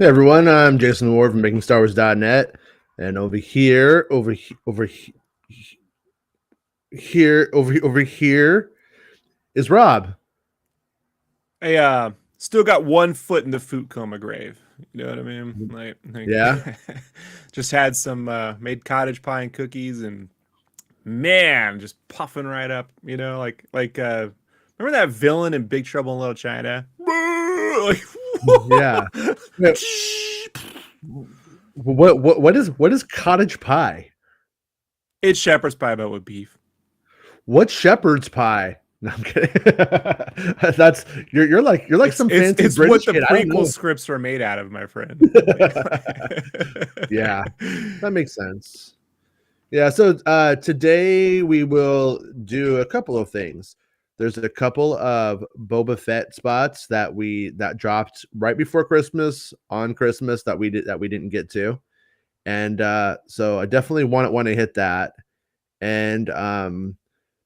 Hey everyone, I'm Jason Ward from MakingStarWars.net, and over here is Rob. I still got one foot in the food coma grave. You know what I mean? Yeah, Just had some made cottage pie and cookies, and man, just puffing right up. Remember that villain in Big Trouble in Little China? Like, yeah. Yeah. What is cottage pie? it's shepherd's pie, but with beef. What's shepherd's pie? No, I'm kidding. That's you're like some fancy It's British what the kid. I don't know. prequel scripts are made out of, my friend. Yeah, that makes sense. Yeah, so today we will do a couple of things. There's a couple of Boba Fett spots that dropped right before Christmas on Christmas that we didn't get to, and so I definitely want to hit that. And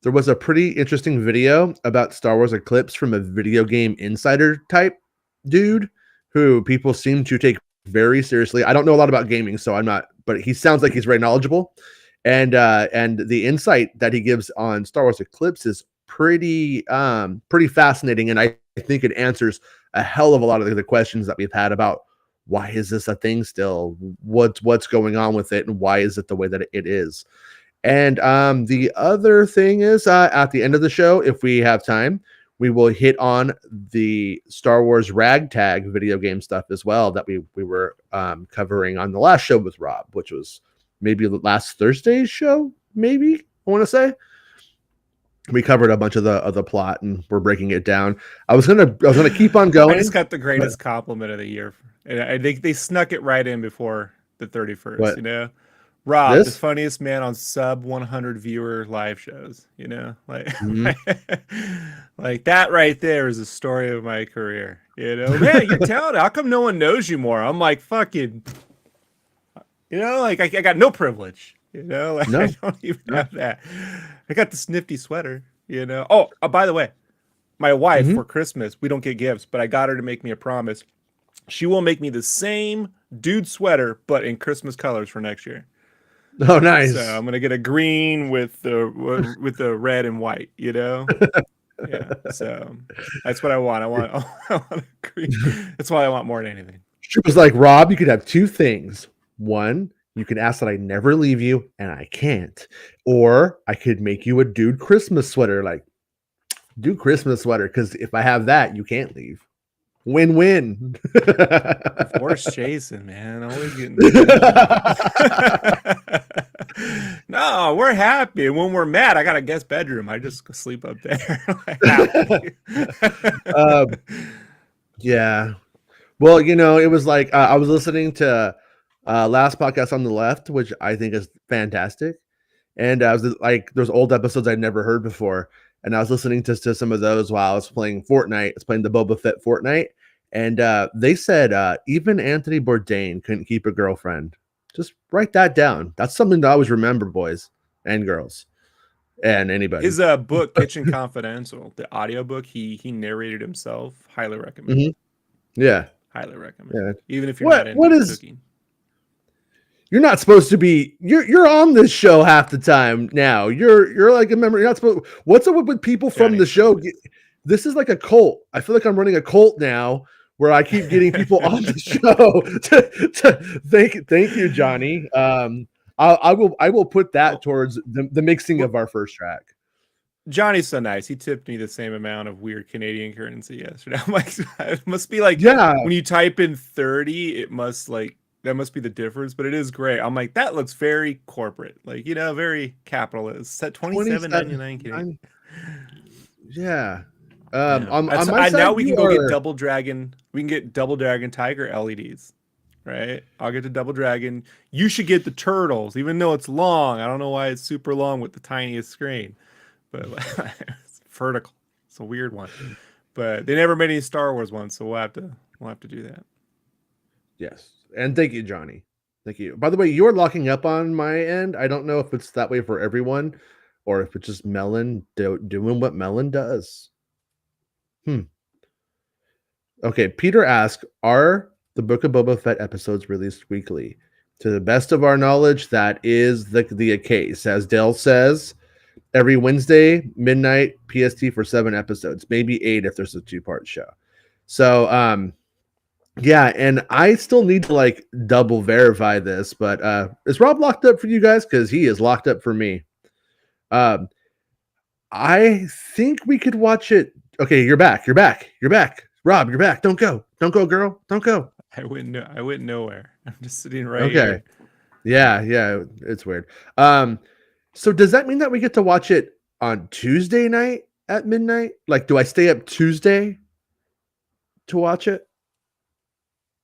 there was a pretty interesting video about Star Wars Eclipse from a video game insider type dude who people seem to take very seriously. I don't know a lot about gaming, so I'm not, but he sounds like he's very knowledgeable. And the insight that he gives on Star Wars Eclipse is pretty fascinating, and I think it answers a hell of a lot of the questions that we've had about why is this a thing still, what's going on with it, and why is it the way that it is. And the other thing is, at the end of the show, if we have time, we will hit on the Star Wars ragtag video game stuff as well that we were covering on the last show with Rob, which was maybe last Thursday's show. Maybe I want to say we covered a bunch of the plot and we're breaking it down. I was gonna keep on going. I just got the greatest compliment of the year, and I think they snuck it right in before the 31st. What? You know. Rob, This? the funniest man on sub 100 viewer live shows, Mm-hmm. like that right there is the story of my career. Man, you're talented. How come no one knows you more? I'm like, fucking, I got no privilege, No, I don't even have that. I got this nifty sweater, Oh, by the way, my wife for Christmas, we don't get gifts, but I got her to make me a promise. She will make me the same dude sweater, but in Christmas colors for next year. Oh, nice. So I'm gonna get a green with the red and white. Yeah. So that's what I want. I want a green. That's why I want more than anything. She was like, Rob, you could have two things. One, you can ask that I never leave you, and I can't. Or I could make you a dude Christmas sweater, like dude Christmas sweater, because if I have that, you can't leave. Win-win. Force Jason, man. Always getting No, we're happy. When we're mad, I got a guest bedroom. I just sleep up there. Yeah. Well, it was like I was listening to last podcast on the left, which I think is fantastic. And I was like, there's old episodes I'd never heard before. And I was listening to some of those while I was playing Fortnite. I was playing the Boba Fett Fortnite. And they said even Anthony Bourdain couldn't keep a girlfriend. Just write that down. That's something to always remember, boys and girls and anybody. His book, Kitchen Confidential, the audiobook, he narrated himself. Highly recommend. Mm-hmm. Yeah. Highly recommend. Yeah. Even if you're not into cooking. You're not supposed to be. You're on this show half the time now. You're like a member. You're not supposed. What's up with people from the show? This is like a cult. I feel like I'm running a cult now, where I keep getting people on the show. Thank you, Johnny. I will put that towards the mixing of our first track. Johnny's so nice. He tipped me the same amount of weird Canadian currency yesterday. I'm like, it must be like, when you type in 30, it must like. That must be the difference, but it is great. I'm like, that looks very corporate, like very capitalist. At $27.99. Yeah. On my side, now we can go get Double Dragon. We can get Double Dragon Tiger LEDs, right? I'll get the Double Dragon. You should get the Turtles, even though it's long. I don't know why it's super long with the tiniest screen, but it's vertical. It's a weird one. But they never made any Star Wars ones, so we'll have to do that. Yes. And thank you, Johnny. Thank you. By the way, you're locking up on my end. I don't know if it's that way for everyone or if it's just Melon doing what Melon does. Okay. Peter asked, are the Book of Boba Fett episodes released weekly. To the best of our knowledge, that is the case. As Dale says, every Wednesday, midnight PST for 7 episodes, maybe 8 if there's a 2-part show. So, yeah, and I still need to like double verify this, but is Rob locked up for you guys? Because he is locked up for me. I think we could watch it. Okay, you're back. Rob, you're back. Don't go, girl. Don't go. I went nowhere. I'm just sitting right here. Yeah, it's weird. So does that mean that we get to watch it on Tuesday night at midnight? Like, do I stay up Tuesday to watch it?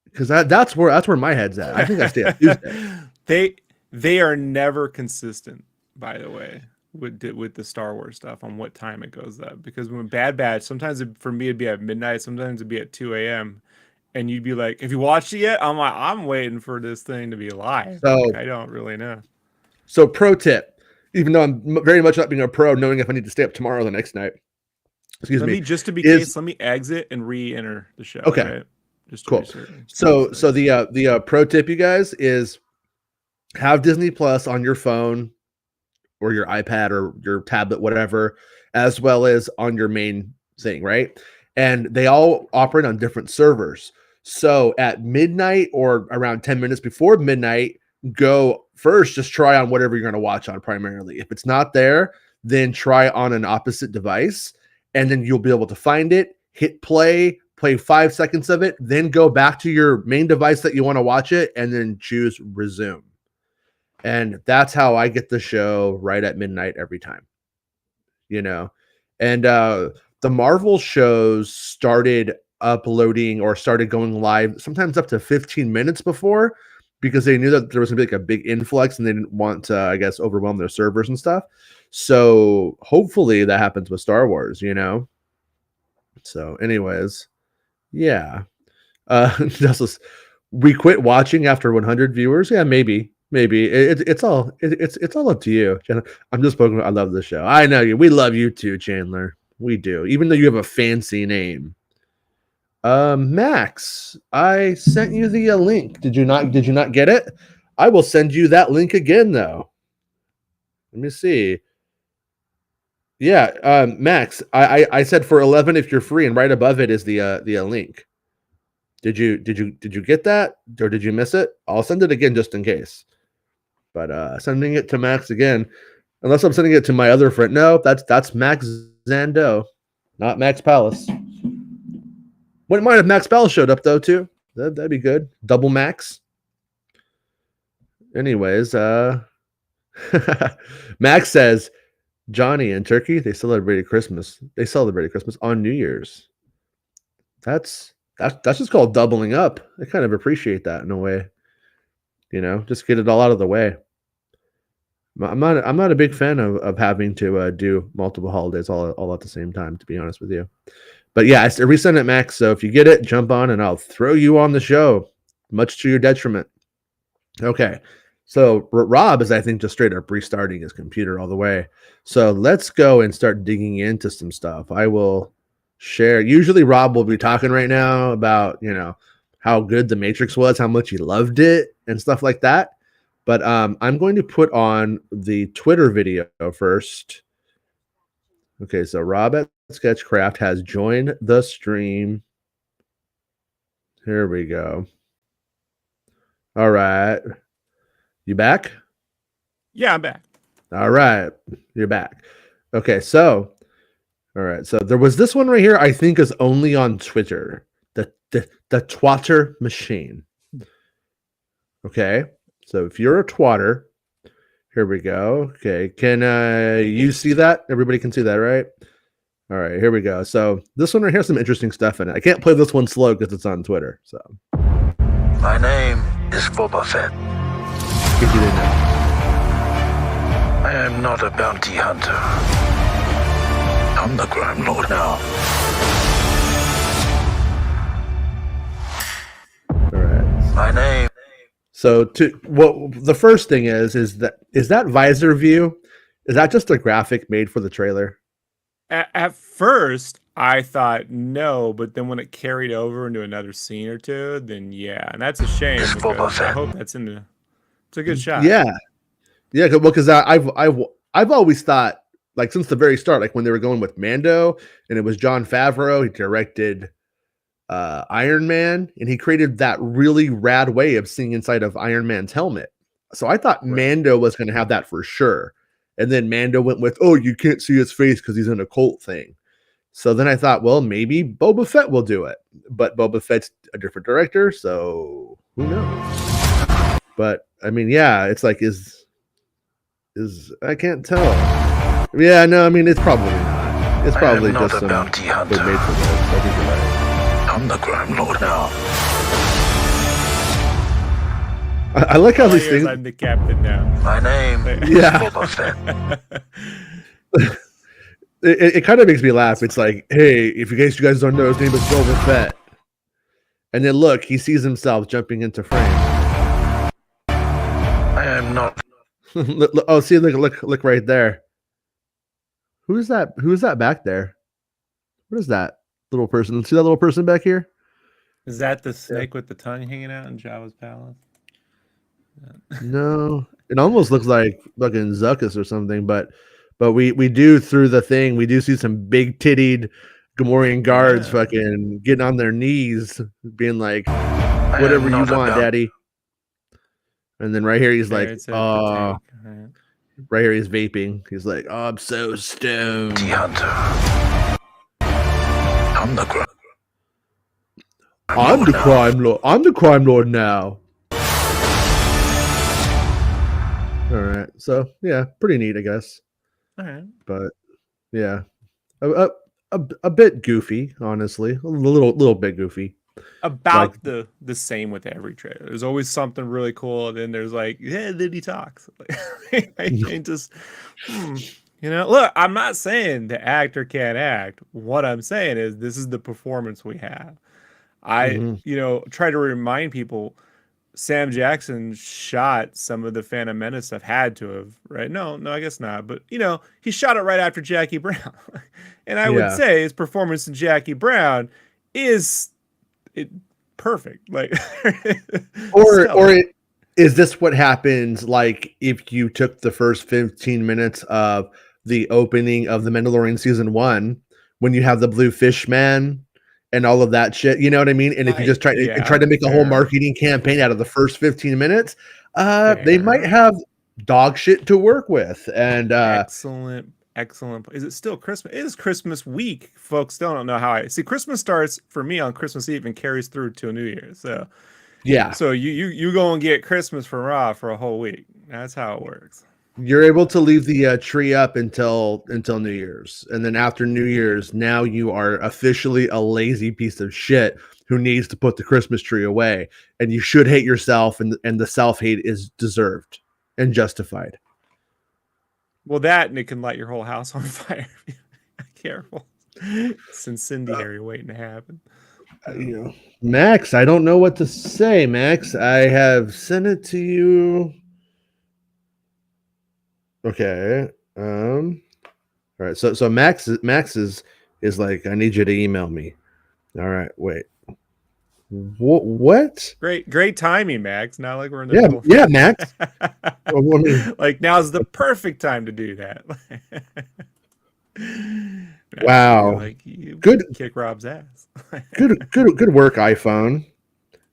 Because that's where my head's at. I think I stay up Tuesday. They are never consistent, by the way, with the Star Wars stuff on what time it goes up. Because when Bad Batch, sometimes for me it'd be at midnight, sometimes it'd be at 2 a.m. And you'd be like, "Have you watched it yet?" I'm like, "I'm waiting for this thing to be live." So like, I don't really know. So pro tip, even though I'm very much not being a pro, knowing if I need to stay up tomorrow or the next night. Let me exit and re-enter the show. Okay. Right? Just cool. So the pro tip, you guys, is have Disney Plus on your phone or your iPad or your tablet, whatever, as well as on your main thing, right? And they all operate on different servers. So at midnight or around 10 minutes before midnight, go first, just try on whatever you're going to watch on primarily. If it's not there, then try on an opposite device, and then you'll be able to find it, hit play 5 seconds of it, then go back to your main device that you want to watch it, and then choose resume. And that's how I get the show right at midnight every time, you know. And the Marvel shows started uploading or started going live sometimes up to 15 minutes before, because they knew that there was gonna be like a big influx and they didn't want to, I guess, overwhelm their servers and stuff. So hopefully that happens with Star Wars, you know. So anyways, yeah. We quit watching after 100 viewers. Yeah, maybe. It's all up to you, Chandler. I'm just poking. I love the show. I know you. We love you too, Chandler. We do, even though you have a fancy name. Max, I sent you the link. Did you not get it? I will send you that link again, though. Let me see. Yeah, Max, I said for 11 if you're free, and right above it is the link. Did you get that, or did you miss it? I'll send it again just in case. But sending it to Max again, unless I'm sending it to my other friend. No, that's Max Zando, not Max Palace. Wouldn't mind if Max Palace showed up though too. That'd be good. Double Max. Anyways, Max says Johnny in Turkey, they celebrated Christmas. They celebrated Christmas on New Year's. That's just called doubling up. I kind of appreciate that in a way. You know, just get it all out of the way. I'm not a big fan of having to do multiple holidays all at the same time, to be honest with you. But yeah, I resend it, Max. So if you get it, jump on and I'll throw you on the show, much to your detriment. Okay. So Rob is, I think, just straight up restarting his computer all the way. So let's go and start digging into some stuff. I will share. Usually Rob will be talking right now about, you know, how good The Matrix was, how much he loved it and stuff like that. But I'm going to put on the Twitter video first. Okay, so Rob at Sketchcraft has joined the stream. Here we go. All right. You back? Yeah, I'm back. All right. You're back. Okay, so all right. So there was this one right here, I think is only on Twitter. The Twatter machine. Okay. So if you're a twatter, here we go. Okay. Can you see that? Everybody can see that, right? All right, here we go. So this one right here has some interesting stuff in it. I can't play this one slow because it's on Twitter. So my name is Boba Fett. If you didn't know. I am not a bounty hunter. I'm the Crime Lord now. All right. My name. So the first thing is that visor view? Is that just a graphic made for the trailer? At first, I thought no, but then when it carried over into another scene or two, then yeah, and that's a shame because I hope that's in the. It's a good shot. Yeah, well, because I've always thought, like, since the very start, like when they were going with Mando, and it was Jon Favreau, he directed Iron Man, and he created that really rad way of seeing inside of Iron Man's helmet. So I thought Mando was going to have that for sure, and then Mando went with, oh, you can't see his face because he's in a cult thing. So then I thought, well, maybe Boba Fett will do it, but Boba Fett's a different director, so who knows? But I mean, yeah, it's like is I can't tell. Yeah, no, I mean, it's probably not. It's probably just some bounty hunter. Made for this. I think you're right. I'm the Crime Lord now. I like how these things. I'm the captain now. My name is Boba Fett. It kind of makes me laugh. It's like, hey, if you guys don't know, his name is Boba Fett. And then look, he sees himself jumping into frame. I am not. Oh, see, look right there. Who is that? Who is that back there? What is that little person? See that little person back here? Is that the snake with the tongue hanging out in Jabba's palace? No, it almost looks like fucking Zuckus or something, but we do through the thing. We do see some big tittied Gamorrean guards fucking getting on their knees, being like, "Whatever you want, Daddy." And then right here he's like, right here he's vaping. He's like, "Oh, I'm so stoned." Hunter. I'm the crime. I'm the crime lord. I'm the crime lord now. All right, so yeah, pretty neat, I guess. All right, but yeah, a bit goofy, honestly, a little bit goofy. About like, the same with every trailer. There's always something really cool, and then there's like, yeah, then he talks. And just, you know, look, I'm not saying the actor can't act. What I'm saying is this is the performance we have. You know, try to remind people. Sam Jackson shot some of the Phantom Menace stuff. Had to have, right? No, I guess not. But you know, he shot it right after Jackie Brown, and I would say his performance in Jackie Brown is perfect. Like, is this what happens? Like, if you took the first 15 minutes of the opening of the Mandalorian season 1, when you have the blue fish man and all of that shit, you know what I mean? And if you just try to make a whole marketing campaign out of the first 15 minutes, they might have dog shit to work with. And excellent. Is it still Christmas? It is Christmas week. Folks don't know how I see. Christmas starts for me on Christmas Eve and carries through to New Year's. So yeah. So you go and get Christmas for Raw for a whole week. That's how it works. You're able to leave the tree up until New Year's, and then after New Year's, now you are officially a lazy piece of shit who needs to put the Christmas tree away, and you should hate yourself, and the self-hate is deserved and justified. Well, that, and it can light your whole house on fire. Careful, it's incendiary waiting to happen. You know, Max, I don't know what to say, Max. I have sent it to you. Okay. All right. So Max is like, I need you to email me. All right. Wait. What? Great timing, Max. Not like we're in the yeah, Max. Well, I mean, like now's the perfect time to do that. Wow. Like you good. Kick Rob's ass. Good work, iPhone.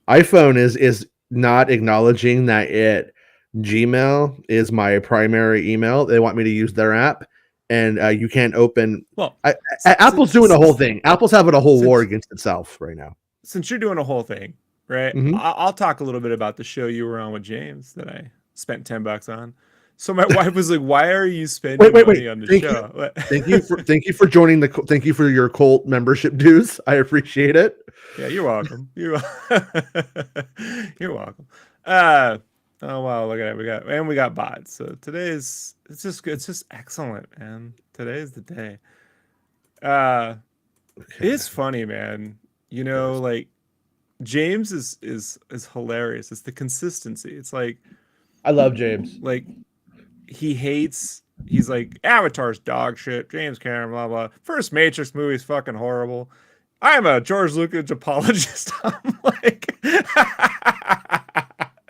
iPhone is not acknowledging that Gmail is my primary email. They want me to use their app, and you can't open. Well, Apple's doing a whole thing. Apple's having a whole war against itself right now. Since you're doing a whole thing, right? I'll talk a little bit about the show you were on with James that I spent $10 on. So my wife was like, "Why are you spending money on the show?" Thank you for joining thank you for your cult membership dues. I appreciate it. Yeah, you're welcome. You're welcome. Oh wow, look at it. We got bots. So it's just excellent, man. Today is the day. It's funny, man. You know, like James is hilarious. It's the consistency. It's like I love James. Like he hates he's like, Avatar's dog shit. James Cameron, blah blah. First Matrix movie is fucking horrible. I'm a George Lucas apologist. I'm like,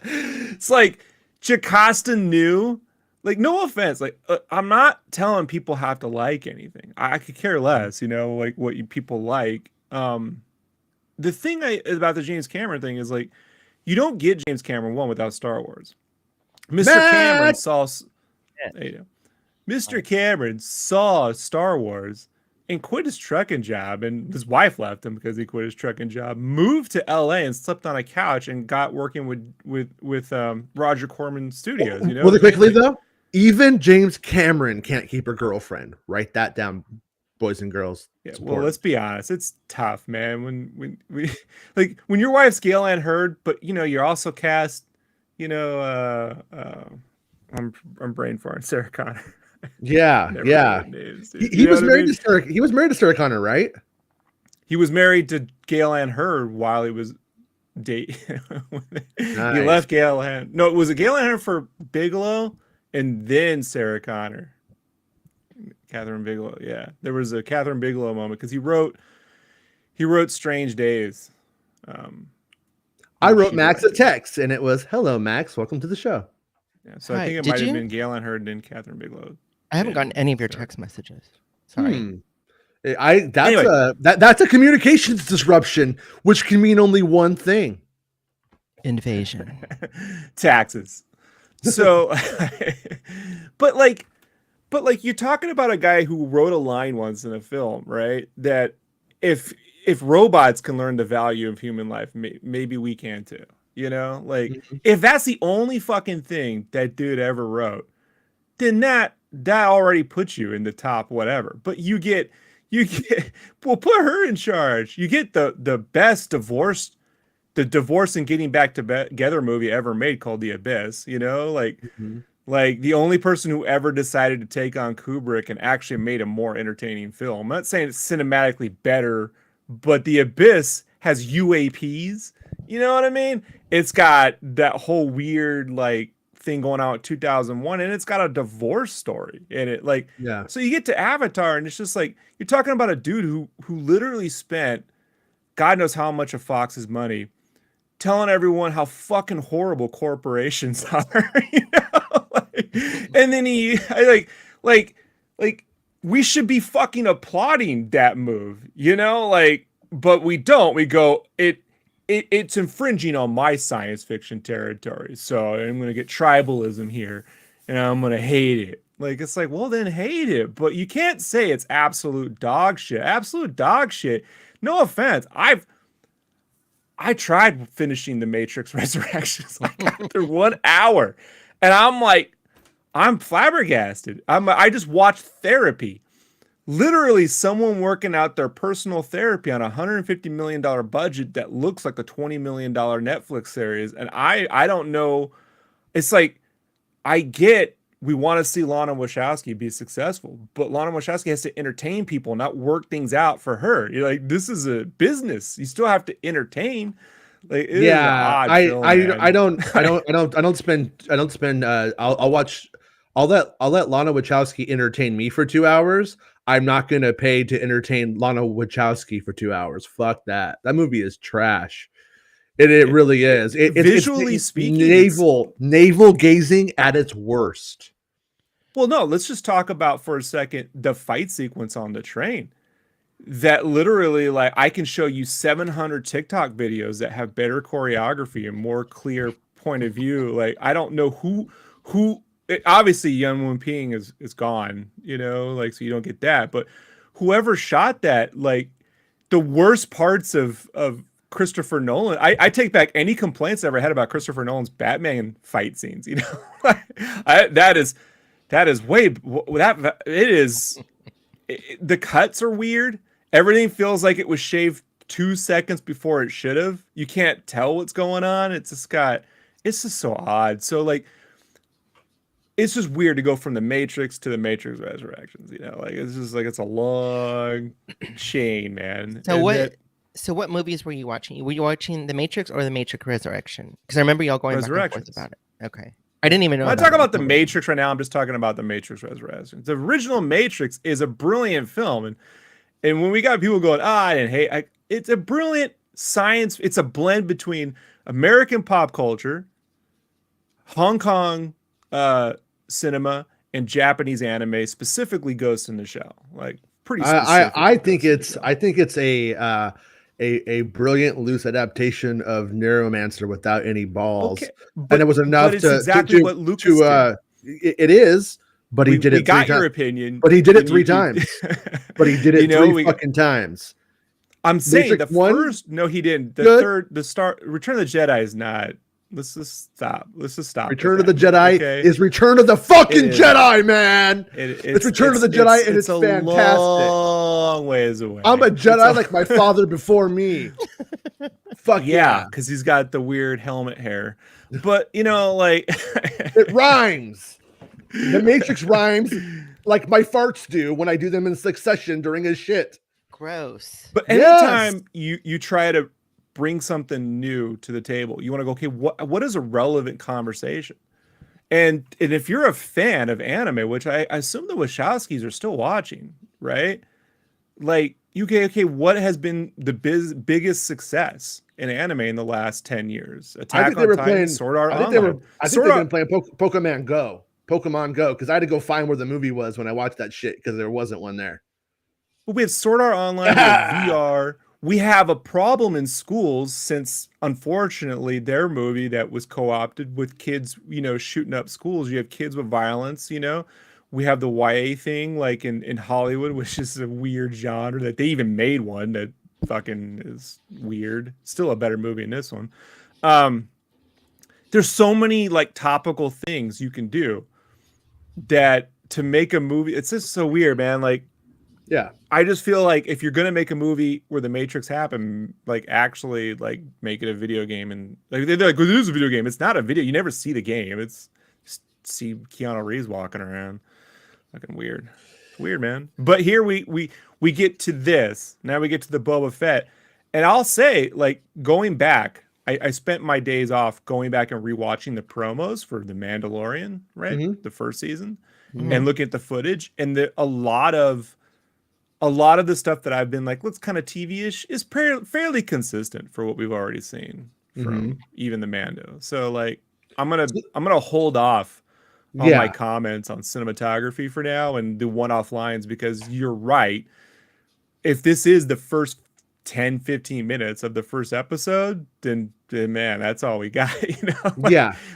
it's like Jocasta knew. Like, no offense. Like, I'm not telling people have to like anything. I could care less. Like what people like. The thing about the James Cameron thing is like, you don't get James Cameron 1 without Star Wars. Mr. Cameron saw. Mr. Cameron saw Star Wars and quit his trucking job, and his wife left him because he quit his trucking job. Moved to LA and slept on a couch and got working with Roger Corman Studios. Really quickly though, even James Cameron can't keep a girlfriend. Write that down, boys and girls. Yeah, well, let's be honest. It's tough, man. When when your wife's Gale Ann Hurd, but you're also cast. I'm brain farting Sarah Connor. Yeah. Names, he was married to Sarah. He was married to Sarah Connor, right? He was married to Gale Ann Hurd while he was dating. Nice. He left Gale Ann. No, it was a Gale Ann Hurd for Bigelow, and then Sarah Connor. Catherine Bigelow. Yeah, there was a Catherine Bigelow moment because he wrote Strange Days. I wrote Max a text, and it was, "Hello, Max. Welcome to the show." Yeah, so I think it might have been Gale Ann Hurd and Catherine Bigelow. I haven't gotten any of your text messages. Sorry. That's a communications disruption, which can mean only one thing: invasion. Taxes. So, but you're talking about a guy who wrote a line once in a film, right? That if robots can learn the value of human life, maybe we can too. If that's the only fucking thing that dude ever wrote, then that already puts you in the top whatever. But you get well, put her in charge. You get the best divorce and getting back together movie ever made, called The Abyss. Like the only person who ever decided to take on Kubrick and actually made a more entertaining film. I'm not saying it's cinematically better, but The Abyss has UAPs. You know what I mean? It's got that whole weird thing going on in 2001, and it's got a divorce story in it. So you get to Avatar, and it's just like you're talking about a dude who literally spent God knows how much of Fox's money telling everyone how fucking horrible corporations are. And then we should be fucking applauding that move, but we don't. We go, it's infringing on my science fiction territory. So I'm going to get tribalism here and I'm going to hate it. It's like, well, then hate it. But you can't say it's absolute dog shit. Absolute dog shit. No offense. I tried finishing The Matrix Resurrections. I got through 1 hour and I'm flabbergasted. I just watched therapy. Literally someone working out their personal therapy on a $150 million budget that looks like a $20 million Netflix series. And I don't know. It's like, I get we want to see Lana Wachowski be successful, but Lana Wachowski has to entertain people, not work things out for her. You're like, this is a business. You still have to entertain. I don't spend. I'll let Lana Wachowski entertain me for 2 hours. I'm not going to pay to entertain Lana Wachowski for 2 hours. Fuck that. That movie is trash. It really is. Visually speaking, navel gazing at its worst. Well, no, let's just talk about for a second the fight sequence on the train. That literally, I can show you 700 TikTok videos that have better choreography and more clear point of view. I don't know who. Obviously, Yuen Woo-ping is gone, so you don't get that. But whoever shot that, the worst parts of Christopher Nolan, I take back any complaints I ever had about Christopher Nolan's Batman fight scenes. That is way that it is. The cuts are weird. Everything feels like it was shaved 2 seconds before it should have. You can't tell what's going on. It's just so odd. So it's just weird to go from The Matrix to The Matrix Resurrections. It's just it's a long chain, man. So what movies were you watching? Were you watching The Matrix or The Matrix Resurrection? Because I remember y'all going back and forth about it. Okay. I didn't even know. When I talk about the Matrix right now, I'm just talking about the Matrix Resurrections. The original Matrix is a brilliant film, and when we got people going, I didn't hate. It's a brilliant science. It's a blend between American pop culture, Hong Kong cinema, and Japanese anime, specifically Ghost in the Shell. Like pretty. I think it's a brilliant loose adaptation of Neuromancer without any balls, and it was enough to exactly what Lucas did. It is, but he did it. We got your opinion, but he did it 3 times. But he did it 3 fucking times. I'm saying the first. No, he didn't. The third, Return of the Jedi is not. Let's just stop. Return of the Jedi is Return of the fucking Jedi, man. It's Return of the Jedi, and it's fantastic. Long ways away. I'm a Jedi like my father before me. Fuck yeah, because he's got the weird helmet hair. But like it rhymes. The Matrix rhymes like my farts do when I do them in succession during a shit. Gross. But anytime you try to bring something new to the table, you want to go, okay, what is a relevant conversation? And if you're a fan of anime, which I assume the Wachowskis are still watching, right? Like, okay, what has been the biggest success in anime in the last 10 years? Attack on Titan, Sword Art Online. I think they've been playing Pokemon Go, because I had to go find where the movie was when I watched that shit because there wasn't one there. But we have Sword Art Online, we have VR. We have a problem in schools since, unfortunately, their movie that was co-opted with kids, shooting up schools. You have kids with violence, We have the YA thing, like in Hollywood, which is a weird genre that they even made one that fucking is weird. Still a better movie than this one. There's so many like topical things you can do that to make a movie, it's just so weird, man. Like, yeah, I just feel like if you're gonna make a movie where the Matrix happened, like actually like make it a video game, and like they're like, well, it is a video game. It's not a video. You never see the game. It's just see Keanu Reeves walking around. Fucking weird. Weird, man. But here we get to this. Now we get to the Boba Fett. And I'll say, like, going back, I spent my days off going back and rewatching the promos for The Mandalorian, right? Mm-hmm. The first season. Mm-hmm. And looking at the footage. And a lot of the stuff that I've been like, looks kind of TV-ish is fairly consistent for what we've already seen from even the Mando. So like, I'm gonna hold off on my comments on cinematography for now and do one-off lines, because you're right. If this is the first 10-15 minutes of the first episode, then man, that's all we got.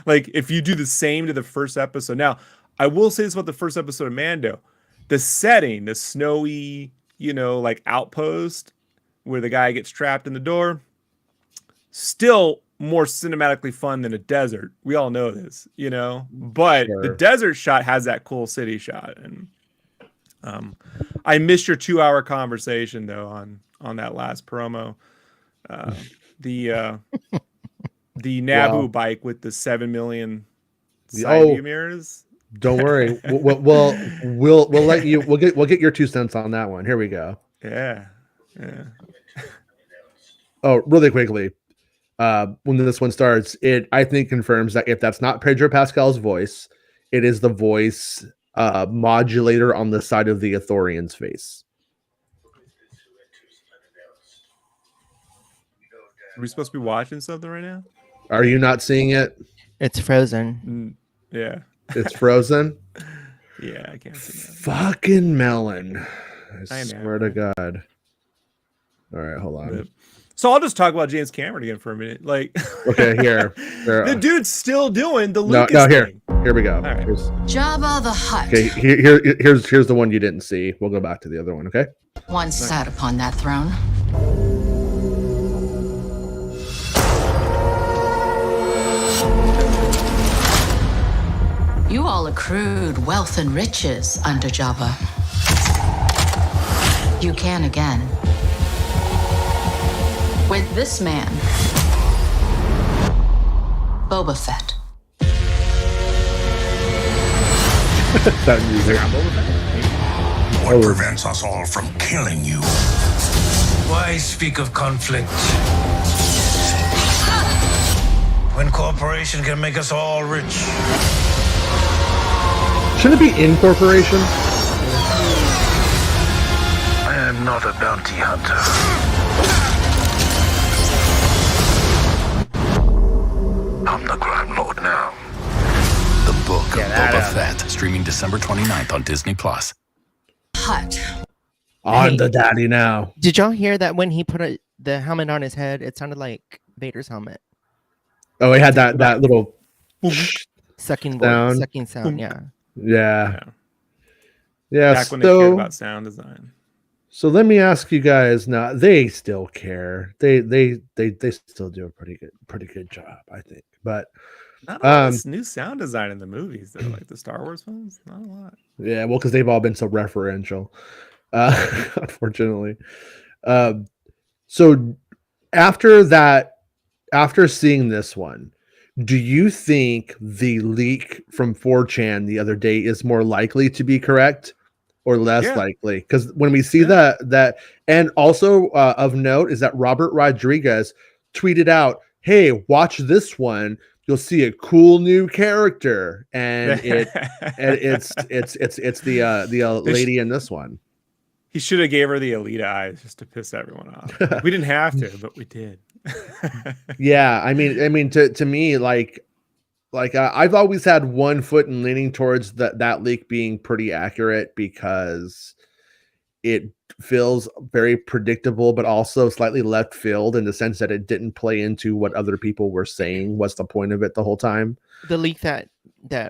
Like if you do the same to the first episode. Now, I will say this about the first episode of Mando. The setting, the snowy, like outpost where the guy gets trapped in the door, still more cinematically fun than a desert. We all know this, but the desert shot has that cool city shot. And I missed your 2-hour conversation though on that last promo. The Naboo bike with the 7 million side view mirrors. Don't worry. We'll let you. We'll get your 2 cents on that one. Here we go. Yeah. Oh, really quickly. When this one starts, it I think confirms that if that's not Pedro Pascal's voice, it is the voice modulator on the side of the Ithorian's face. Are we supposed to be watching something right now? Are you not seeing it? It's frozen. Yeah. It's frozen? Yeah, I can't see that. Fucking melon. I swear to God. All right, hold on. So I'll just talk about James Cameron again for a minute. Like, okay, here. The dude's still doing the Lucas thing. Here we go. All right. Jabba the Hutt. Okay, here's the one you didn't see. We'll go back to the other one, okay? Once sat upon that throne. You all accrued wealth and riches under Jabba. You can again. With this man, Boba Fett. That music. What prevents us all from killing you? Why speak of conflict When corporation can make us all rich. Shouldn't it be incorporation? I am not a bounty hunter. I'm the crime lord now. The Book of Boba Fett, streaming December 29th on Disney+. Hot. On the daddy now. Did y'all hear that when he put the helmet on his head, it sounded like Vader's helmet? Oh, he had that little Sucking sound, yeah. Yeah. Back when they cared about sound design. So let me ask you guys now. They still care. They still do a pretty good job, I think. But not a lot of new sound design in the movies, though, like the Star Wars films. Not a lot. Yeah, well, because they've all been so referential, unfortunately. So after seeing this one, do you think the leak from 4chan the other day is more likely to be correct or less likely? Because when we see that, and also of note is that Robert Rodriguez tweeted out, "Hey, watch this one. You'll see a cool new character," and it's the lady in this one. He should have gave her the Alita eyes just to piss everyone off. We didn't have to, but we did. Yeah, I mean, to me, like I've always had one foot in leaning towards that leak being pretty accurate because it feels very predictable, but also slightly left field in the sense that it didn't play into what other people were saying. What's the point of it the whole time? The leak that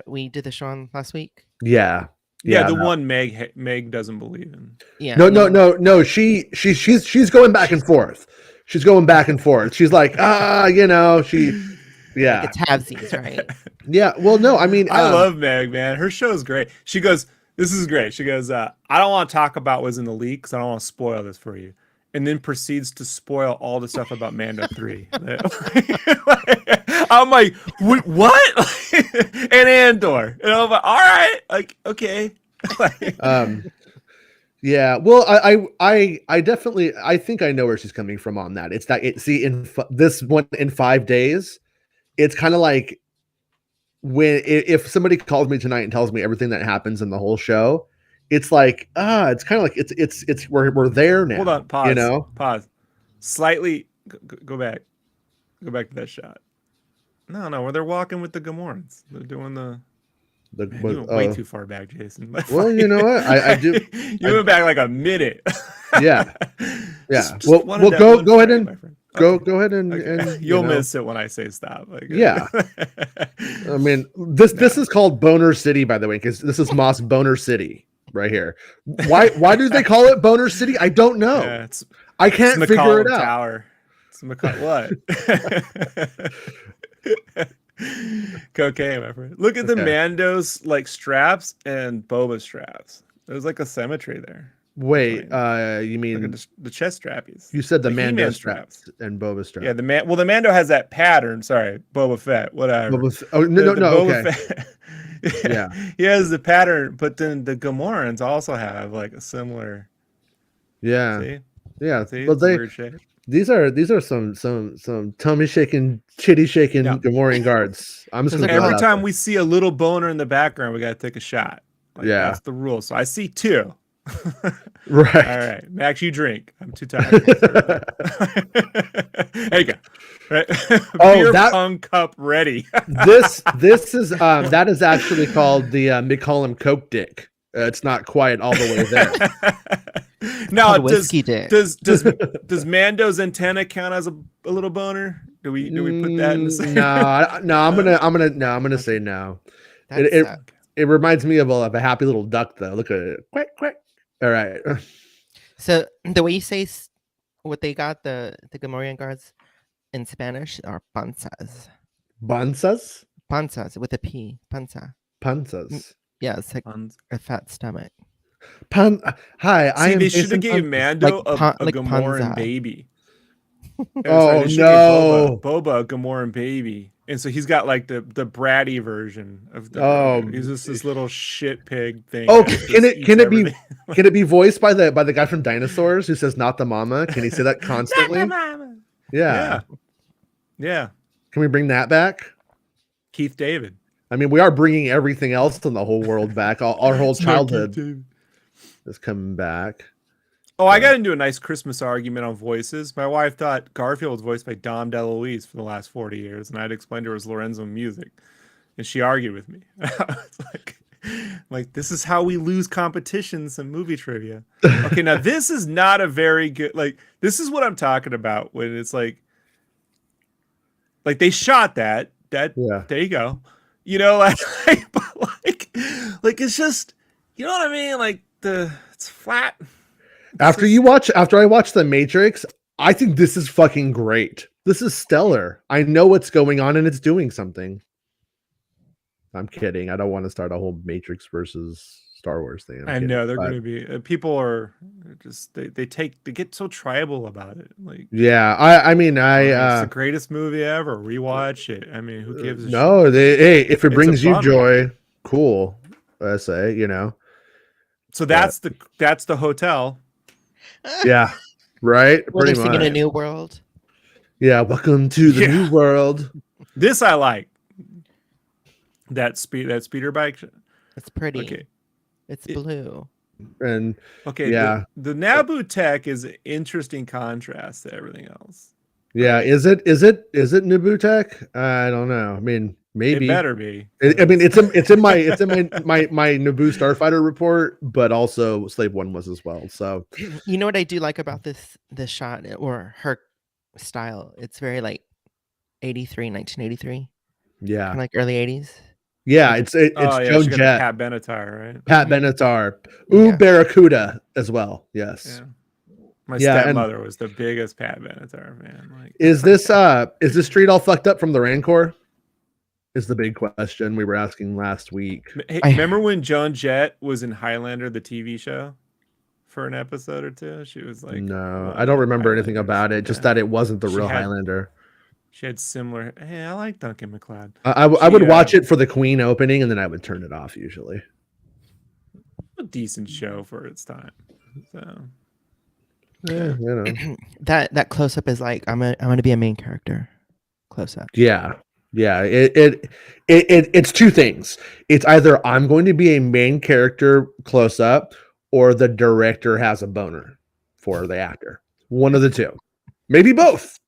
we did the show on last week. Yeah, the one Meg doesn't believe in. Yeah. No. She's going back and forth. She's going back and forth. She's like, yeah. Like it's halvesies, right? Yeah. Well, no, I mean, I love Meg, man. Her show is great. She goes, "This is great." She goes, "I don't want to talk about what's in the leak because I don't want to spoil this for you." And then proceeds to spoil all the stuff about Mando 3. I'm like, what? And Andor. And I'm like, all right. Like, okay. Yeah. Well, I definitely, I think I know where she's coming from on that. It's that this one in 5 days, it's kind of like if somebody calls me tonight and tells me everything that happens in the whole show, it's like, it's kind of like it's we're there now. Hold on, pause. You know, pause. Slightly go back. Go back to that shot. No, where they're walking with the Gamorreans. They're doing you went way too far back, Jason. Well, you know what? I do. You went back like a minute. Yeah. Just well, go ahead and go ahead and you'll miss it when I say stop. Yeah. I mean, this is called Boner City, by the way, because this is Moss Boner City right here. Why do they call it Boner City? I don't know. Yeah, I can't figure it out. Tower. It's what? Cocaine, my friend. Look at the Mando's like straps and Boba straps. There's like a symmetry there. Wait, you mean the chest strappies? You said the Mando straps and Boba straps. Yeah, the Mando has that pattern. Sorry, Boba Fett. Whatever. No. Boba Okay. Fett, yeah, he has the pattern, but then the Gamorreans also have like a similar. Yeah. See? Yeah. See? Well, weird shape. These are some tummy shaking, chitty shaking Gamorrean guards. I'm just every time we see a little boner in the background, we gotta take a shot. Yeah, that's the rule. So I see two. Right. All right, Max, you drink. I'm too tired. There you go. Right. Beer pong cup ready. this is that is actually called the McCollum Coke dick. It's not quite all the way there. Now, does Mando's antenna count as a little boner? Do we put that in the same? No. I'm gonna say no. It reminds me of a happy little duck though. Look at it. Quack quack. All right. So the way you say what they got the Gamorrean guards in Spanish are panzas. Panzas? Panzas with a P. Panza. Panzas. Yeah, it's like a fat stomach. Hi, they should have gave Mando a Gamoran baby. Oh no, Boba a Gamoran baby, and so he's got like the bratty version of the. He's just this little shit pig thing. Oh, can it be voiced by the guy from Dinosaurs who says "not the mama"? Can he say that constantly? Not the mama. Yeah. Can we bring that back? Keith David. I mean, we are bringing everything else in the whole world back. Our whole childhood is coming back. Oh, I got into a nice Christmas argument on voices. My wife thought Garfield was voiced by Dom DeLuise for the last 40 years, and I'd explained to her it was Lorenzo Music, and she argued with me. It's like, this is how we lose competitions in movie trivia. Okay, now this is not a very good, like, this is what I'm talking about when it's like they shot that, there you go. You know, like it's just, you know what I mean? Like it's flat. After I watch The Matrix, I think this is fucking great. This is stellar. I know what's going on and it's doing something. I'm kidding. I don't want to start a whole Matrix versus Star Wars thing. I know they're going to be people are just they get so tribal about it. Like, yeah, I mean, it's the greatest movie ever. Rewatch it. I mean, who gives a shit? No, hey, if it brings you joy, cool. I say, you know. So that's the hotel. Yeah, right. We're Pretty singing much. A New World. Yeah, welcome to the new world. This I like. That speeder bike. It's pretty. Okay. It's blue. And okay, yeah, the Naboo tech is an interesting contrast to everything else. Yeah, is it Naboo tech? I don't know. I mean, maybe it better be. I mean, it's in my Naboo Starfighter report, but also Slave One was as well. So you know what I do like about this shot or her style? It's very like 1983. Yeah, kind of like early 80s. Yeah, it's Joan Jett, Pat Benatar, right? Pat Benatar, Barracuda as well. Yes. Yeah. My stepmother was the biggest Pat Benatar fan. Like, is this street all fucked up from the Rancor? Is the big question we were asking last week. Hey, remember when Joan Jett was in Highlander, the TV show, for an episode or two? She was like, no, I don't remember anything about it. Just that it wasn't the real Highlander. She had similar. Hey, I like Duncan MacLeod. I would watch it for the Queen opening, and then I would turn it off usually. A decent show for its time. So yeah, you know. that close up is like I'm gonna be a main character. Close up. Yeah. It's two things. It's either I'm going to be a main character close up, or the director has a boner for the actor. One of the two, maybe both.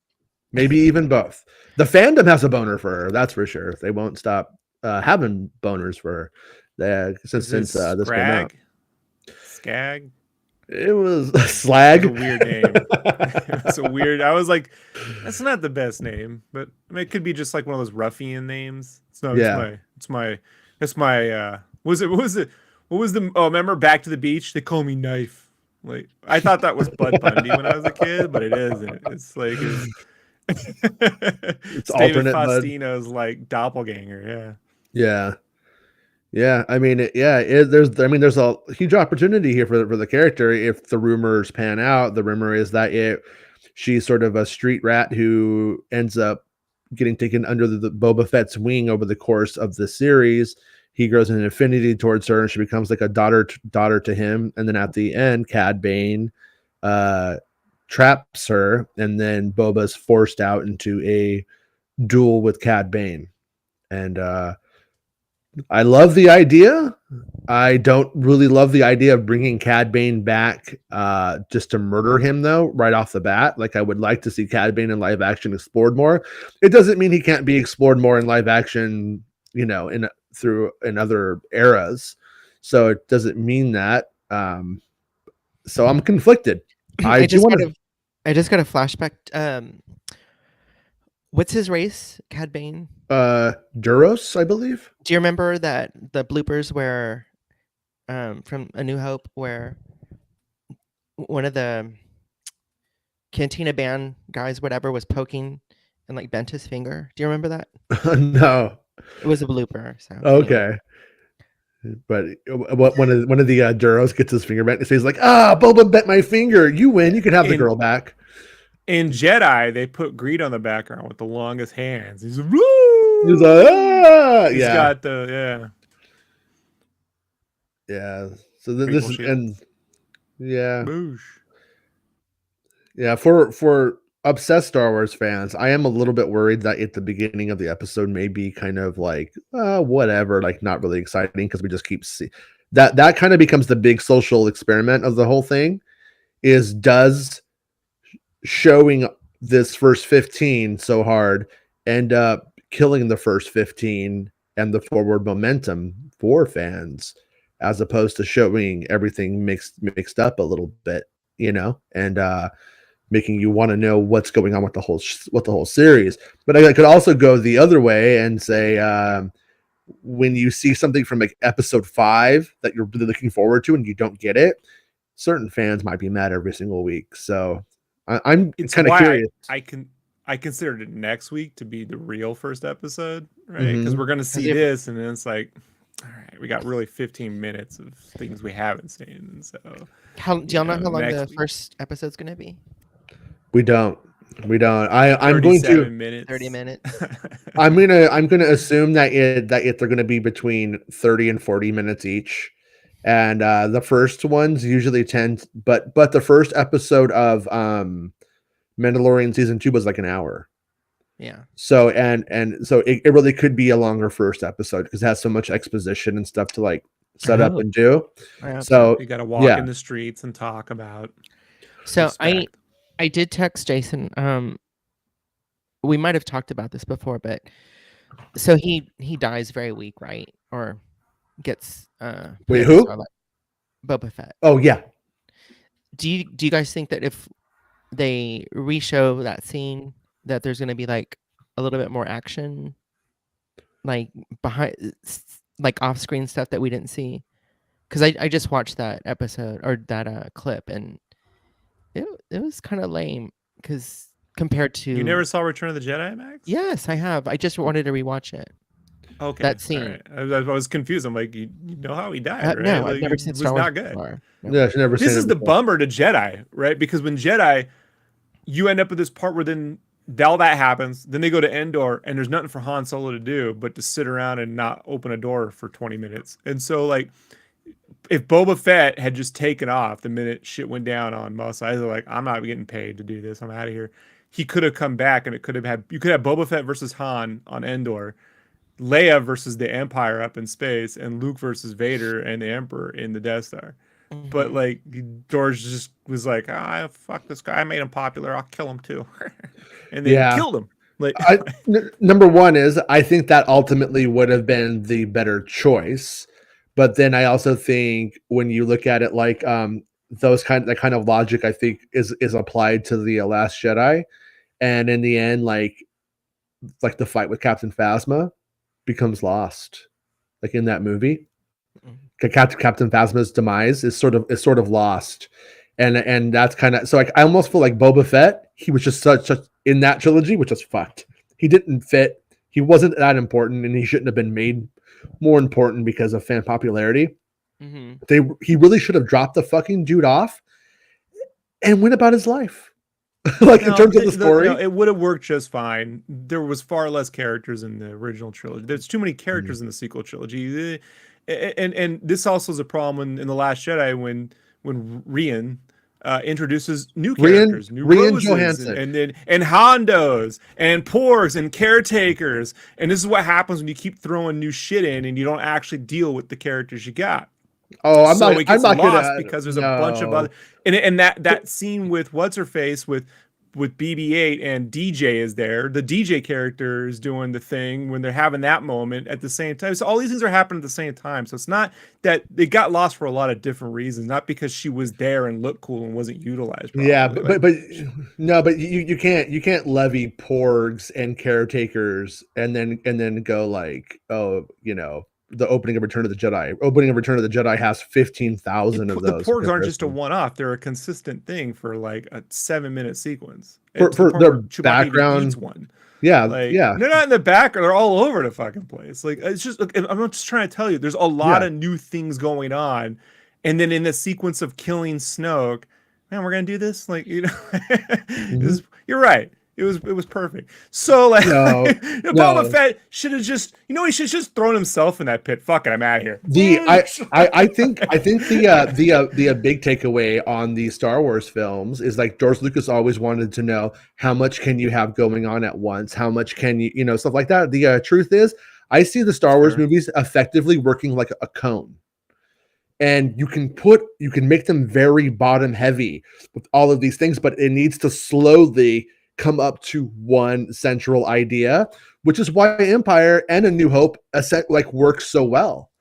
Maybe even both. The fandom has a boner for her, that's for sure. They won't stop having boners for her since this came out. Skag? It was Slag. It's a weird name. It's a weird. I was like, that's not the best name, but I mean, it could be just like one of those ruffian names. So it's my. What was it? Remember Back to the Beach? They call me Knife. Like, I thought that was Bud Bundy when I was a kid, but it isn't. It's like it's David Faustino's like doppelganger. Yeah. I mean, there's a huge opportunity here for the character if the rumors pan out. The rumor is that she's sort of a street rat who ends up getting taken under the Boba Fett's wing over the course of the series. He grows an affinity towards her, and she becomes like a daughter to him. And then at the end, Cad Bane traps her, and then Boba's forced out into a duel with Cad Bane. And I love the idea. I don't really love the idea of bringing Cad Bane back just to murder him, though, right off the bat. Like, I would like to see Cad Bane in live action explored more. It doesn't mean he can't be explored more in live action, in other eras. So it doesn't mean that. So I'm conflicted. I just got a flashback. What's his race? Cad Bane? Duros, I believe. Do you remember that the bloopers where from A New Hope where one of the Cantina Band guys, whatever, was poking and like bent his finger? Do you remember that? No. It was a blooper. So okay. But one of the Duros gets his finger bent and says like, Boba bent my finger. You win. You can have the girl back. In Jedi, they put Greed on the background with the longest hands. He's like, He's got the yeah. So this is, and Boosh. yeah, for obsessed Star Wars fans, I am a little bit worried that at the beginning of the episode may be kind of like whatever, like not really exciting because we just keep that kind of becomes the big social experiment of the whole thing. Is does showing this first 15 so hard end up killing the first 15 and the forward momentum for fans, as opposed to showing everything mixed up a little bit, and making you want to know what's going on with the whole series. But I could also go the other way and say, when you see something from like episode 5 that you're really looking forward to and you don't get it, certain fans might be mad every single week. So I'm kind of curious. I considered it next week to be the real first episode, right? Because we're going to see this, and then it's like, all right, we got really 15 minutes of things we haven't seen. And so, do y'all know how long the first episode's going to be? We don't. I'm going to 30 minutes. I'm gonna assume that they're going to be between 30 and 40 minutes each, and the first ones usually tend, but the first episode of Mandalorian season 2 was like an hour. Yeah. So so it really could be a longer first episode because it has so much exposition and stuff to like set up and do. So you got to walk in the streets and talk about. So I did text Jason. We might have talked about this before, but so he dies very weak, right? Or gets wait, who? Boba Fett. Oh yeah. Do you guys think that if they re-show that scene, that there's going to be like a little bit more action, like behind, like off-screen stuff that we didn't see? Because I just watched that episode or that clip, and it was kind of lame because compared to... You never saw Return of the Jedi, Max? Yes, I have. I just wanted to rewatch it. Okay, that scene. Right. I was confused. I'm like, you know how he died, right? No, like, I've never seen Star Wars before. No. Yeah, I've never seen it. This is the bummer to Jedi, right? Because when Jedi, you end up with this part where then all that happens, then they go to Endor, and there's nothing for Han Solo to do but to sit around and not open a door for 20 minutes. And so, like, if Boba Fett had just taken off the minute shit went down on Mos Eisley, like, I'm not getting paid to do this, I'm out of here. He could have come back, and you could have Boba Fett versus Han on Endor, Leia versus the Empire up in space, and Luke versus Vader and the Emperor in the Death Star. Mm-hmm. But like George just was like, fuck this guy, I made him popular, I'll kill him too. And they killed him. Like, number one is I think that ultimately would have been the better choice. But then I also think when you look at it like that kind of logic I think is applied to the Last Jedi. And in the end, like the fight with Captain Phasma becomes lost, like in that movie. Captain Phasma's demise is sort of lost, and that's kind of so. Like I almost feel like Boba Fett, he was just such in that trilogy, which was fucked. He didn't fit. He wasn't that important, and he shouldn't have been made more important because of fan popularity. Mm-hmm. He really should have dropped the fucking dude off and went about his life. In terms of the story, it would have worked just fine. There was far less characters in the original trilogy. There's too many characters in the sequel trilogy, and this also is a problem in the Last Jedi when Rian introduces new characters, new Roses, and Hondos and Porgs and caretakers, and this is what happens when you keep throwing new shit in and you don't actually deal with the characters you got. Oh, I'm it gets not lost because there's a bunch of other and that scene with what's her face with BB-8 and DJ is there. The DJ character is doing the thing when they're having that moment at the same time. So all these things are happening at the same time. So it's not that they got lost for a lot of different reasons, not because she was there and looked cool and wasn't utilized properly. Yeah, but you can't levy porgs and caretakers and then go like, oh, the opening of Return of the Jedi. Opening of Return of the Jedi has 15,000 of those. The porgs aren't just a one-off; they're a consistent thing for like a 7-minute sequence. For their background, one. Yeah, they're not in the back; they're all over the fucking place. Like it's just. I'm just trying to tell you, there's a lot of new things going on, and then in the sequence of killing Snoke, man, we're gonna do this. Like you're right. It was perfect. So like, No, Boba Fett should have just, he should just thrown himself in that pit. Fuck it, I'm out of here. I think the big takeaway on the Star Wars films is like George Lucas always wanted to know how much can you have going on at once, how much can you stuff like that. The truth is, I see the Star Wars movies effectively working like a cone. And you can make them very bottom heavy with all of these things, but it needs to slowly come up to one central idea, which is why Empire and A New Hope like works so well.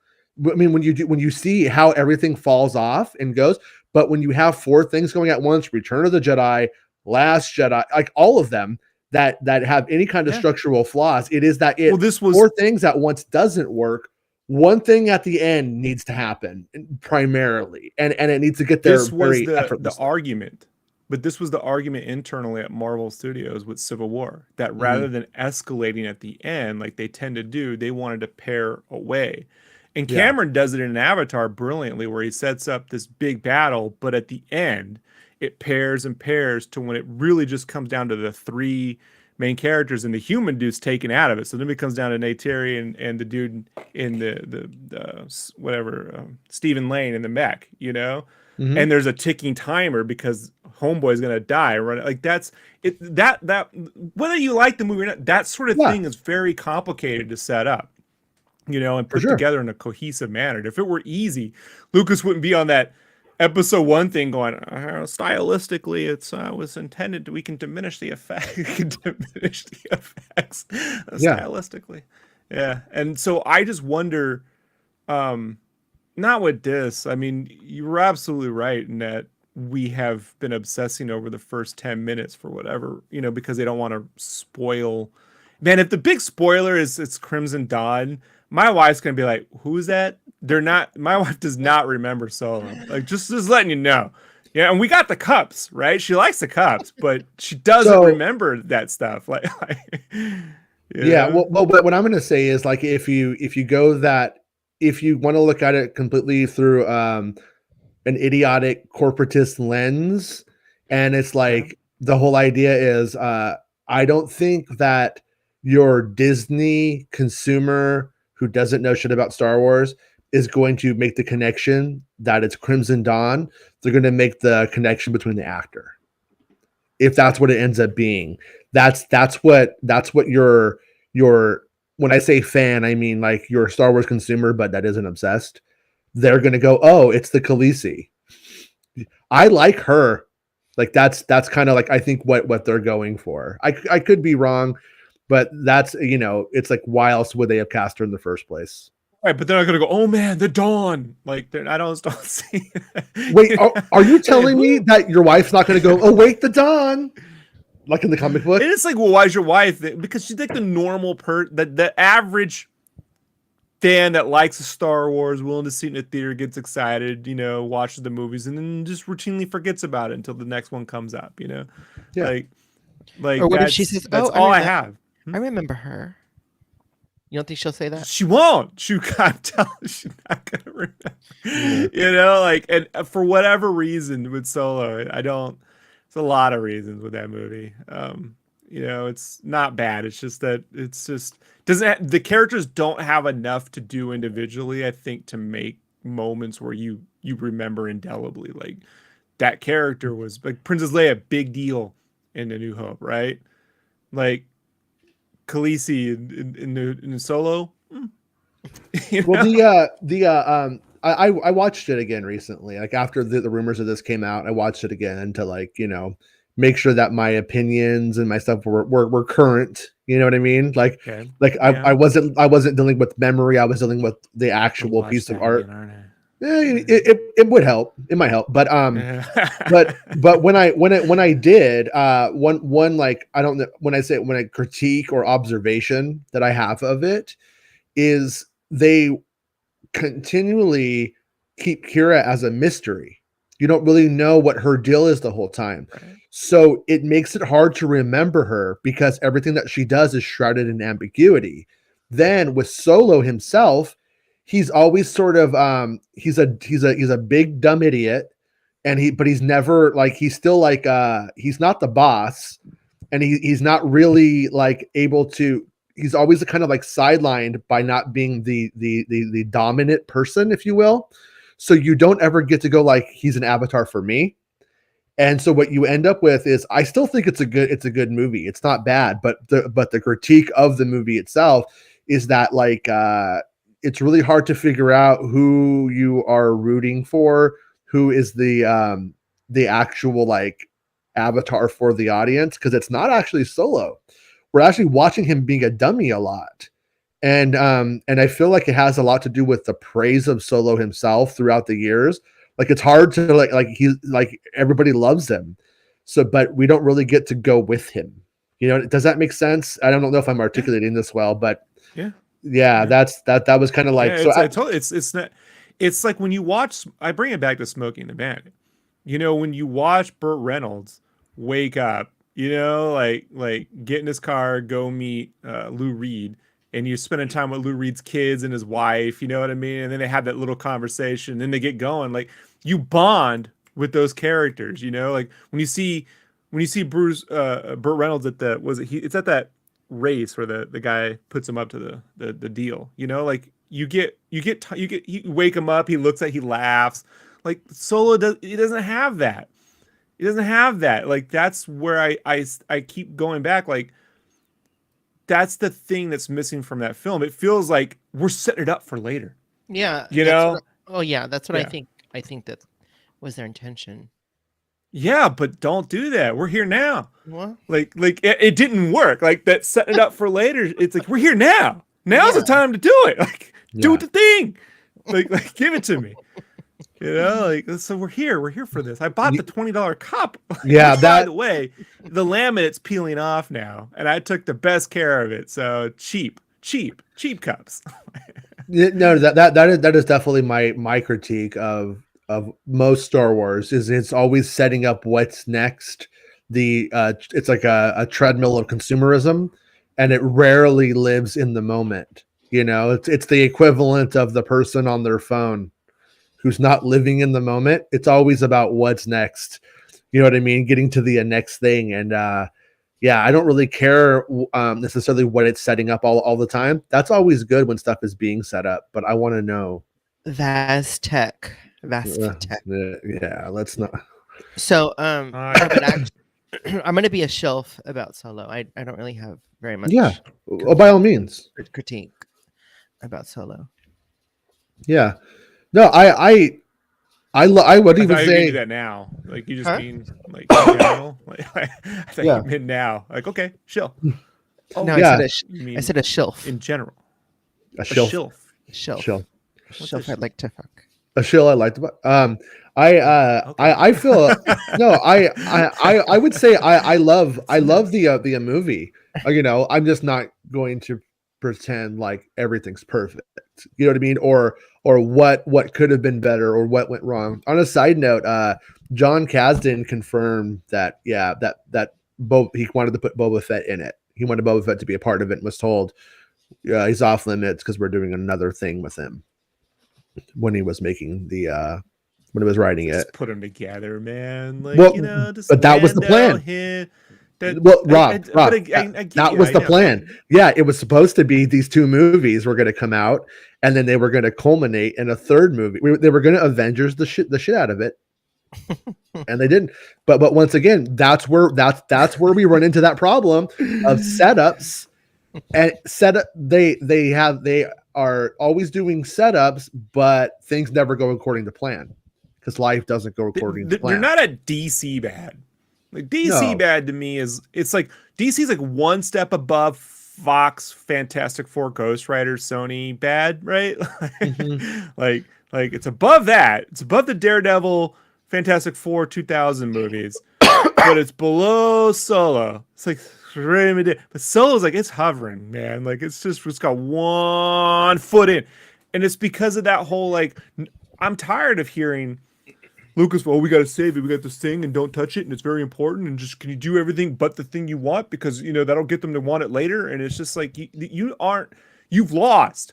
I mean, when you see how everything falls off and goes, but when you have 4 things going at once, Return of the Jedi, Last Jedi, like all of them that have any kind of structural flaws, it is that this was 4 things at once doesn't work. One thing at the end needs to happen primarily, and it needs to get there. This was the argument, but this was the argument internally at Marvel Studios with Civil War, that rather than escalating at the end like they tend to do, they wanted to pare away. And Cameron does it in Avatar brilliantly, where he sets up this big battle, but at the end it pairs and pairs to when it really just comes down to the 3 main characters and the human dude's taken out of it. So then it comes down to Neytiri and the dude in the Stephen Lane in the mech, and there's a ticking timer because homeboy's gonna die. Right? Like that's it. That whether you like the movie or not, that sort of thing is very complicated to set up, and put together in a cohesive manner. And if it were easy, Lucas wouldn't be on that episode 1 thing going, stylistically, it's was intended we can diminish the effect. We can diminish the effects stylistically. Yeah. And so I just wonder, not with this. I mean, you were absolutely right in that we have been obsessing over the first 10 minutes for whatever, because they don't want to spoil. Man, if the big spoiler is it's Crimson Dawn, my wife's gonna be like, "Who's that?" My wife does not remember Solo. Like, just letting you know. Yeah, and we got the cups, right? She likes the cups, but she doesn't remember that stuff. Well, but what I'm gonna say is, like, if you want to look at it completely through an idiotic corporatist lens, and it's like the whole idea is, I don't think that your Disney consumer who doesn't know shit about Star Wars is going to make the connection that it's Crimson Dawn. They're going to make the connection between the actor. If that's what it ends up being, that's what your when I say fan, I mean like your Star Wars consumer, but that isn't obsessed. They're going to go, oh, it's the Khaleesi. I like her. Like that's kind of like, I think what they're going for. I could be wrong, but that's, it's like, why else would they have cast her in the first place? Right, but they're not gonna go, oh man, the Dawn. Like, I don't see. Wait, are you telling me that your wife's not gonna go, oh wait, the Dawn? Like in the comic book? And it's like, well, why is your wife? Because she's like the normal the average fan that likes Star Wars, willing to see it in a theater, gets excited, watches the movies, and then just routinely forgets about it until the next one comes up, Yeah. Like or what if she says, that's all I have. I remember her. You don't think she'll say that? She won't. She can't tell. She's not gonna remember. And for whatever reason with Solo, I don't. It's a lot of reasons with that movie. It's not bad. It's just that the characters don't have enough to do individually, I think, to make moments where you remember indelibly. Like that character was like Princess Leia, big deal in A New Hope, right? Like Khaleesi in Solo. Well, I watched it again recently. Like after the rumors of this came out, I watched it again to make sure that my opinions and my stuff were current. You know what I mean? I wasn't dealing with memory. I was dealing with the actual piece of art. It would help. It might help, but but when I did one like, I don't know, when I critique or observation that I have of it is they continually keep Kira as a mystery. You don't really know what her deal is the whole time. Right. So it makes it hard to remember her because everything that she does is shrouded in ambiguity. Then with Solo himself, he's always sort of he's a big dumb idiot, but he's never like, he's still like he's not the boss, and he's not really like able to. He's always kind of like sidelined by not being the dominant person, if you will. So you don't ever get to go like he's an avatar for me. And so what you end up with is, I still think it's a good movie. It's not bad, but the critique of the movie itself is that like it's really hard to figure out who you are rooting for, who is the actual like avatar for the audience, because it's not actually Solo. We're actually watching him being a dummy a lot. And I feel like it has a lot to do with the praise of Solo himself throughout the years. Like it's hard to like he's like everybody loves him. So, but we don't really get to go with him. You know, does that make sense? I don't know if I'm articulating this well, but yeah, that was kind of like, it's not, it's like when you watch, I bring it back to Smoking the Bandit. You know, when you watch Burt Reynolds wake up, you know, like get in his car, go meet Lou Reed, and you're spending time with Lou Reed's kids and his wife, you know what I mean? And then they have that little conversation, and then they get going. Like you bond with those characters, you know. Like when you see Burt Reynolds at it's at that race where the guy puts him up to the deal, you know. Like you wake him up, he laughs. Like Solo doesn't have that. He doesn't have that. Like that's where I keep going back. Like that's the thing that's missing from that film. It feels like we're setting it up for later. Yeah. You know? That's what I think. I think that was their intention. Yeah, but don't do that. We're here now. What? Like it didn't work. Like that setting it up for later. It's like we're here now. Now's the time to do it. Like do the thing. Like give it to me. You know, like so we're here for this. I bought the $20 cup. Yeah, by the way, the laminate's peeling off now, and I took the best care of it. So cheap cups. No, that is definitely my critique of most Star Wars is it's always setting up what's next. It's like a treadmill of consumerism, and it rarely lives in the moment. You know, it's the equivalent of the person on their phone who's not living in the moment. It's always about what's next. You know what I mean? Getting to the next thing. And I don't really care necessarily what it's setting up all the time. That's always good when stuff is being set up, but I want to know. Vast tech. Yeah, let's not. So, but actually, I'm going to be a shelf about Solo. I don't really have very much. Yeah, by all means. Critique about Solo. Yeah. No, I would even say you do that now. Like you just mean like in general. Like, I thought you meant now. Like okay, shelf. Oh, no, yeah. I said a shelf in general. A shelf. Shelf. I'd like to fuck. A shill I liked about. I feel no. I would say I love the movie. You know, I'm just not going to pretend like everything's perfect. You know what I mean? Or what could have been better or what went wrong. On a side note, John Kasdan confirmed that he wanted to put Boba Fett in it. He wanted Boba Fett to be a part of it and was told he's off limits because we're doing another thing with him when he was making when he was writing it. Put them together, man. Like, well, you know, just but that was the plan. That was the plan. Yeah, it was supposed to be these two movies were going to come out, and then they were going to culminate in a third movie. They were going to Avengers the shit out of it, and they didn't. But once again, that's where we run into that problem of setups and setup. They are always doing setups, but things never go according to plan because life doesn't go according to plan. They're not a DC bad. Like DC bad to me it's like DC's like one step above Fox, Fantastic Four, Ghost Rider, Sony bad, right? like it's above that. It's above the Daredevil, Fantastic Four 2000 movies, but it's below Solo. It's like but Solo's like it's hovering, man. Like it's got one foot in, and it's because of that whole like I'm tired of hearing. Lucas, well, we got to save it. We got this thing and don't touch it. And it's very important. And just, can you do everything but the thing you want? Because, you know, that'll get them to want it later. And it's just like, you've lost.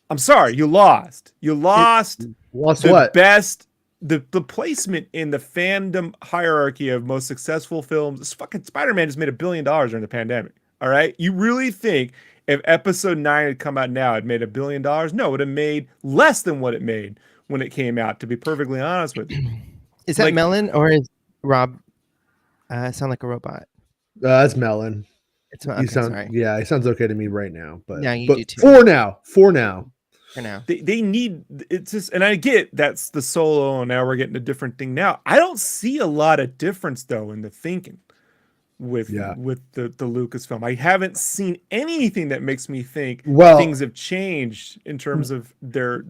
I'm sorry. You lost. You lost the best the placement in the fandom hierarchy of most successful films. This fucking Spider-Man just made $1 billion during the pandemic. All right, you really think if Episode 9 had come out now, it made $1 billion? No, it would have made less than what it made when it came out. To be perfectly honest with you, is that Melon or is Rob sound like a robot? It's Melon. It's okay, sorry. Yeah, it sounds okay to me right now. But yeah, you but do too. For now. They need, it's just, and I get that's the Solo, and now we're getting a different thing now. I don't see a lot of difference though in the thinking with the Lucasfilm. I haven't seen anything that makes me think things have changed in terms of their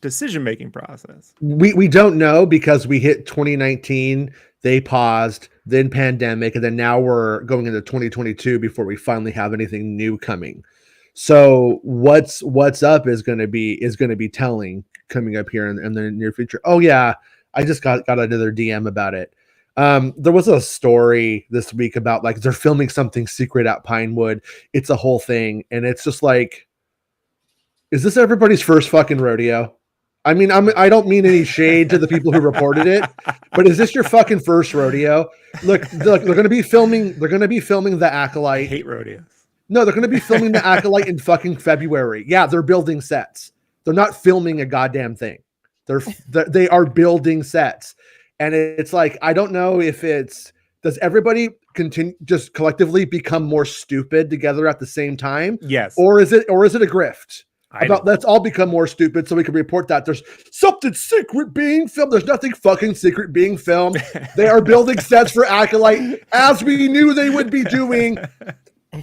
decision-making process. We don't know because we hit 2019, they paused, then pandemic, and then now we're going into 2022 before we finally have anything new coming. So what's up is going to be telling coming up here in the near future. Oh yeah, I just got another DM about it. There was a story this week about like they're filming something secret at Pinewood. It's a whole thing, and it's just like, is this everybody's first fucking rodeo? I mean, I don't mean any shade to the people who reported it, but is this your fucking first rodeo? Look, they're going to be filming. They're going to be filming the Acolyte. I hate rodeos. No, they're going to be filming the Acolyte in fucking February. Yeah, they're building sets. They're not filming a goddamn thing. They are building sets, and it's like I don't know if does everybody continue just collectively become more stupid together at the same time? Yes, or is it a grift? Let's all become more stupid so we can report that there's something secret being filmed. There's nothing fucking secret being filmed. They are building sets for Acolyte as we knew they would be doing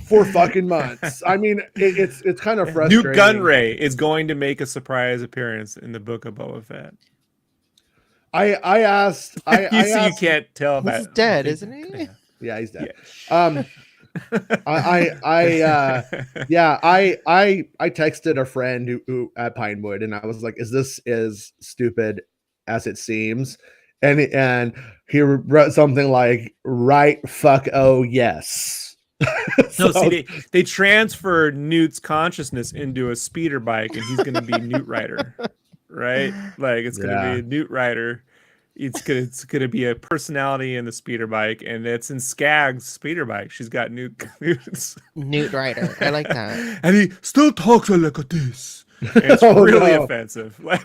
for fucking months. I mean, it's kind of frustrating. Newt Gunray is going to make a surprise appearance in the Book of Boba Fett. I asked. You can't tell that he's dead, isn't he? Yeah, he's dead. Yeah. I texted a friend who at Pinewood, and I was like, "Is this as stupid as it seems?" And he wrote something like, "Right, fuck, oh yes." No, see, they transfer Newt's consciousness into a speeder bike, and he's going to be Newt Rider, right? Like it's going to be a Newt Rider. It's gonna be a personality in the speeder bike, and it's in Skag's speeder bike. She's got Newt Rider. I like that. And he still talks like this. And it's really offensive. Like,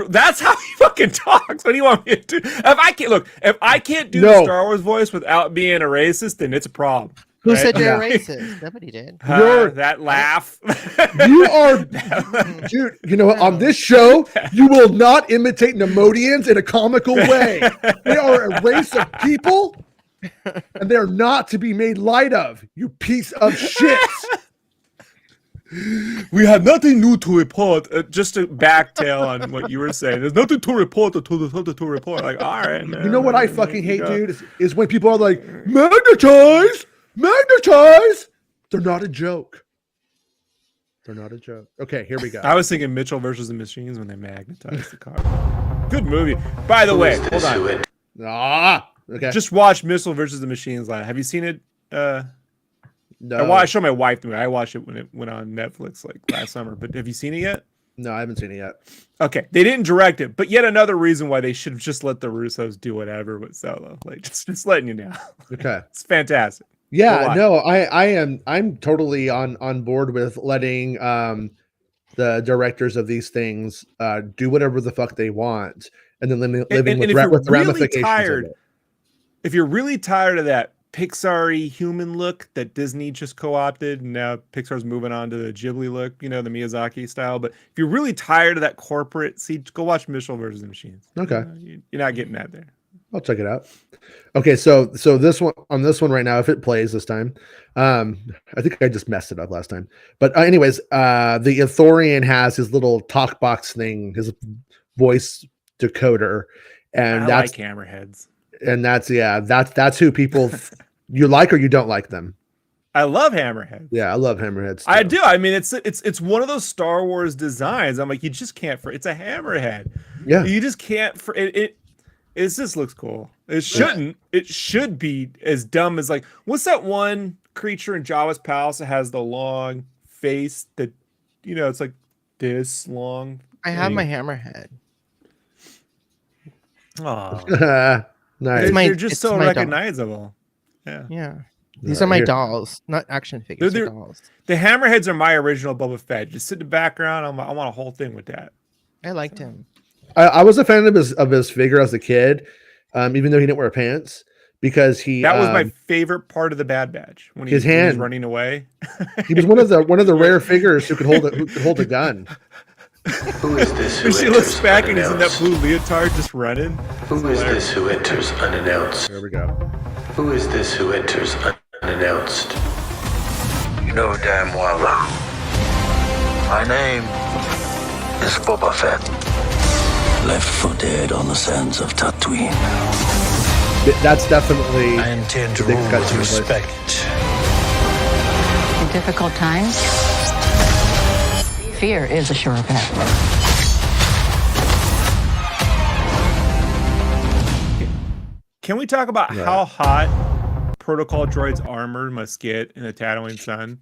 that's how he fucking talks. What do you want me to do? If I can't do the Star Wars voice without being a racist, then it's a problem. Who said you're a racist? Nobody did. That laugh. You are, dude. You know, on this show, you will not imitate Nemodians in a comical way. They are a race of people, and they're not to be made light of. You piece of shit. We have nothing new to report. Just to backtail on what you were saying, there's nothing to report to report. Like, all right, man. You know what I fucking hate, dude, is when people are like, magnetize. They're not a joke. Okay, here we go. I was thinking Mitchell versus the Machines when they magnetized the car. Good movie. By the way, hold on. Okay. Just watch Mitchell versus the Machines live. Have you seen it? No. I showed my wife the movie. I watched it when it went on Netflix like last summer. But have you seen it yet? No, I haven't seen it yet. Okay, they didn't direct it, but yet another reason why they should have just let the Russos do whatever with Solo. Like just letting you know. Okay, it's fantastic. Yeah, no, I'm totally on board with letting the directors of these things do whatever the fuck they want, and then living with the ramifications of it. If you're really tired of that Pixar-y human look that Disney just co-opted, and now Pixar's moving on to the Ghibli look, you know, the Miyazaki style. But if you're really tired of that corporate, go watch Mitchell versus the Machines. Okay, you're not getting that there. I'll check it out. Okay, so this one right now, if it plays this time, I think I just messed it up last time. But anyways, the Ithorian has his little talk box thing, his voice decoder, and that's like hammerheads. And that's who people you like or you don't like them. I love hammerheads. Yeah, I love hammerheads too. I do. I mean, it's one of those Star Wars designs. I'm like, you just can't. It's a hammerhead. Yeah, you just can't. It just looks cool. It shouldn't. It should be as dumb as like, what's that one creature in Jabba's palace that has the long face that, you know, it's like this long. I have my hammerhead. Oh, nice. they're just so recognizable. Yeah. These are my dolls, not action figures. They're dolls. The hammerheads are my original Boba Fett. Just sit in the background. I want a whole thing with that. I liked him. I was a fan of his figure as a kid, even though he didn't wear pants, because that was my favorite part of the Bad Batch when he was running away. He was one of the rare figures who could hold a gun. Who is this? Who she looks back and he's in that blue leotard just running. Who is this who enters unannounced? There we go. Who is this who enters unannounced? You know damn well. My name is Boba Fett. Left for dead on the sands of Tatooine. That's definitely. I intend to rule with respect. In difficult times, fear is a sure bet. Can we talk about how hot Protocol droids' armor must get in the Tatooine sun?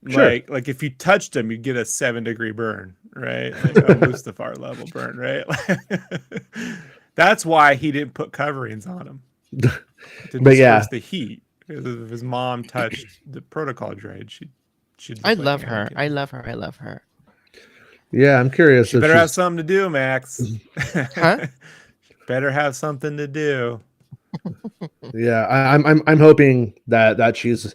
Sure. Like if you touched them, you'd get a 7-degree burn, right? Like a Mustafar level burn, right? That's why he didn't put coverings on them. To disperse the heat. Because if his mom touched the Protocol droid, she'd I love her. I love her. Yeah, I'm curious. You better have something to do, Max. Huh? Better have something to do. Yeah, I'm hoping that she's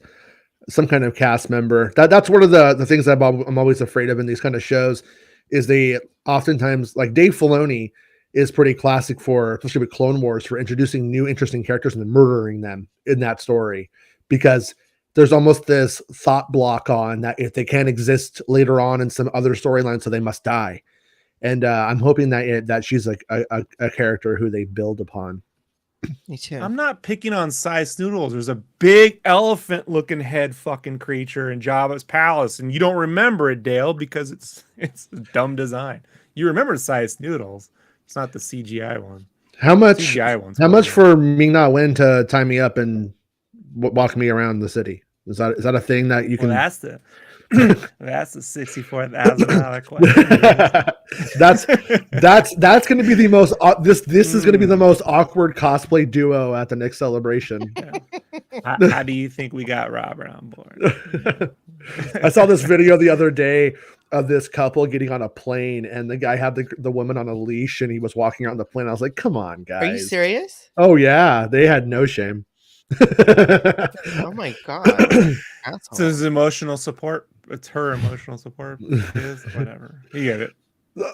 some kind of cast member. That's one of the things that I'm always afraid of in these kind of shows, is they oftentimes, like Dave Filoni is pretty classic for, especially with Clone Wars, for introducing new interesting characters and then murdering them in that story, because there's almost this thought block on that if they can't exist later on in some other storyline, so they must die. And I'm hoping that she's like a character who they build upon. Me too. I'm not picking on size noodles. There's a big elephant-looking head fucking creature in Jabba's palace, and you don't remember it, Dale, because it's a dumb design. You remember size noodles. It's not the CGI one. How much? CGI one's how much for Ming-Na Wen to tie me up and walk me around the city? Is that a thing that you can? Well, that's the $64,000 that's question. that's going to be the most. This is going to be the most awkward cosplay duo at the next celebration. Yeah. How do you think we got Robert on board? I saw this video the other day of this couple getting on a plane, and the guy had the woman on a leash, and he was walking around the plane. I was like, "Come on, guys! Are you serious? Oh yeah, they had no shame." Oh my god! So it's emotional support. It's her emotional support. Whatever. You get it.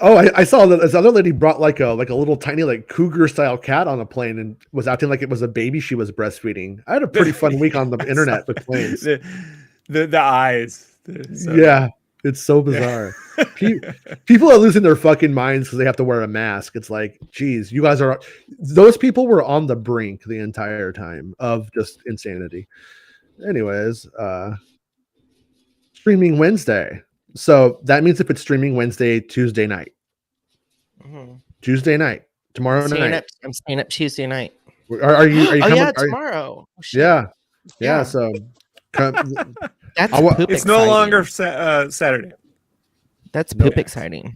Oh, I saw that this other lady brought like a little tiny like cougar style cat on a plane and was acting like it was a baby she was breastfeeding. I had a pretty fun week on the internet with planes. The eyes. Yeah, it's so bizarre. People are losing their fucking minds because they have to wear a mask. It's like, geez, you guys are. Those people were on the brink the entire time of just insanity. Anyways, streaming Wednesday. So that means if it's streaming Wednesday, Tuesday night. Mm-hmm. Tuesday night. Tomorrow night. I'm staying up Tuesday night. Are you coming? Yeah, tomorrow. Yeah. So that's it's no longer Saturday. That's poop exciting.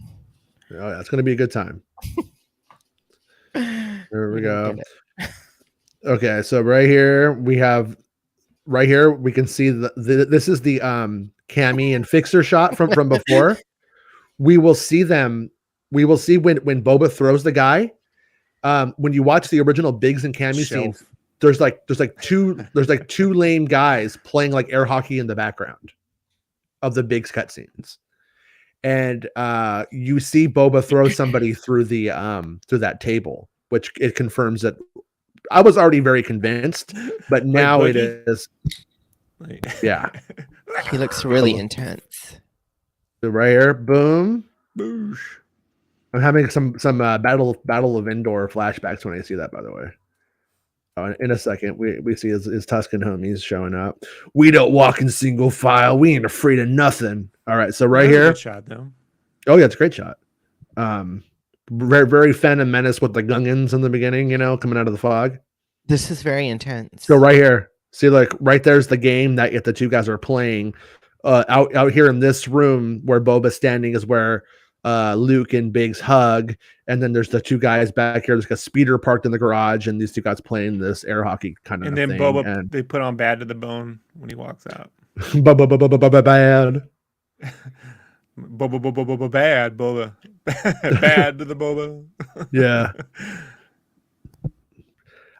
Oh, yeah, it's going to be a good time. There we go. Okay, so right here we can see this is the Cammy and Fixer shot from before. We will see them. We will see when Boba throws the guy. When you watch the original Biggs and Cammy scenes, there's two lame guys playing like air hockey in the background of the Biggs cutscenes, and you see Boba throw somebody through that table, which it confirms that. I was already very convinced, but now it is. Yeah, he looks really intense. So right here, boom, boosh. I'm having some battle of Endor flashbacks when I see that. By the way, in a second, we see his Tusken homies showing up. We don't walk in single file. We ain't afraid of nothing. All right, so right here, good shot though. Oh yeah, it's a great shot. Very, very Phantom Menace with the Gungans in the beginning, coming out of the fog. This is very intense. So right here, see, like right there's the game that the two guys are playing. Out here in this room where Boba's standing is where Luke and Biggs hug, and then there's the two guys back here. There's like a speeder parked in the garage, and these two guys playing this air hockey kind of and then thing. Boba, and they put on Bad to the Bone when he walks out. bad. Boba bad, Boba bad to the Boba. Yeah,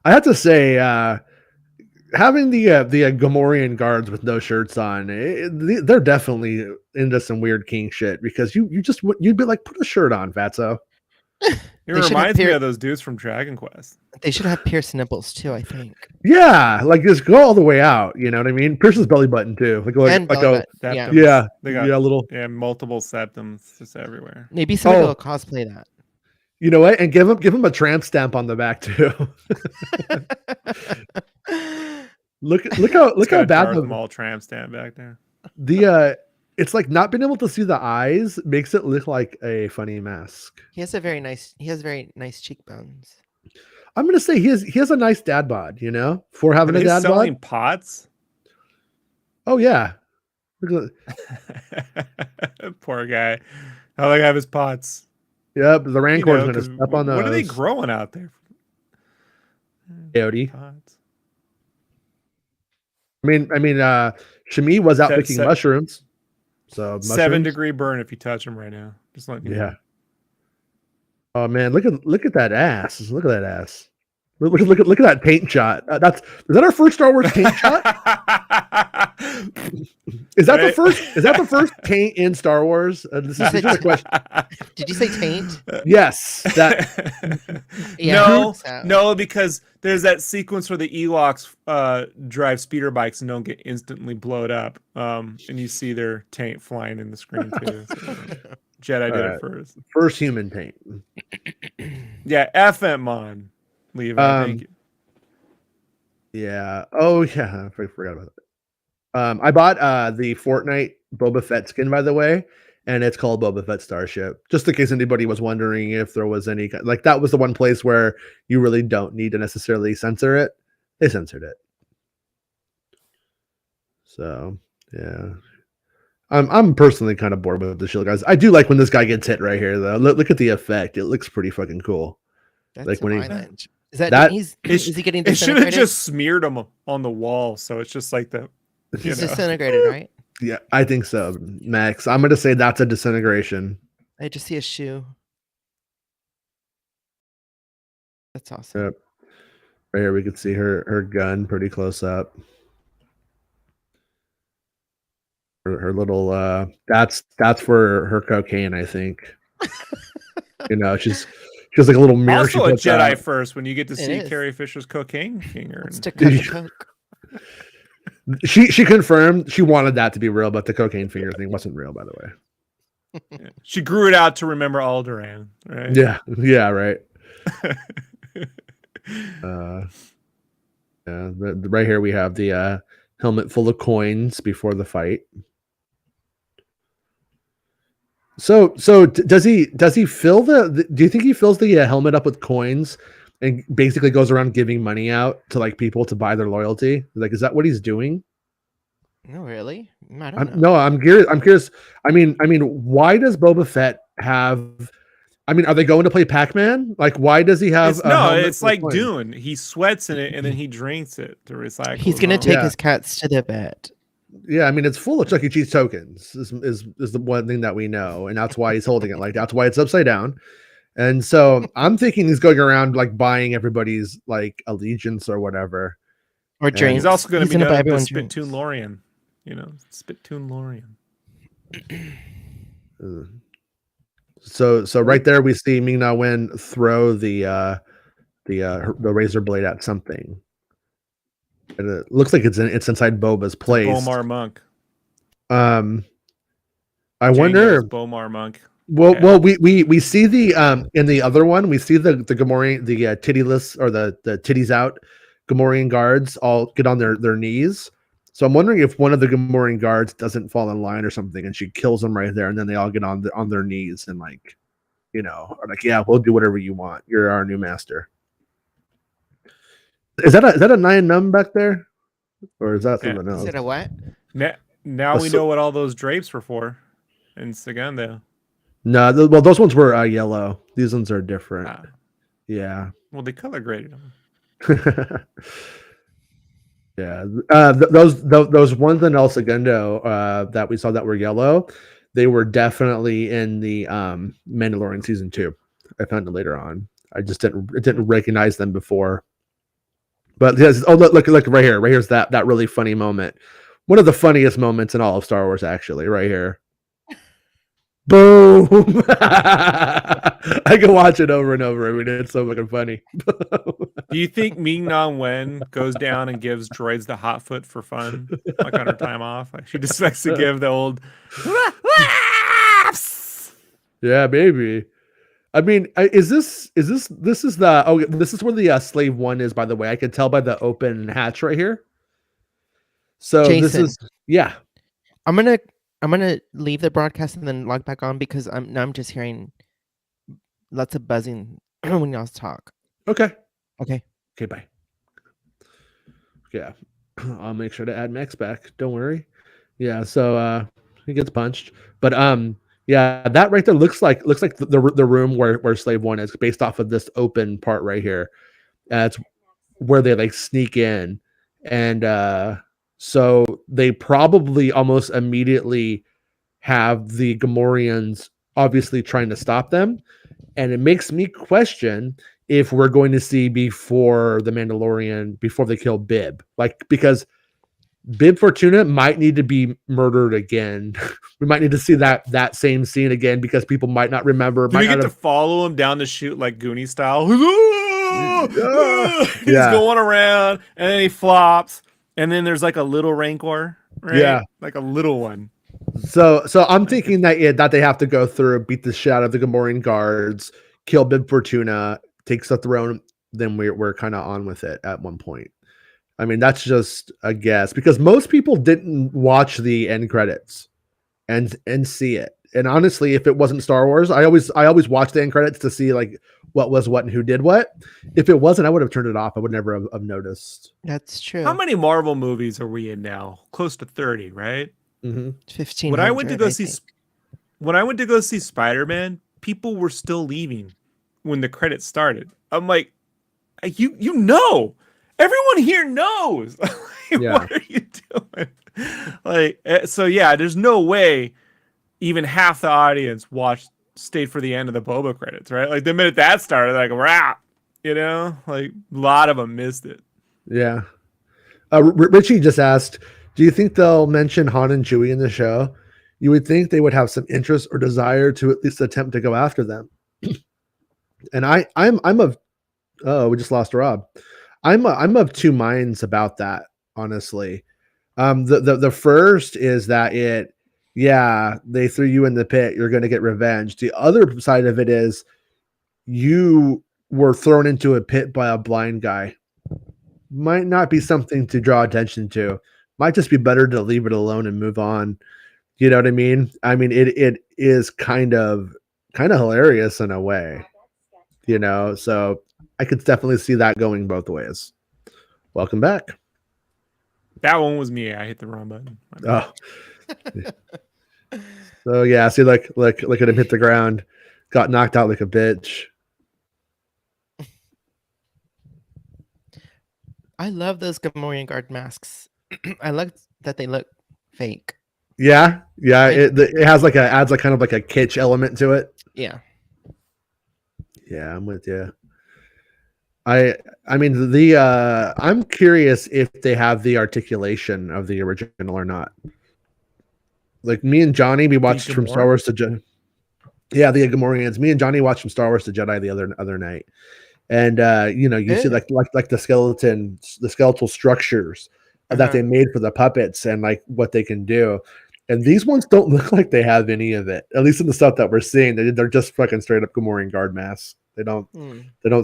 I have to say, having the Gamorrean guards with no shirts on, they're definitely into some weird king shit, because you'd be like, put a shirt on, Fatso. It reminds me of those dudes from Dragon Quest. They should have pierced nipples too, I think. Yeah, like just go all the way out. You know what I mean? Pierce his belly button too. Like Septums. They got little multiple septums just everywhere. Maybe somebody will cosplay that. You know what? And give him a tramp stamp on the back too. look how bad the mall tramp stamp back there. It's like not being able to see the eyes makes it look like a funny mask. He has very nice cheekbones. I'm gonna say he has a nice dad bod, you know, for having a dad selling bod. Pots. Oh yeah. Poor guy. How they have his pots. Yep, the Rancor's gonna step on those. What are they growing out there? Peyote. Pots. I mean, Shami was out picking mushrooms. So 7-degree burn if you touch them right now. Just like yeah. Oh man, look at that ass! Look at that ass! Look at that paint shot. Is that our first Star Wars paint shot? Is that the first paint in Star Wars? This is a question. Did you say taint? Yes. No, because there's that sequence where the Ewoks drive speeder bikes and don't get instantly blowed up, and you see their taint flying in the screen too. So, Jedi did it first. First human paint. Yeah, FM on. Leave. Thank you. Yeah. Oh yeah. I forgot about that. I bought the Fortnite Boba Fett skin, by the way, and it's called Boba Fett Starship. Just in case anybody was wondering if there was any, like, that was the one place where you really don't need to necessarily censor it. They censored it. So yeah. I'm personally kind of bored with the shield guys. I do like when this guy gets hit right here though. Look at the effect. It looks pretty fucking cool. That's like when violent. Is he getting disintegrated? It should have just smeared him on the wall, so it's just like he's disintegrated, right? Yeah, I think so, Max. I'm gonna say that's a disintegration. I just see a shoe. That's awesome. Yep. Right here we can see her gun pretty close up. Her little that's for her cocaine, I think. You know, she's like a little mirror. Also a Jedi first when you get to see Carrie Fisher's cocaine finger. She confirmed she wanted that to be real, but the cocaine finger thing wasn't real, by the way. Yeah. She grew it out to remember Alderaan, right? Yeah, right. Right here we have the helmet full of coins before the fight. So does he fill do you think he fills the helmet up with coins and basically goes around giving money out to like people to buy their loyalty? Like, is that what he's doing? No, really? I don't know. No, I'm curious. I mean, why does Boba Fett have? I mean, are they going to play Pac-Man? Like, why does he have? It's like Dune. He sweats in it and then he drinks it to recycle. He's gonna take his cats to the vet. Yeah, I mean, it's full of Chuck E. Cheese tokens. Is the one thing that we know, and that's why he's holding it like that's why it's upside down. And so I'm thinking he's going around like buying everybody's like allegiance or whatever. Or drinks. He's also going to be the Spittoon Lorian. You know, Spittoon Lorian. So right there we see Ming-Na Wen throw the razor blade at something. And it looks like it's inside Boba's place. Bomar Monk. I wonder. Bomar Monk. Well, we see the in the other one we see the Gamorrean, the tittyless or the titties out Gamorrean guards all get on their knees. So I'm wondering if one of the Gamorrean guards doesn't fall in line or something, and she kills them right there, and then they all get on their knees and like, you know, are like, yeah, we'll do whatever you want. You're our new master. Is that a 9 num back there, or is that something else? Is it a what? Now we know what all those drapes were for in Segunda. No, well, those ones were yellow. These ones are different. Ah. Yeah. Well, they color graded them. Yeah. Those ones in El Segundo that we saw that were yellow, they were definitely in the Mandalorian season 2. I found it later on. I just didn't recognize them before. But yes, oh look right here. Right here's that really funny moment. One of the funniest moments in all of Star Wars, actually, right here. Boom! I can watch it over and over. I mean, it's so fucking funny. Do you think Ming-Na Wen goes down and gives droids the hot foot for fun, like on her time off? Like she just likes to give the old. Yeah, maybe. I mean, this is where the slave 1 is, by the way. I can tell by the open hatch right here. So Jason, this is I'm gonna leave the broadcast and then log back on because I'm just hearing lots of buzzing when y'all talk. Okay, bye. Yeah, I'll make sure to add Max back. Don't worry. Yeah, so he gets punched, but yeah, that right there looks like the room where slave 1 is, based off of this open part right here. That's where they like sneak in, and so they probably almost immediately have the Gamorreans obviously trying to stop them, and it makes me question if we're going to see before the Mandalorian, before they kill Bib, like, because Bib Fortuna might need to be murdered again. We might need to see that same scene again because people might not remember. Do we get to follow him down the chute like Goonie style? He's going around and then he flops, and then there's like a little Rancor, right? Yeah, like a little one. So I'm thinking that they have to go through, beat the shit out of the Gamorrean guards, kill Bib Fortuna, takes the throne. Then we're kind of on with it at one point. I mean, that's just a guess because most people didn't watch the end credits and see it. And honestly, if it wasn't Star Wars, I always watch the end credits to see like what was what and who did what. If it wasn't, I would have turned it off. I would never have noticed. That's true. How many Marvel movies are we in now? Close to 30, right? 15. When I went to go see Spider-Man, people were still leaving when the credits started. I'm like, you know, everyone here knows. What are you doing? Like, so yeah, there's no way even half the audience stayed for the end of the Boba credits, right? Like the minute that started, like rap, like a lot of them missed it. Yeah. Richie just asked, do you think they'll mention Han and Chewie in the show? You would think they would have some interest or desire to at least attempt to go after them. And we just lost Rob. I'm of two minds about that, honestly. The first is that they threw you in the pit, you're going to get revenge. The other side of it is you were thrown into a pit by a blind guy. Might not be something to draw attention to. Might just be better to leave it alone and move on. You know what I mean? I mean, it is kind of hilarious in a way, so I could definitely see that going both ways. Welcome back. That one was me. I hit the wrong button. Oh. So yeah, see, look at him hit the ground, got knocked out like a bitch. I love those Gamorrean guard masks. I like that they look fake. Yeah. It has adds kind of like a kitsch element to it. Yeah. Yeah, I'm with you. I mean I'm curious if they have the articulation of the original or not. Like me and Johnny, we watched from Star Wars to Jedi. Yeah, the Gamorreans. Me and Johnny watched from Star Wars to Jedi the other night, and you see like the skeletal structures that they made for the puppets and like what they can do. And these ones don't look like they have any of it. At least in the stuff that we're seeing, they're just fucking straight up Gamorrean guard masks. They don't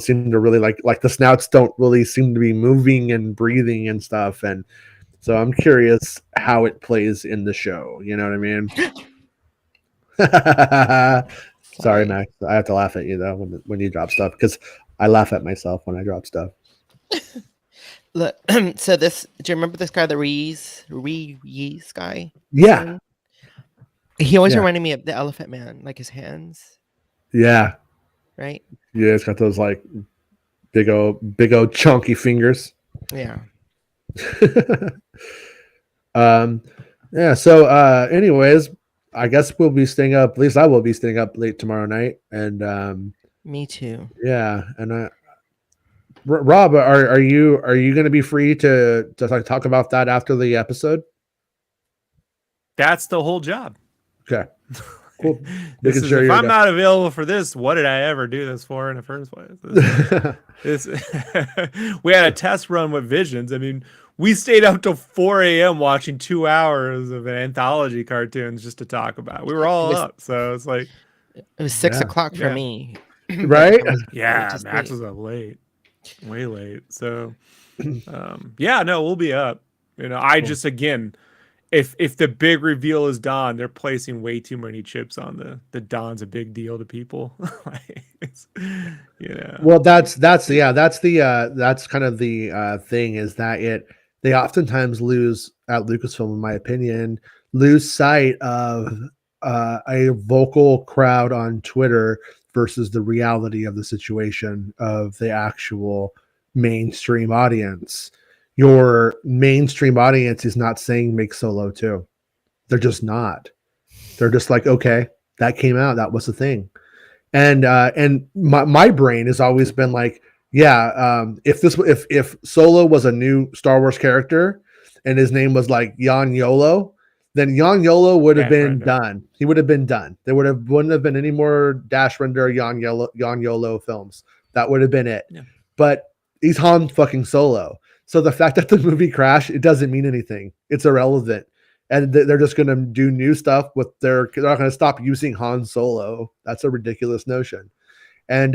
seem to really like the snouts don't really seem to be moving and breathing and stuff. And so I'm curious how it plays in the show. You know what I mean? Sorry, Max. I have to laugh at you though when you drop stuff because I laugh at myself when I drop stuff. Look, so do you remember this guy, the Reese guy? Yeah. He always reminded me of the Elephant Man, like his hands. Yeah. Right. Yeah, it's got those like big old chunky fingers. Yeah. Yeah. So, anyways, I guess we'll be staying up. At least I will be staying up late tomorrow night. And me too. Yeah. And Rob, are you going to be free to talk about that after the episode? That's the whole job. Okay. Cool. If I'm not available for this, what did I ever do this for in the first place? We had a test run with Visions. I mean, we stayed up till 4 a.m. watching 2 hours of an anthology cartoons just to talk about it. We were all up. So it's like... It was 6 o'clock for me. Right? Yeah, Max was up late. Way late. So, yeah, no, we'll be up. I just, again... If the big reveal is Dawn, they're placing way too many chips on the Dawn's a big deal to people. Well, that's kind of the thing is that they oftentimes lose at Lucasfilm, in my opinion, lose sight of a vocal crowd on Twitter versus the reality of the situation of the actual mainstream audience. Your mainstream audience is not saying make Solo 2. They're just not. They're just like, okay, that came out. That was the thing. And my brain has always been like, yeah, if Solo was a new Star Wars character and his name was like Yan Yolo, then Yan Yolo would have been done. He would have been done. There wouldn't have been any more Dash Render Yan Yolo films. That would have been it. Yeah. But he's Han fucking Solo. So the fact that the movie crashed, it doesn't mean anything. It's irrelevant. And they're just going to do new stuff they're not going to stop using Han Solo. That's a ridiculous notion. And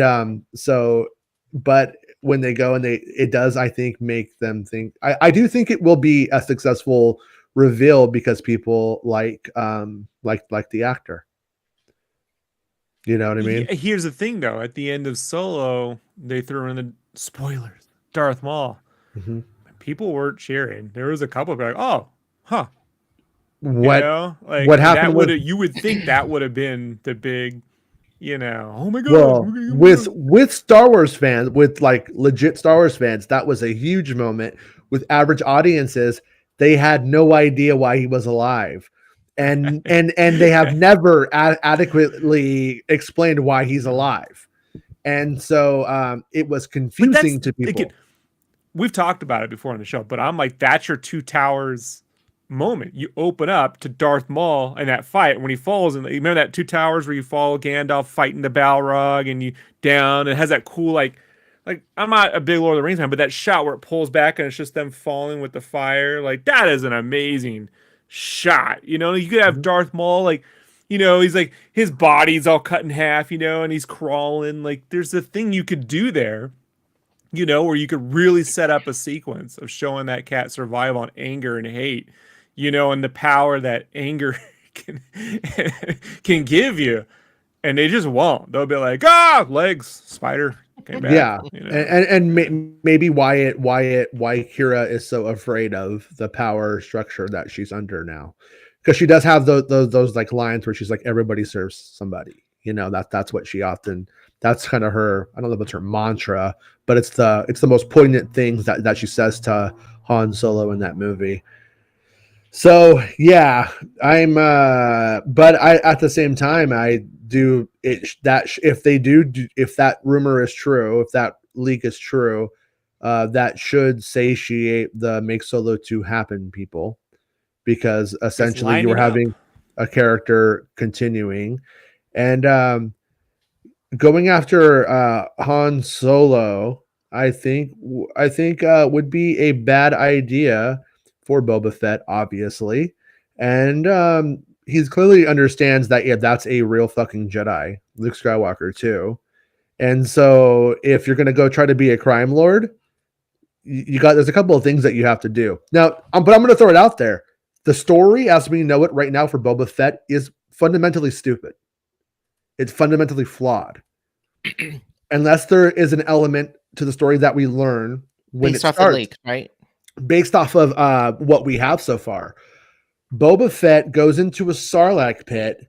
but when they go and it does, I think, make them think, I do think it will be a successful reveal because people like the actor. You know what I mean? Here's the thing though. At the end of Solo, they threw in the spoilers, Darth Maul. Mm-hmm. People weren't cheering. There was a couple like, "Oh, huh." What happened? You would think that would have been the big, oh my god. Well, with Star Wars fans, with like legit Star Wars fans, that was a huge moment. With average audiences, they had no idea why he was alive, and they have never adequately explained why he's alive, and so it was confusing to people. We've talked about it before on the show, but I'm like, that's your Two Towers moment. You open up to Darth Maul and that fight when he falls. And you remember that Two Towers where you follow Gandalf fighting the Balrog and you down. It has that cool, like I'm not a big Lord of the Rings fan, but that shot where it pulls back and it's just them falling with the fire. Like, that is an amazing shot. You could have Darth Maul, he's like, his body's all cut in half, and he's crawling. Like, there's a thing you could do there. Where you could really set up a sequence of showing that cat survive on anger and hate, and the power that anger can give you. And they just won't. They'll be like, legs, spider came back. Yeah. And maybe why Kira is so afraid of the power structure that she's under now. Because she does have those like lines where she's like, everybody serves somebody. That's what she often... That's kind of her, I don't know if it's her mantra, but it's the most poignant things that she says to Han Solo in that movie. So yeah, but at the same time, I do if that rumor is true, if that leak is true, that should satiate the make Solo 2 happen people, because essentially you were having a character continuing and, going after Han Solo, I think would be a bad idea for Boba Fett, obviously, and he's clearly understands that that's a real fucking Jedi, Luke Skywalker too, and so if you're gonna go try to be a crime lord, there's a couple of things that you have to do now. But I'm gonna throw it out there: the story as we know it right now for Boba Fett is fundamentally stupid. It's fundamentally flawed. Unless there is an element to the story that we learn when based off the leak, right? Based off of what we have so far. Boba Fett goes into a Sarlacc pit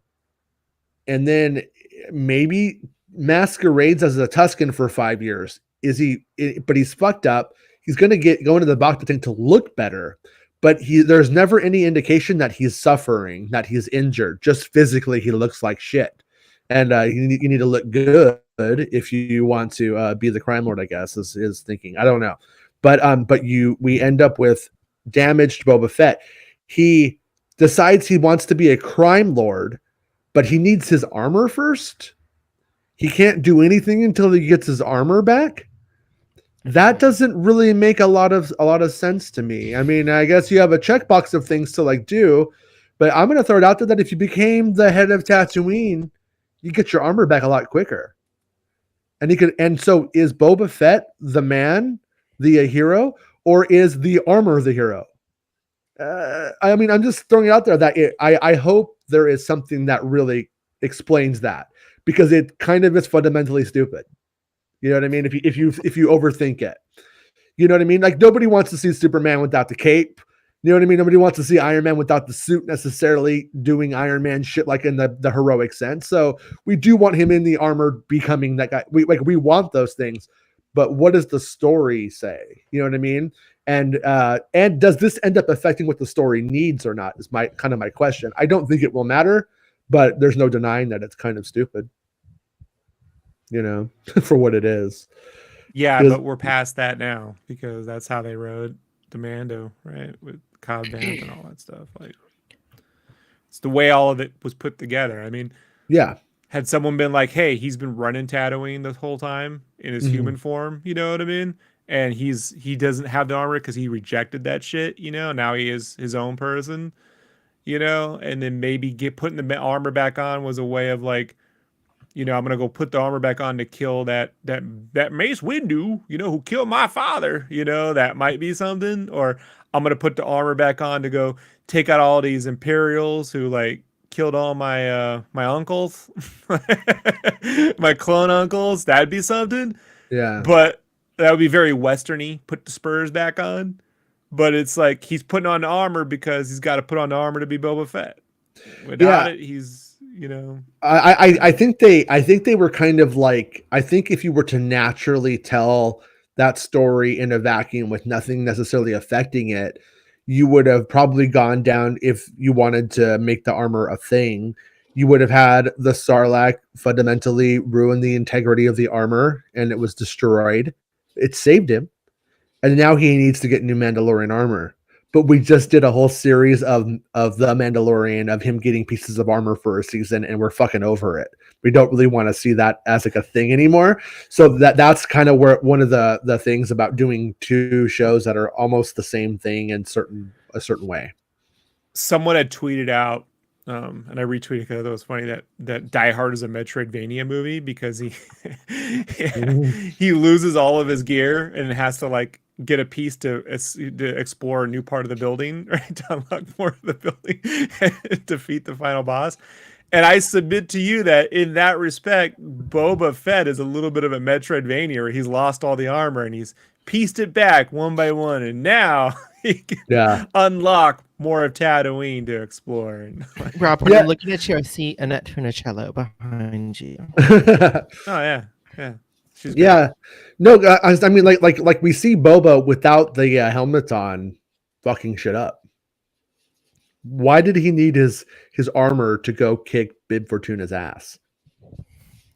and then maybe masquerades as a Tusken for 5 years. But he's fucked up. He's going to go into the Bacta thing to look better, but there's never any indication that he's suffering, that he's injured. Just physically, he looks like shit. And you need to look good if you want to be the crime lord, I guess, is thinking. I don't know. But we end up with damaged Boba Fett. He decides he wants to be a crime lord, but he needs his armor first. He can't do anything until he gets his armor back. That doesn't really make a lot of sense to me. I mean, I guess you have a checkbox of things to like do, but I'm going to throw it out there that if you became the head of Tatooine, you get your armor back a lot quicker. And so is Boba Fett the man, the hero, or is the armor the hero? I mean, I'm just throwing it out there that I hope there is something that really explains that, because it kind of is fundamentally stupid. You know what I mean? If you overthink it, you know what I mean? Like, nobody wants to see Superman without the cape. You know what I mean? Nobody wants to see Iron Man without the suit necessarily doing Iron Man shit, like in the heroic sense. So we do want him in the armor becoming that guy. We want those things, but what does the story say? You know what I mean? And does this end up affecting what the story needs or not? Is my question. I don't think it will matter, but there's no denying that it's kind of stupid, you know, for what it is. Yeah, but we're past that now, because that's how they wrote the Mando, right? With Cobb Vanth and all that stuff. Like, it's the way all of it was put together. I mean, yeah. Had someone been like, "Hey, he's been running Tatooine the whole time in his human form," you know what I mean? And he doesn't have the armor because he rejected that shit, you know. Now he is his own person, you know. And then maybe putting the armor back on was a way of like, you know, I'm gonna go put the armor back on to kill that Mace Windu, you know, who killed my father. You know, that might be something. Or I'm gonna put the armor back on to go take out all these Imperials who like killed all my my uncles, my clone uncles. That'd be something. Yeah. But that would be very westerny. Put the spurs back on. But it's like he's putting on the armor because he's got to put on the armor to be Boba Fett. Without it, he's, you know. I think they were kind of like, I think if you were to naturally tell that story in a vacuum with nothing necessarily affecting it, you would have probably gone down, if you wanted to make the armor a thing, you would have had the Sarlacc fundamentally ruin the integrity of the armor and it was destroyed. It saved him. And now he needs to get new Mandalorian armor. But we just did a whole series of the Mandalorian, of him getting pieces of armor for a season, and we're fucking over it. We don't really want to see that as like a thing anymore. So that's kind of where one of the things about doing two shows that are almost the same thing in a certain way. Someone had tweeted out, and I retweeted because it was funny, that Die Hard is a Metroidvania movie because he loses all of his gear and has to like get a piece to explore a new part of the building, right? To unlock more of the building and defeat the final boss. And I submit to you that in that respect, Boba Fett is a little bit of a Metroidvania, where he's lost all the armor and he's pieced it back one by one, and now he can unlock more of Tatooine to explore. And Rob, when I'm looking at you, I see Annette Funicello behind you. Oh yeah. She's great. Yeah, no, I mean, like we see Boba without the helmet on, fucking shit up. Why did he need his armor to go kick Bib Fortuna's ass?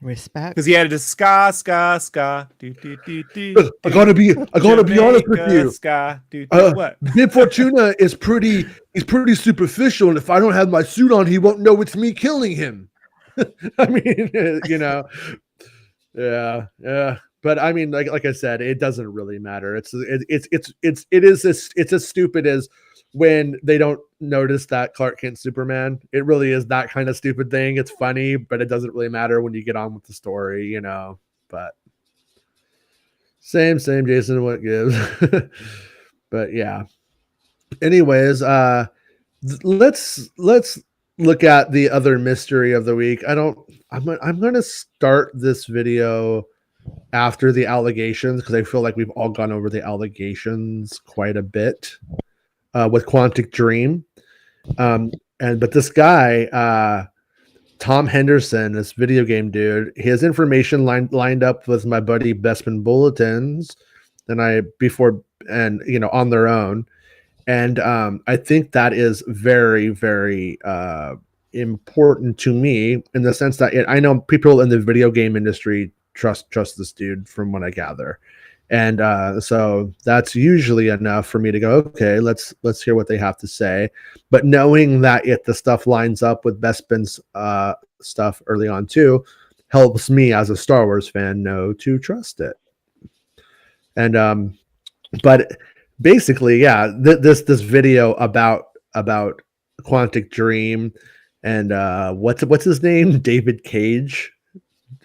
Respect, because he had to ska. I gotta be honest with you. What? Bib Fortuna is he's pretty superficial, and if I don't have my suit on, he won't know it's me killing him. I mean, you know. Yeah. But I mean, like I said, it doesn't really matter. It's as stupid as when they don't notice that Clark Kent's Superman. It really is that kind of stupid thing. It's funny, but it doesn't really matter when you get on with the story, you know. But same, Jason. What gives? But yeah. Anyways, let's look at the other mystery of the week. I'm going to start this video after the allegations, because I feel like we've all gone over the allegations quite a bit with Quantic Dream. But this guy, Tom Henderson, this video game dude, his information lined up with my buddy Bestman Bulletins, and on their own. And I think that is very, very important to me in the sense that I know people in the video game industry trust this dude from what I gather. And so that's usually enough for me to go, okay, let's hear what they have to say. But knowing that if the stuff lines up with Bespin's stuff early on too, helps me as a Star Wars fan know to trust it. And but basically, yeah, this video about Quantic Dream and what's his name, David Cage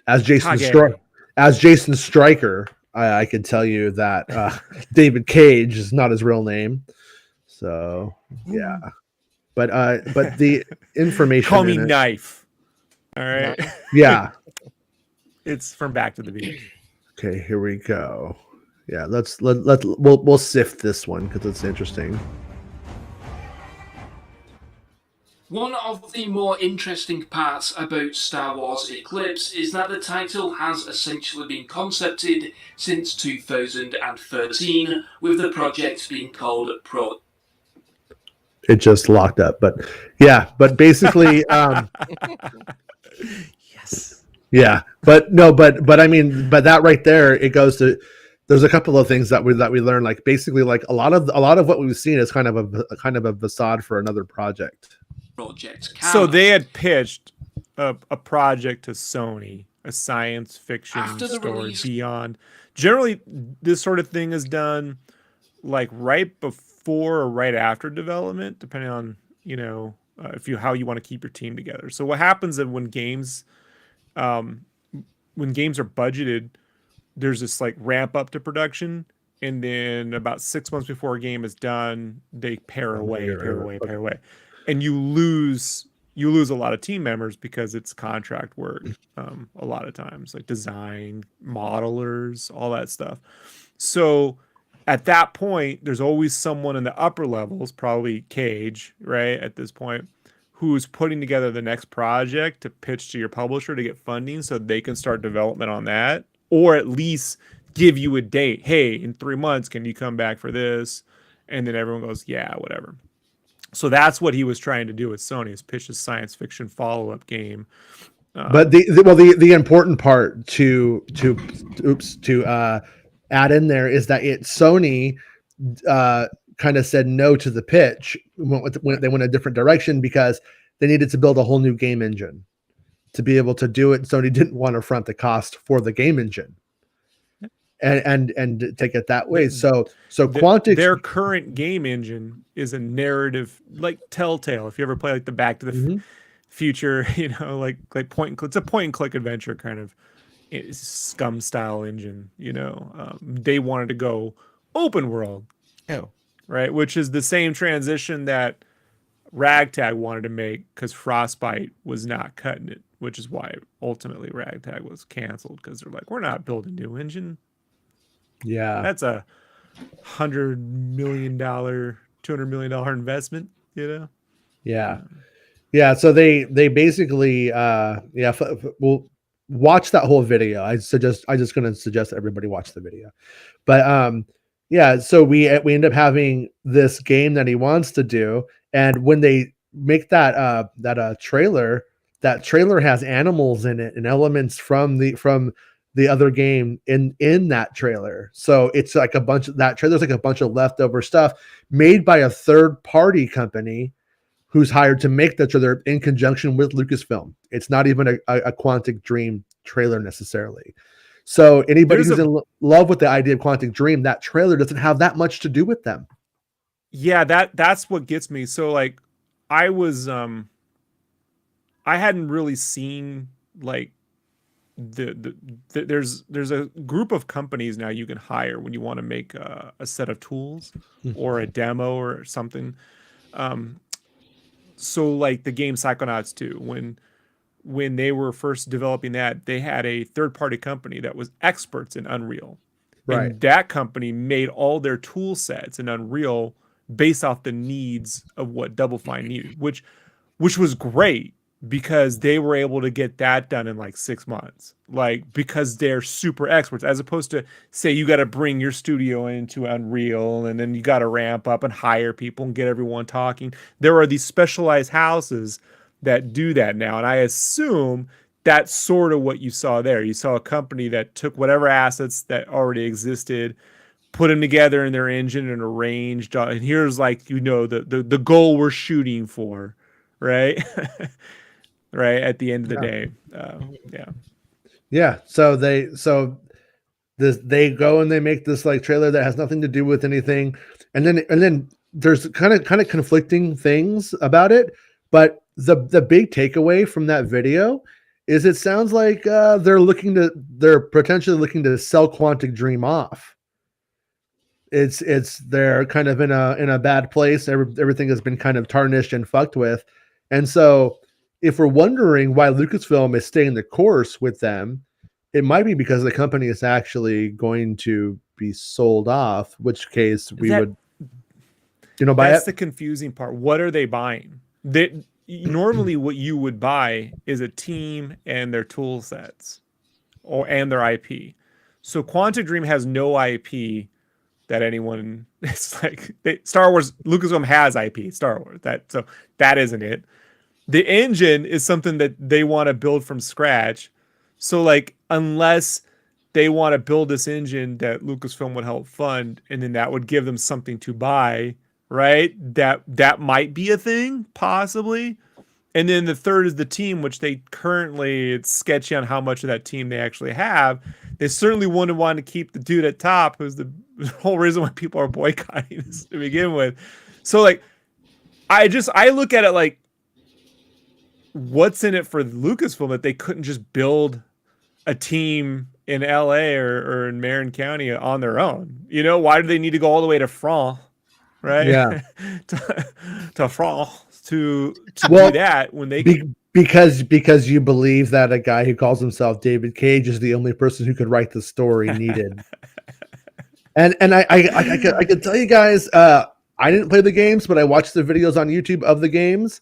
as Jason Stryker. I can tell you that David Cage is not his real name. So yeah, but the information. Call me Knife. All right. Yeah. It's from Back to the Beach. Okay, here we go. Yeah, we'll sift this one because it's interesting. One of the more interesting parts about Star Wars Eclipse is that the title has essentially been concepted since 2013, with the project being called Pro. It just locked up, but yeah, but basically, yes, yeah, but no, but I mean, but that right there, it goes to. There's a couple of things that we learned, like basically, like a lot of what we've seen is kind of a facade for another project. So they had pitched a project to Sony, a science fiction story beyond. Generally, this sort of thing is done like right before or right after development, depending on how you want to keep your team together. So what happens is when games are budgeted, there's this like ramp up to production, and then about 6 months before a game is done, they pare away, and you lose a lot of team members because it's contract work. A lot of times, like design, modelers, all that stuff. So at that point, there's always someone in the upper levels, probably Cage, right? At this point, who's putting together the next project to pitch to your publisher to get funding so they can start development on that, or at least give you a date. Hey, in 3 months, can you come back for this? And then everyone goes, yeah, whatever. So that's what he was trying to do with Sony, is pitch a science fiction follow-up game. But the important part to add in there is that Sony kind of said no to the pitch when they went a different direction because they needed to build a whole new game engine to be able to do it. Sony didn't want to front the cost for the game engine and take it that way. So Quantic, their current game engine is a narrative, like Telltale. If you ever play like the Back to the Future, like point and click, it's a point and click adventure kind of Scum style engine. They wanted to go open world. Oh, right, which is the same transition that Ragtag wanted to make because Frostbite was not cutting it, which is why ultimately Ragtag was canceled, because they're like, we're not building a new engine. Yeah, that's a $100 million, $200 million investment. Yeah. So they basically we'll watch that whole video. I'm just going to suggest everybody watch the video. But yeah, so we end up having this game that he wants to do, and when they make that trailer, that trailer has animals in it and elements from the other game in that trailer. So it's like that trailer's like a bunch of leftover stuff made by a third party company who's hired to make the trailer in conjunction with Lucasfilm. It's not even a Quantic Dream trailer necessarily. So anybody who's in love with the idea of Quantic Dream, that trailer doesn't have that much to do with them. Yeah, that's what gets me. So like I was I hadn't really seen like there's a group of companies now you can hire when you want to make a set of tools or a demo or something. So like the game Psychonauts 2, when they were first developing that, they had a third-party company that was experts in Unreal. Right. And that company made all their tool sets in Unreal based off the needs of what Double Fine needed, which was great because they were able to get that done in like 6 months, like because they're super experts, as opposed to say you got to bring your studio into Unreal and then you got to ramp up and hire people and get everyone talking. There are these specialized houses that do that now, and I assume that's sort of what you saw there. You saw a company that took whatever assets that already existed, put them together in their engine and arranged, and here's like, the goal we're shooting for, right? Right at the end of the day. So they go and they make this like trailer that has nothing to do with anything, and then there's kind of conflicting things about it, but the big takeaway from that video is it sounds like they're potentially looking to sell Quantic Dream off. They're kind of in a bad place. Everything has been kind of tarnished and fucked with, and so if we're wondering why Lucasfilm is staying the course with them, it might be because the company is actually going to be sold off, which case we would, buy it. That's the confusing part. What are they buying? Normally what you would buy is a team and their tool sets and their IP. So Quantic Dream has no IP that anyone, it's like Star Wars, Lucasfilm has IP, Star Wars. So that isn't it. The engine is something that they want to build from scratch. So like, unless they want to build this engine that Lucasfilm would help fund, and then that would give them something to buy, right? That might be a thing, possibly. And then the third is the team, which it's sketchy on how much of that team they actually have. They certainly wouldn't want to keep the dude at top, who's the whole reason why people are boycotting this to begin with. So like, I look at it like, what's in it for Lucasfilm that they couldn't just build a team in LA or in Marin County on their own? Why do they need to go all the way to France, right? Yeah. to France to do that when they because you believe that a guy who calls himself David Cage is the only person who could write the story needed. and I can tell you guys, I didn't play the games, but I watched the videos on YouTube of the games.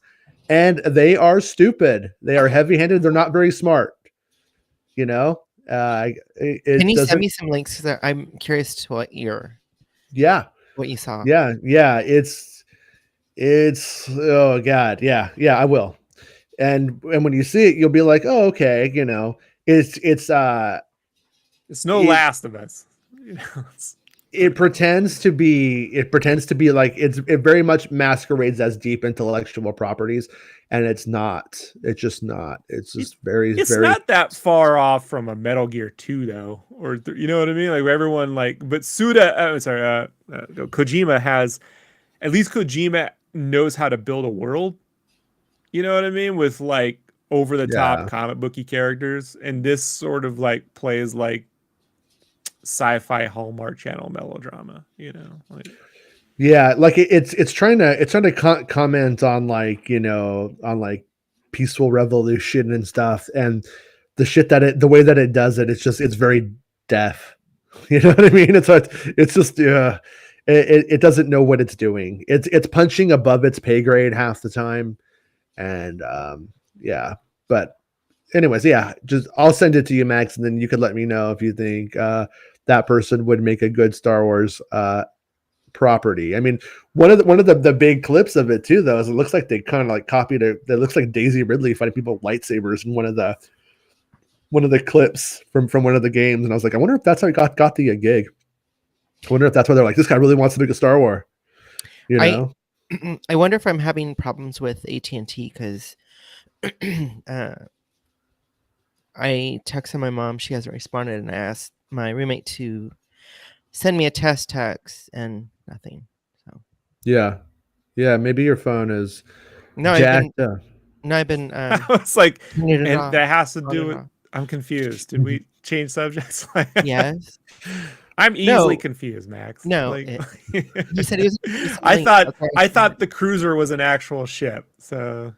And they are stupid. They are heavy-handed. They're not very smart. Can you send me some links? Because I'm curious to what you saw. Yeah. It's oh god. Yeah. I will. And when you see it, you'll be like, oh, okay. It's no Last of Us. It pretends to be like it very much masquerades as deep intellectual properties, and it's not. It's just not. It's just very. Not that far off from a Metal Gear 2 though, or you know what I mean? Like everyone but Kojima has, at least Kojima knows how to build a world. You know what I mean? With like over the top comic booky characters, and this sort of like plays like sci-fi Hallmark Channel melodrama, like it's trying to comment on like peaceful revolution and stuff, and the way that it does it, it's very deaf. You know what I mean? It's just it doesn't know what it's doing. It's punching above its pay grade half the time, and but anyways, just I'll send it to you, Max, and then you could let me know if you think that person would make a good Star Wars property. I mean, one of the big clips of it too, though, is it looks like they kind of like copied it. It looks like Daisy Ridley fighting people with lightsabers in one of the clips from one of the games, and I was like, I wonder if that's how he got the gig. I wonder if that's why they're like, this guy really wants to make a Star Wars. I wonder if I'm having problems with AT&T because I texted my mom. She hasn't responded, and I asked my roommate to send me a test text, and nothing. So maybe your phone is jacked up. I've been. I was like, and that has to do with. I'm confused. Did we change subjects? Yes. I'm easily confused, Max. No, you said he was. I thought the cruiser was an actual ship. So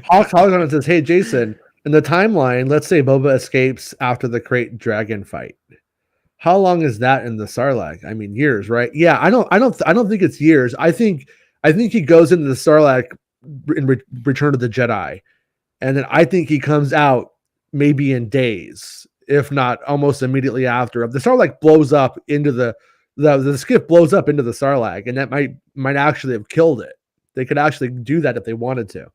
Hawk says, "Hey Jason, in the timeline, let's say Boba escapes after the Crate Dragon fight. how long is that in the Sarlacc? I mean, years, right? Yeah, I don't think it's years. I think he goes into the Sarlacc in Return of the Jedi, and then I think he comes out maybe in days, if not almost immediately after. The Sarlacc blows up into the skiff blows up into the Sarlacc, and that might actually have killed it. They could actually do that if they wanted to.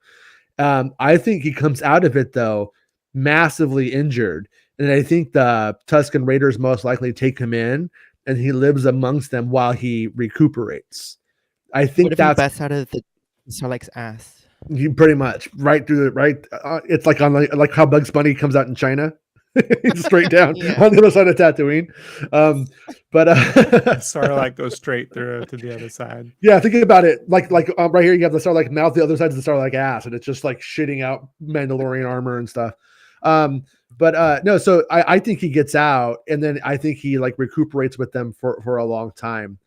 I think he comes out of it though massively injured, and I think the Tusken Raiders most likely take him in, and he lives amongst them while he recuperates. I think what if that's he busts out of the Sarlacc's ass. You pretty much right through the right. It's like on like how Bugs Bunny comes out in China, straight down on the other side of Tatooine. But Sarlacc goes straight through to the other side. Yeah, think about it. Like right here, you have the Sarlacc mouth. The other side is the Sarlacc ass, and it's just like shitting out Mandalorian armor and stuff. But no, so I think he gets out, and then I think he like recuperates with them for a long time.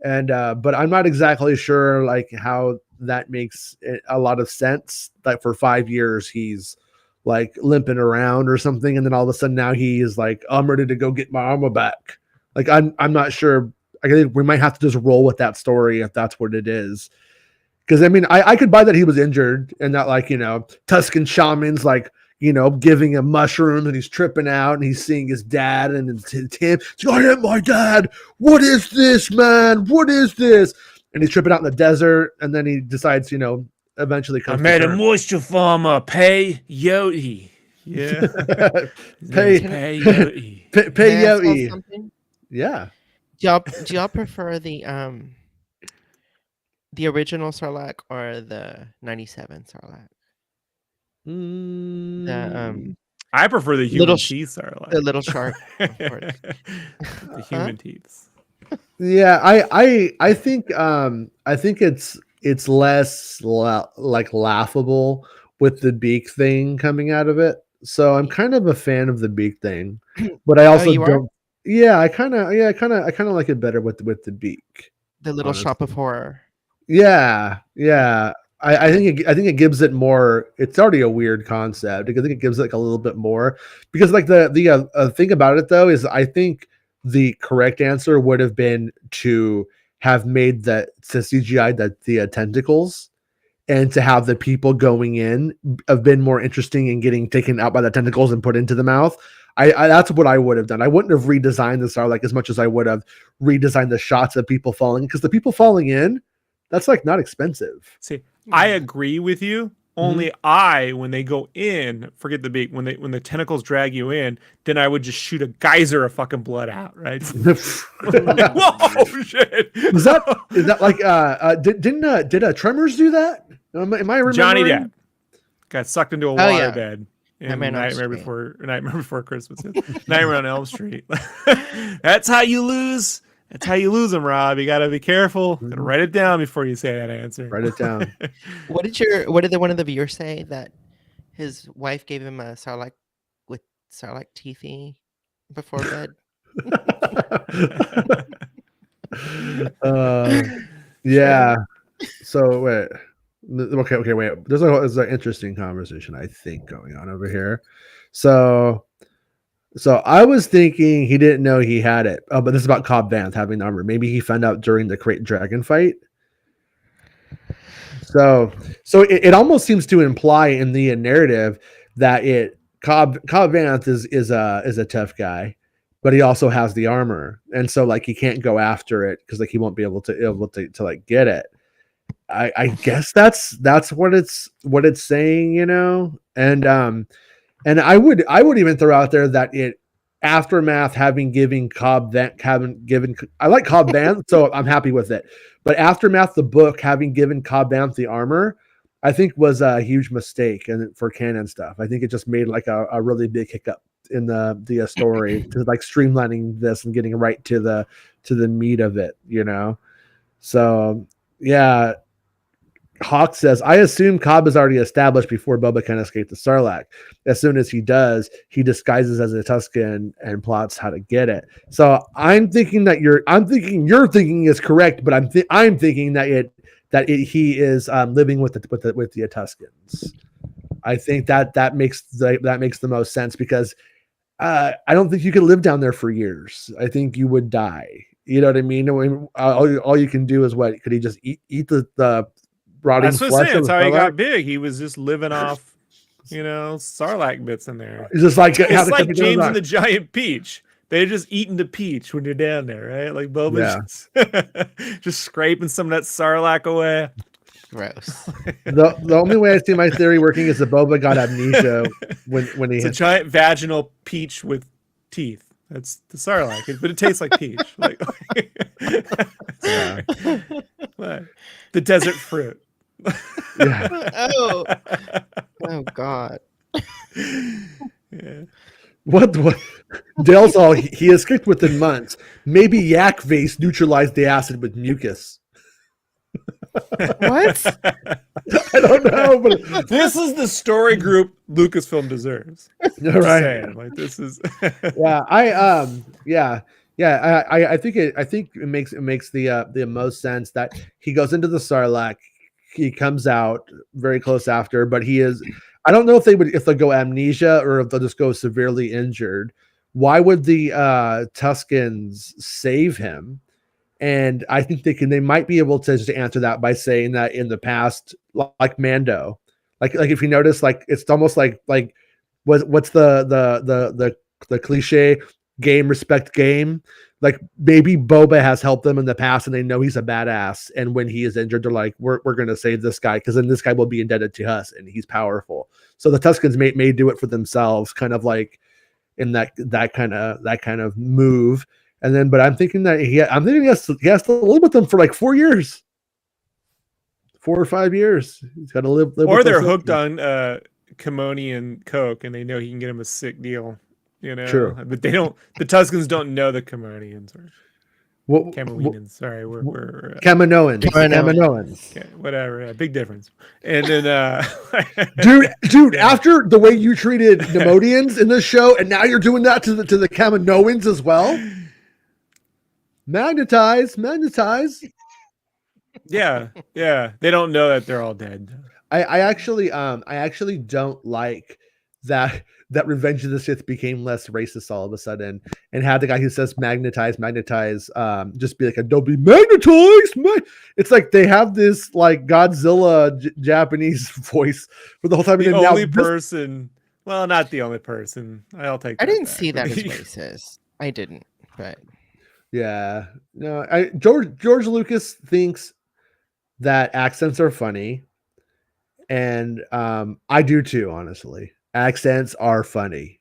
And but I'm not exactly sure like how that makes a lot of sense. Like for 5 years he's like limping around or something, and then all of a sudden now he is like, I'm ready to go get my armor back. Like I'm not sure. I think we might have to just roll with that story if that's what it is. Because I mean, I could buy that he was injured and that like Tusken shamans like giving him mushrooms and he's tripping out and he's seeing his dad and it's him. I am my dad. What is this, man? What is this? And he's tripping out in the desert, and then he decides, eventually comes. I made a moisture farmer peyote. Yeah. Peyote. Peyote. Yeah. Do y'all prefer the original Sarlacc or the 97 Sarlacc? I prefer the human teeth Sarlacc. The little shark, of course. The human teeth. Yeah, I think it's less like laughable with the beak thing coming out of it. So I'm kind of a fan of the beak thing, but I also don't. Yeah, I kind of like it better with the beak. The little shop of horror. Yeah. I think it gives it more. It's already a weird concept. I think it gives it like a little bit more because like the thing about it though is I think the correct answer would have been to have made the CGI the tentacles, and to have the people going in have been more interesting in getting taken out by the tentacles and put into the mouth. I that's what I would have done. I wouldn't have redesigned the Sarlacc as much as I would have redesigned the shots of people falling, because the people falling in, that's like not expensive. See, I agree with you. Only when they go in, forget the beak. When the tentacles drag you in, then I would just shoot a geyser of fucking blood out, right? Whoa, shit! Is that like did Tremors do that? Am I remembering? Johnny Depp got sucked into a waterbed. Nightmare Before Christmas. Nightmare on Elm Street. That's how you lose. That's how you lose them, Rob. You got to be careful and write it down before you say that answer. Write it down. What did one of the viewers say that his wife gave him a Sarlacc with Sarlacc teethy before bed? Yeah. So wait. Okay. Wait. There's an interesting conversation I think going on over here. So I was thinking he didn't know he had it. Oh, but this is about Cobb Vanth having the armor. Maybe he found out during the Krayt Dragon fight. So it almost seems to imply in the narrative that Cobb Vanth is a tough guy, but he also has the armor, and so like he can't go after it because like he won't be able to like get it. I guess that's what it's saying, and I would even throw out there that Aftermath having given Cobb Vanth, I like Cobb Vanth, so I'm happy with it. But Aftermath, the book, having given Cobb Vanth the armor, I think was a huge mistake and for canon stuff. I think it just made like a really big hiccup in the story to like streamlining this and getting right to the meat of it, So yeah. Hawk says, I assume Cobb is already established before Boba can escape the Sarlacc. As soon as he does, he disguises as a Tusken and plots how to get it. So I'm thinking your thinking is correct, but I'm thinking that he is living with the Tuskens. I think that makes the most sense, because I don't think you could live down there for years. I think you would die. You know what I mean? All you can do is what? Could he just eat the rotting That's what I'm flesh? saying. That's how he Sarlacc? got big. He was just living off, Sarlacc bits in there. It's just like it's like James and the Giant Peach. They're just eating the peach when you're down there, right? Like Boba's just scraping some of that Sarlacc away. Gross. The only way I see my theory working is that Boba got amnesia when he it's a giant vaginal peach with teeth. That's the Sarlacc, but it tastes like peach. Like the desert fruit. Oh God. Yeah. What? Dale's all he escaped within months. Maybe yak vase neutralized the acid with mucus. What? I don't know, but this is the story group Lucasfilm deserves. Right? Like this is. I think it makes the most sense that he goes into the Sarlacc, he comes out very close after, but he is. I don't know if they'll go amnesia or if they'll just go severely injured. Why would the Tuskens save him? And I think they might be able to just answer that by saying that in the past, like Mando, like if you notice, like it's almost like what's the cliche game respect game. Like maybe Boba has helped them in the past and they know he's a badass. And when he is injured, they're like, we're going to save this guy because then this guy will be indebted to us and he's powerful. So the Tuskens may do it for themselves, kind of like in that kind of move. And then, but I'm thinking he has to live with them for like 4 years, 4 or 5 years. He's got to live or with they're hooked on Kimoni and Coke and they know he can get him a sick deal. True. But they don't. The Tuskens don't know the Kamonians or Kaminoans. Sorry, we're Kaminoans. Kaminoans. Okay, whatever. Yeah, big difference. And then, dude, after the way you treated Nemodians in this show, and now you're doing that to the Kaminoans as well. Magnetize. Yeah. They don't know that they're all dead. I actually don't like that Revenge of the Sith became less racist all of a sudden and had the guy who says magnetize just be like, don't be magnetized. It's like they have this like Godzilla Japanese voice for the whole time. The only person, well, not the only person. I'll take that. I didn't see that as racist. I didn't, but yeah, no. George Lucas thinks that accents are funny, and I do too, honestly. Accents are funny.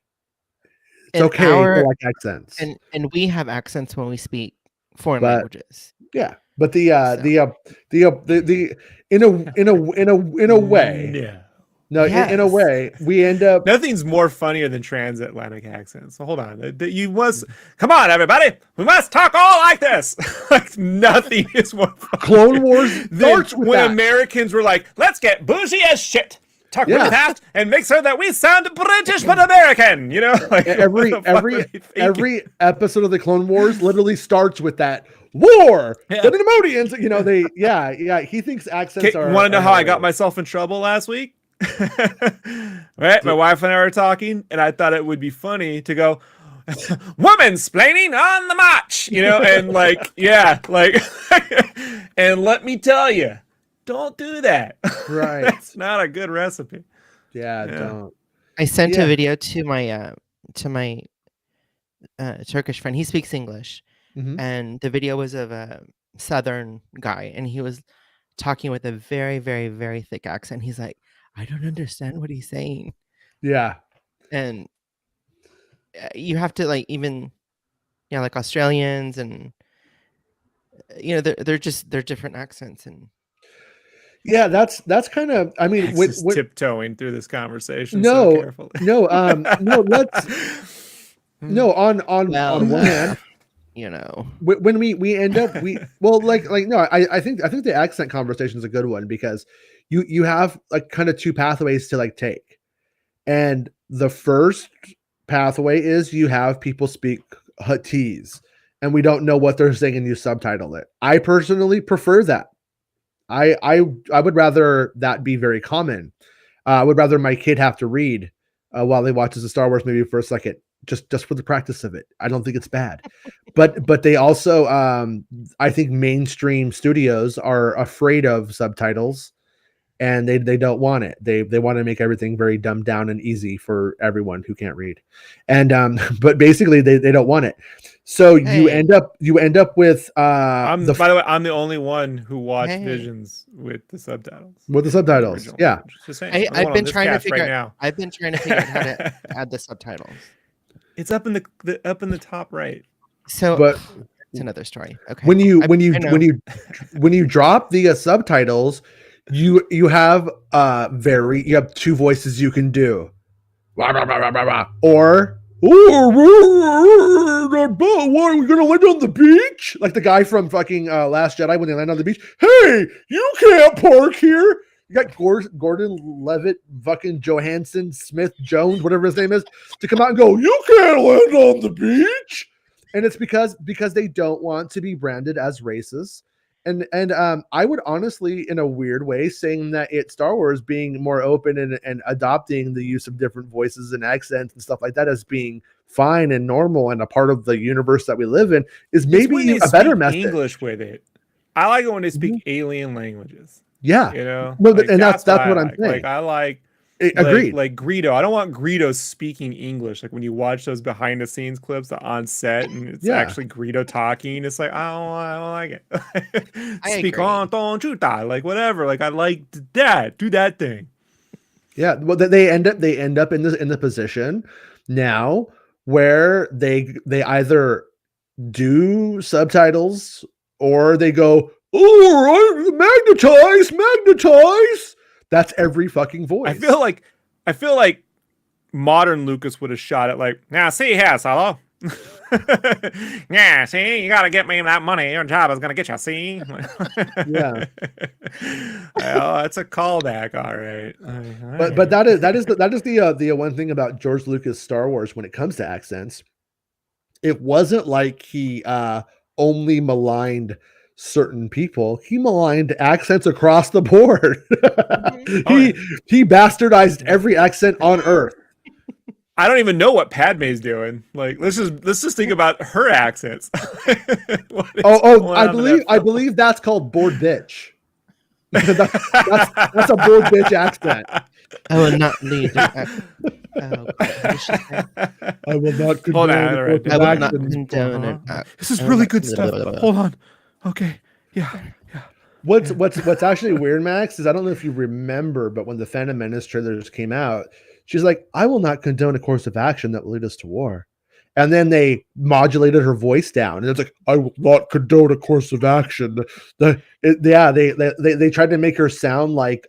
It's okay to like accents, and we have accents when we speak foreign languages. Yeah, but in a way, yeah. No, yes. in a way, we end up. Nothing's more funnier than transatlantic accents. So hold on, you must come on, everybody. We must talk all like this. Like nothing is more funny. Clone Wars starts with when that. Americans were like, "Let's get bougie as shit, talk really fast, and make sure that we sound British but American." Like every episode of the Clone Wars literally starts with that. War, the Nemodians. He thinks accents are. You want to know how I got myself in trouble last week? Right, my wife and I were talking, and I thought it would be funny to go, "Woman-splaining on the march," and and let me tell you, don't do that. Right, that's not a good recipe. Yeah. Don't. I sent a video to my Turkish friend. He speaks English, and the video was of a Southern guy, and he was talking with a very, very, very thick accent. He's like, I don't understand what he's saying. Yeah. And you have to like like Australians and they're different accents and that's kind of, I mean, with tiptoeing through this conversation no so carefully. On one hand, when we end up I think the accent conversation is a good one because you have like kind of two pathways to like take, and the first pathway is you have people speak Huttese and we don't know what they're saying and you subtitle it. I personally prefer that. I would rather that be very common. I would rather my kid have to read while he watches a Star Wars movie for a second just for the practice of it. I don't think it's bad. But they also I think mainstream studios are afraid of subtitles, and they don't want it. They want to make everything very dumbed down and easy for everyone who can't read. And but basically they don't want it. So you end up with by the way, I'm the only one who watched Visions with the subtitles. Yeah. Just saying. I've been trying to figure out how to add the subtitles. It's up in the top right. So but it's another story. Okay. When you drop the subtitles, you have two voices you can do. Or what are we gonna land on the beach? Like the guy from fucking Last Jedi when they land on the beach. Hey, you can't park here. You got Gordon Levitt, fucking Johansson, Smith Jones, whatever his name is, to come out and go, you can't land on the beach. And it's because they don't want to be branded as racist. And I would honestly, in a weird way, saying that it's Star Wars being more open and adopting the use of different voices and accents and stuff like that as being fine and normal and a part of the universe that we live in is maybe a better message. English with it. I like it when they speak alien languages. Yeah, you know, no, and that's what I'm saying. Like I like. Agreed. Like Greedo. I don't want Greedo speaking English. Like when you watch those behind the scenes clips on set and it's actually Greedo talking, it's like I don't like it. Speak on, don't you die? Like whatever. Like I like that. Do that thing. Yeah. Well, they end up in the position now where they either do subtitles or they go, oh, magnetize. That's every fucking voice. I feel like modern Lucas would have shot it like, now see here, Solo. Yeah, see, you gotta get me that money. Your job is gonna get you, see? Yeah. Well, that's a callback, all right. But that is the one thing about George Lucas Star Wars when it comes to accents. It wasn't like he only maligned certain people. He maligned accents across the board. He bastardized every accent on Earth. I don't even know what Padme's doing. Like, let's just think about her accents. I believe that's called bored bitch. that's a bored bitch accent. I will not lead. I will not condone it. This is really good stuff. Hold on. Okay. Yeah. What's actually weird, Max, is I don't know if you remember, but when the Phantom Menace trailers came out, she's like, I will not condone a course of action that will lead us to war. And then they modulated her voice down, and it's like, I will not condone a course of action. They tried to make her sound like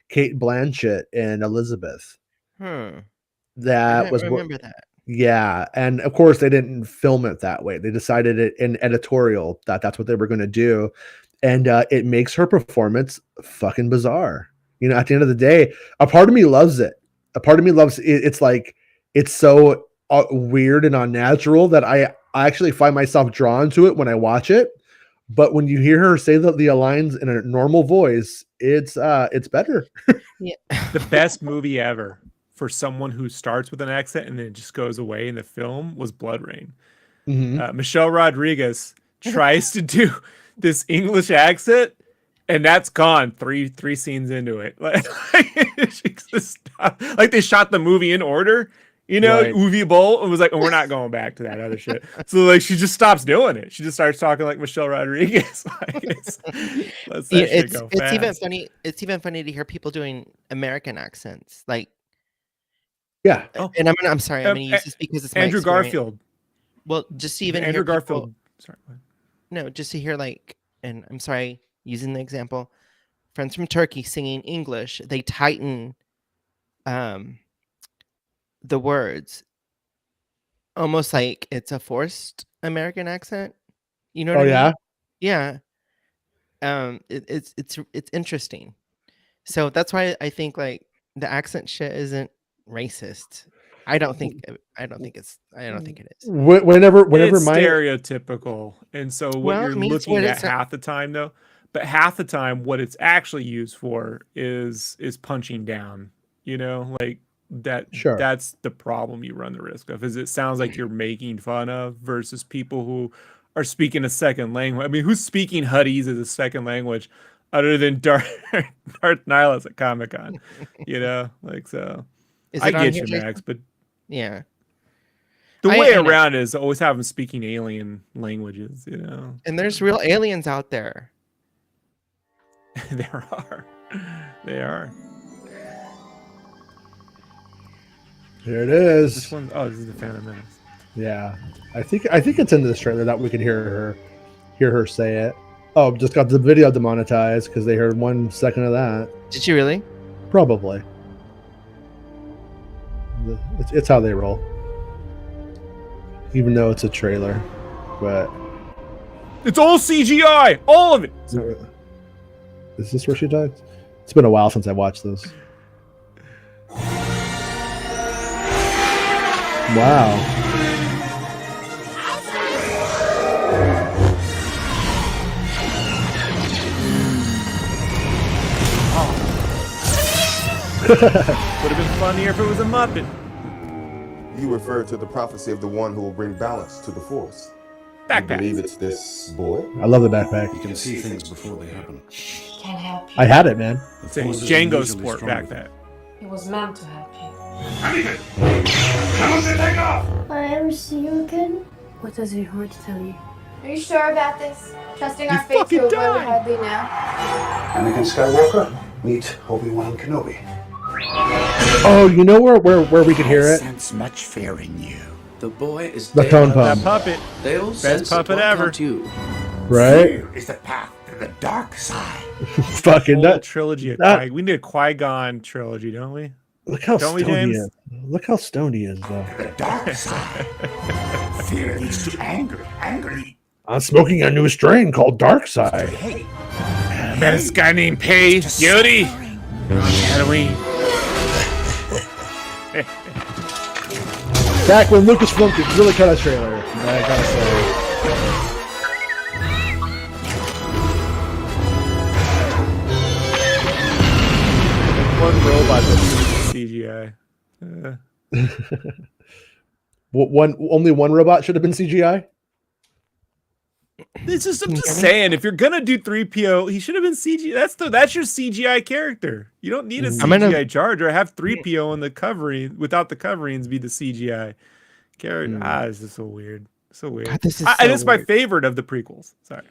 Kate Blanchett and Elizabeth. That was remember that. Yeah, and of course they didn't film it that way. They decided it in editorial that's what they were going to do, and it makes her performance fucking bizarre. You know, at the end of the day, a part of me loves it. A part of me loves it. It's like it's so weird and unnatural that I actually find myself drawn to it when I watch it. But when you hear her say the lines in a normal voice, it's better. Yeah. The best movie ever for someone who starts with an accent and then just goes away in the film was Blood Rain. Michelle Rodriguez tries to do this English accent, and that's gone three scenes into it. Like they shot the movie in order, you know, right. Uwe Boll, and was like, oh, we're not going back to that other shit. So like she just stops doing it. She just starts talking like Michelle Rodriguez. It's even funny. It's even funny to hear people doing American accents, like. Yeah, and I'm sorry. I'm going to use this because it's Andrew Garfield. Well, just to even Andrew Garfield. Sorry. No, just to hear like, and I'm sorry, using the example, friends from Turkey singing English, they tighten, the words, almost like it's a forced American accent. You know what I mean? Yeah. It's interesting. So that's why I think like the accent shit isn't racist. I don't think it is. Whenever it's stereotypical, and so what you're looking at half the time though, but half the time what it's actually used for is punching down. You know, like That's the problem you run the risk of, is it sounds like you're making fun of versus people who are speaking a second language. I mean, who's speaking Huttese as a second language other than Darth Nihilus at Comic-Con? Like, so I get you, Max, but yeah. The way around is always have them speaking alien languages, And there's real aliens out there. There are. They are. Here it is. This one, oh, this is the Phantom Menace. Yeah, I think it's in this trailer that we can hear her say it. Oh, just got the video demonetized because they heard 1 second of that. Did she really? Probably. It's how they roll. Even though it's a trailer, but it's all CGI, all of it. Is this where she died? It's been a while since I watched this. Wow. Would have been funnier if it was a Muppet. You refer to the prophecy of the one who will bring balance to the Force. Backpack. I believe it's this boy. I love the backpack. You can see things before they happen. Can't help you. I had it, man. It's a Django Sport backpack. It was meant to help you. I ever see you again? What does your heart tell you? Are you sure about this? Trusting our fate to a where we had be now? Anakin Skywalker, meet Obi-Wan Kenobi. Oh, you know where we could hear it? I sense much fear in you. The boy is the tone pump. That puppet. Best puppet ever. Right? Fear is the path to the dark side. Fucking that trilogy. We need a Qui-Gon trilogy, don't we? Look how don't stoned he is. Look how stoned he is, though. The dark side. Fear leads to anger. Anger. I'm smoking a new strain called Dark Side. Met this guy named Pei Yodi. Halloween. Back when Lucasfilm could really cut a trailer, I gotta say. One robot that's CGI. Only one robot should have been CGI? I'm just saying, if you're gonna do 3PO, he should have been CGI. That's your CGI character. You don't need a CGI Jar Jar. Have 3PO in the covering without the coverings be the CGI character. This is so weird. So weird. God, this is and it's my favorite of the prequels. Sorry,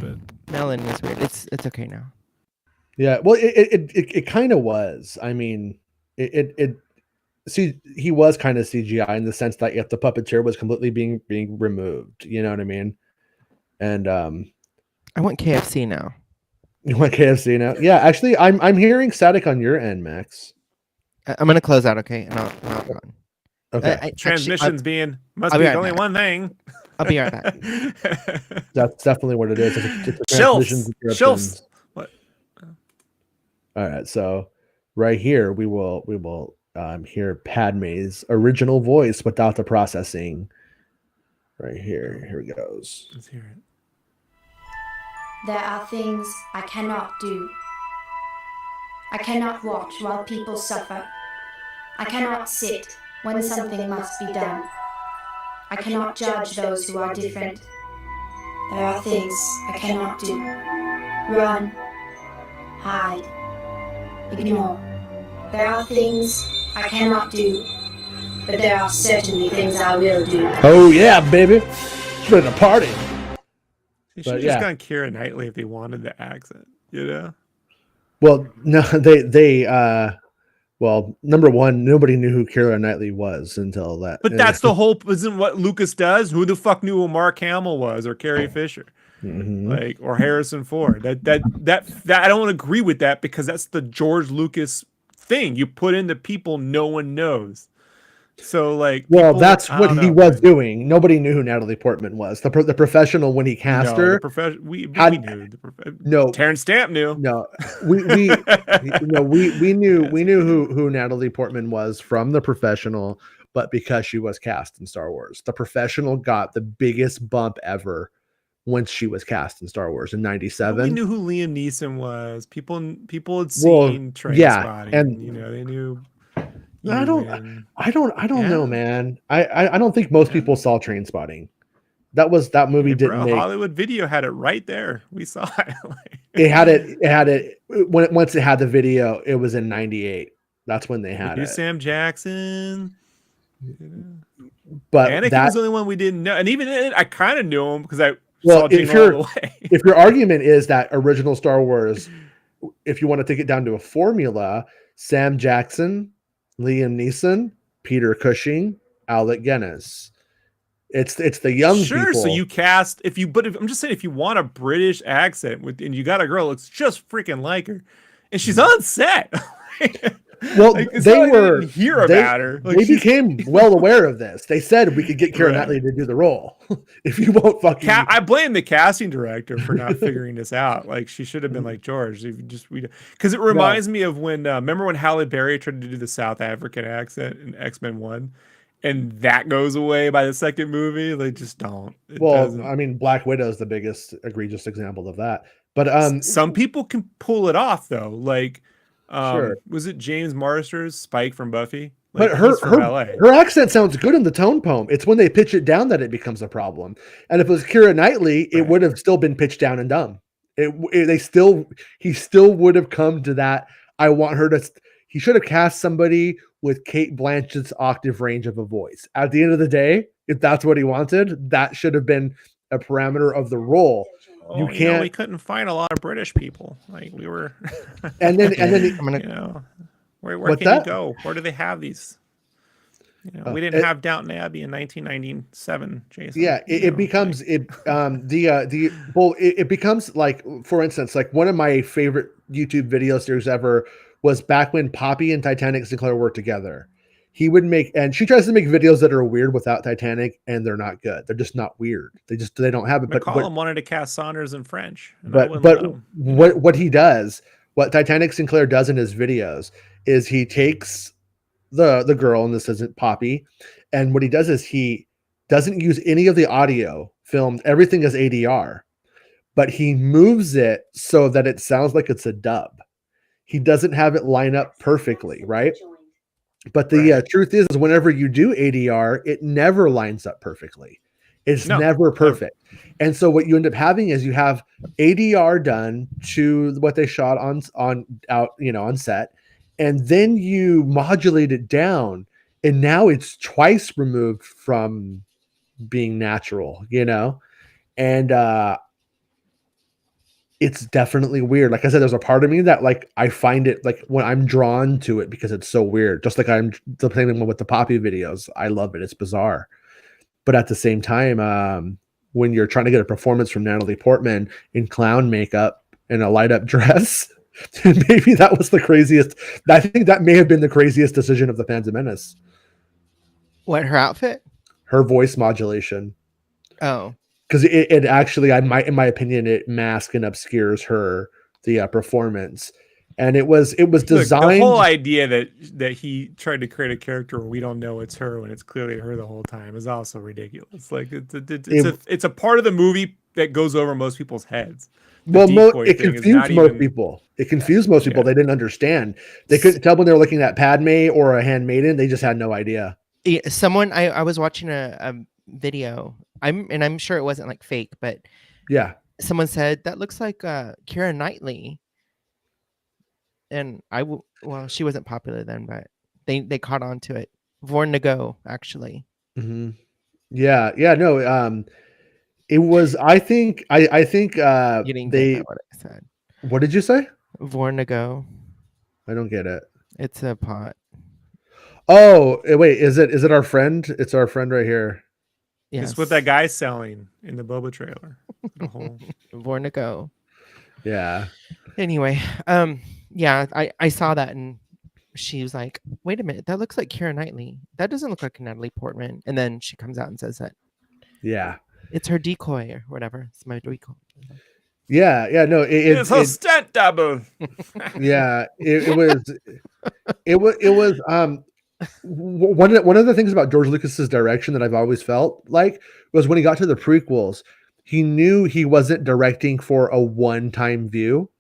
but Melon is weird. It's okay now. Yeah, well, it kind of was. I mean, see, he was kind of CGI in the sense that if the puppeteer was completely being removed, you know what I mean? And I want KFC now. You want KFC now? Yeah, actually, I'm hearing static on your end, Max. I'm gonna close out, okay? And I'll go on. Okay. Transmissions must be only one thing. I'll be right back. That's definitely what it is. Shelves. What? All right, so right here we will hear Padme's original voice without the processing. Right here it goes. Let's hear it. There are things I cannot do. I cannot watch while people suffer. I cannot sit when something must be done. I cannot judge those who are different. There are things I cannot do. Run, hide, ignore. There are things I cannot do, but there are certainly things I will do. Oh yeah, baby. It's ready to party. You should have just gone Keira Knightley if they wanted the accent, you know? Well, no, they well, number one, nobody knew who Keira Knightley was until that. But that's the whole, isn't what Lucas does? Who the fuck knew who Mark Hamill was or Carrie Fisher? Like, or Harrison Ford. That I don't agree with that because that's the George Lucas thing. You put in the people no one knows. So like, well, that's what he was doing. Nobody knew who Natalie Portman was. The professional when he cast her. We knew. No, Terrence Stamp knew. No, we knew who Natalie Portman was from The Professional, but because she was cast in Star Wars, The Professional got the biggest bump ever once she was cast in Star Wars in '97. We knew who Liam Neeson was. People had seen Trainspotting, and you know they knew. I don't know, man. I don't think most people saw Trainspotting. That movie didn't make. Hollywood Video had it right there. We saw it. It had it once it had the video. It was in '98. That's when they had it. Sam Jackson. But Anakin was the only one we didn't know, and even I kind of knew him because I well, saw Jingle All the Way. If your argument is that original Star Wars, if you want to take it down to a formula, Sam Jackson, Liam Neeson, Peter Cushing, Alec Guinness. It's the young people. So you cast I'm just saying if you want a British accent and you got a girl that looks just freaking like her, and she's on set. Well, they didn't hear about her. They became well aware of this. They said we could get Keira Knightley to do the role. If you won't fucking, I blame the casting director for not figuring this out. Like she should have been like George. Because it reminds me of when remember when Halle Berry tried to do the South African accent in X-Men 1, and that goes away by the second movie. They just don't. I mean, Black Widow is the biggest egregious example of that. But some people can pull it off though. Like. Sure. Was it James Marsters, Spike from Buffy? Like, but her accent sounds good in the tone poem. It's when they pitch it down that it becomes a problem. And if it was Keira Knightley, it would have still been pitched down and dumb. He still would have come to that. I want her to. He should have cast somebody with Cate Blanchett's octave range of a voice. At the end of the day, if that's what he wanted, that should have been a parameter of the role. You can't. We couldn't find a lot of British people. Like we were. and then where can you go? Where do they have these? We didn't have Downton Abbey in 1997, Jason. Yeah, it becomes it becomes like, for instance, like one of my favorite YouTube video series ever was back when Poppy and Titanic Sinclair worked together. He would and she tries to make videos that are weird without Titanic, and they're not good. They're just not weird. They don't have it. McCollum wanted to cast Saunders in French. But what he does, what Titanic Sinclair does in his videos is he takes the girl, and this isn't Poppy, and what he does is he doesn't use any of the audio filmed. Everything is ADR, but he moves it so that it sounds like it's a dub. He doesn't have it line up perfectly, right? But the truth is whenever you do ADR, it never lines up perfectly. It's never perfect. And so what you end up having is you have ADR done to what they shot on set, and then you modulate it down, and now it's twice removed from being natural, and it's definitely weird. Like I said, there's a part of me that like I find it like when I'm drawn to it because it's so weird. Just like I'm the same with the Poppy videos. I love it. It's bizarre. But at the same time, when you're trying to get a performance from Natalie Portman in clown makeup and a light up dress, maybe that was the craziest. I think that may have been the craziest decision of the Phantom Menace. What, her outfit? Her voice modulation. Oh. Because it actually, in my opinion, it masks and obscures the performance, and it was designed. Look, the whole idea that he tried to create a character where we don't know it's her when it's clearly her the whole time is also ridiculous. Like it's a part of the movie that goes over most people's heads. It confused most people. It confused most people. They didn't understand. They couldn't tell when they were looking at Padme or a handmaiden. They just had no idea. Yeah, I was watching a video. I'm sure it wasn't like fake, but yeah, someone said that looks like Keira Knightley, and she wasn't popular then, but they caught on to it. Vorn to go, actually. Mm-hmm. Yeah, no. It was. I think. You didn't get what I said. What did you say? Vorn to go. I don't get it. It's a pot. Oh wait, is it our friend? It's our friend right here. Yes. It's what that guy's selling in the Boba trailer. Born to go. Yeah. Anyway, yeah, I saw that and she was like, "Wait a minute, that looks like Keira Knightley. That doesn't look like Natalie Portman." And then she comes out and says that. Yeah. It's her decoy or whatever. It's my decoy. Yeah, no, it's her stunt double. Yeah, it was. One of the things about George Lucas's direction that I've always felt like was when he got to the prequels, he knew he wasn't directing for a one-time view.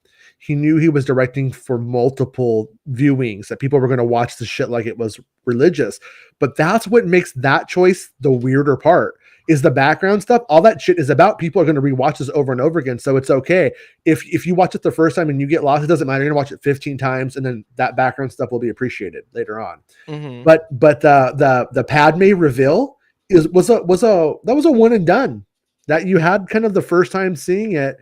he knew he was directing for multiple viewings, that people were going to watch the shit like it was religious. But that's what makes that choice the weirder part, is the background stuff. All that shit is about people are going to rewatch this over and over again. So it's okay if you watch it the first time and you get lost, it doesn't matter. You're going to watch it 15 times, and then that background stuff will be appreciated later on. Mm-hmm. But the Padme reveal was a one and done, that you had kind of the first time seeing it,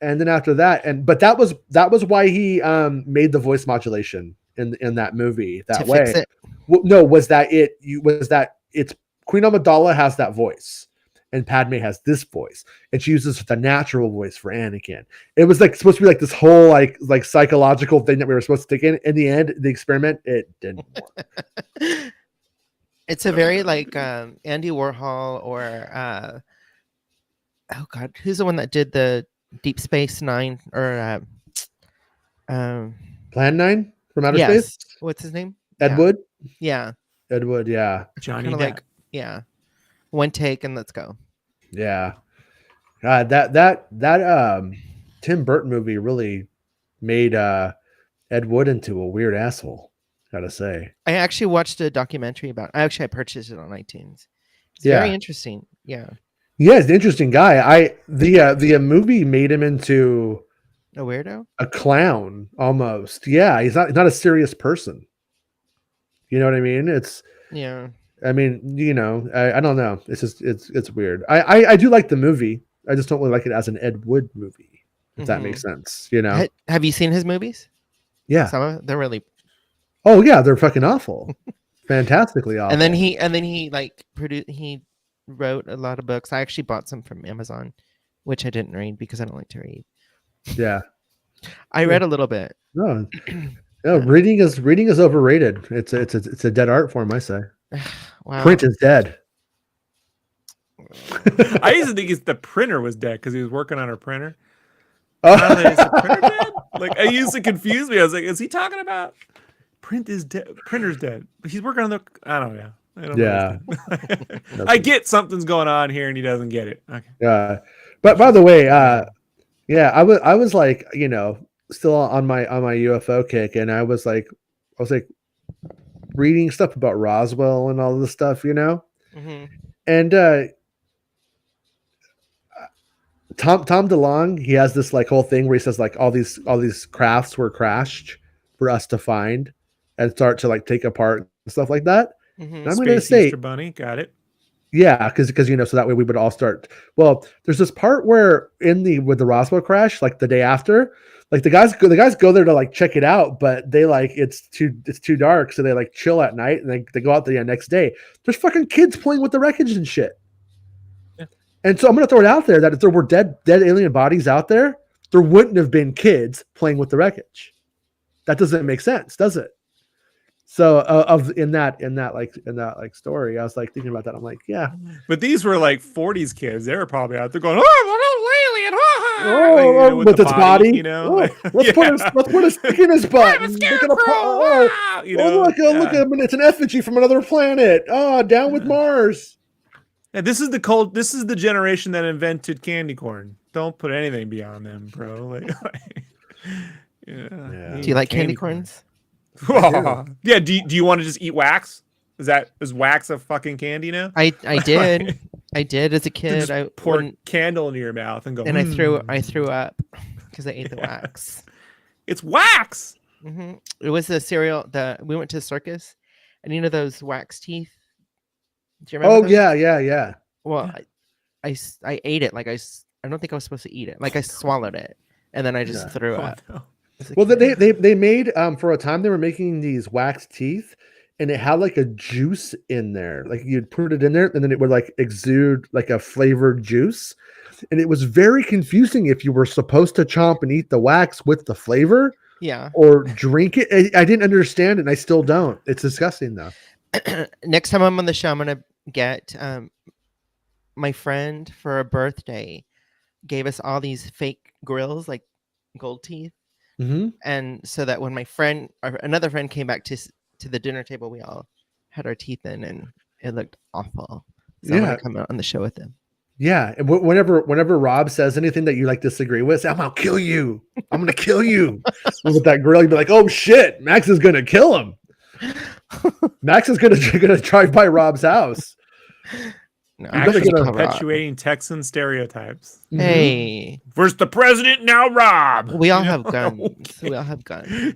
and then after that, but that was why he made the voice modulation in that movie that way. Fix it. Well, no, was that it's Queen Amidala has that voice, and Padme has this voice, and she uses the natural voice for Anakin. It was like supposed to be like this whole like psychological thing that we were supposed to stick in. In the end, the experiment, it didn't work. It's a very like Andy Warhol or oh god, who's the one that did the Deep Space Nine or Plan 9 from Outer yes. Space? What's his name? Ed Wood? Yeah. Ed Wood, yeah. Johnny Depp. Like, yeah. One take and let's go. Yeah. That Tim Burton movie really made Ed Wood into a weird asshole, gotta say. I actually watched a documentary about I purchased it on iTunes. It's very interesting. Yeah. Yeah, he's an interesting guy. The movie made him into a weirdo? A clown almost. Yeah, he's not a serious person. You know what I mean? I mean, you know, I don't know. It's just it's weird. I do like the movie. I just don't really like it as an Ed Wood movie, if that makes sense. You know. Have you seen his movies? Yeah. Some of they're really. Oh yeah, they're fucking awful. Fantastically awful. And then he like he wrote a lot of books. I actually bought some from Amazon, which I didn't read because I don't like to read. Yeah. I read a little bit. No. No, reading is overrated. It's a dead art form, I say. Wow. Print is dead. I used to think the printer was dead because he was working on her printer. Oh. Is the printer dead? Like, I used to confuse me. I was like, is he talking about print is dead? Printer's dead. He's working on the. I don't know. Yeah. I get something's going on here and he doesn't get it. Okay. Yeah. But by the way, yeah, I was like, you know, still on my UFO kick, and I was like reading stuff about Roswell and all this stuff, you know. Mm-hmm. And Tom DeLonge, he has this like whole thing where he says like all these crafts were crashed for us to find and start to like take apart and stuff like that. Mm-hmm. And I'm going to say, Easter Bunny, got it. Yeah, because you know, so that way we would all start. Well, there's this part where with the Roswell crash, like the day after, like the guys go there to like check it out, but they like it's too dark, so they like chill at night and they go out the next day. There's fucking kids playing with the wreckage and shit. Yeah. And so I'm gonna throw it out there that if there were dead alien bodies out there, there wouldn't have been kids playing with the wreckage. That doesn't make sense, does it? So in that story, I was like thinking about that. I'm like, yeah. But these were like 40s kids. They were probably out there going, "Oh, alien!" With its body, you know. Let's put a stick in his butt. Look, it's an effigy from another planet. Oh, down with Mars. Yeah, this is the generation that invented candy corn. Don't put anything beyond them, bro. Do you like candy corns? Yeah. Do you want to just eat wax? Is wax a fucking candy now? I did. I did as a kid. I pour candle into your mouth and go. And I threw up because I ate the wax. It's wax. Mm-hmm. It was the cereal that we went to the circus, and you know those wax teeth. Do you remember? Oh yeah. Well, I ate it like I don't think I was supposed to eat it. Like I swallowed it, and then I just threw up. No. Well, they made for a time they were making these wax teeth, and it had like a juice in there. Like you'd put it in there, and then it would like exude like a flavored juice, and it was very confusing if you were supposed to chomp and eat the wax with the flavor, or drink it. I didn't understand it, and I still don't. It's disgusting though. Next time I'm on the show, I'm gonna get my friend for a birthday gave us all these fake grills, like gold teeth. Mm-hmm. And so that when another friend came back to the dinner table, we all had our teeth in, and it looked awful. So I'm gonna come out on the show with them. Yeah, and whenever Rob says anything that you like disagree with, say, I'm gonna kill you. I'm gonna kill you. With that grill, you'd be like, oh shit, Max is gonna kill him. Max is gonna drive by Rob's house. No, Actually, perpetuating Texan stereotypes. Hey, first the president, now Rob. We all have guns. We all have guns.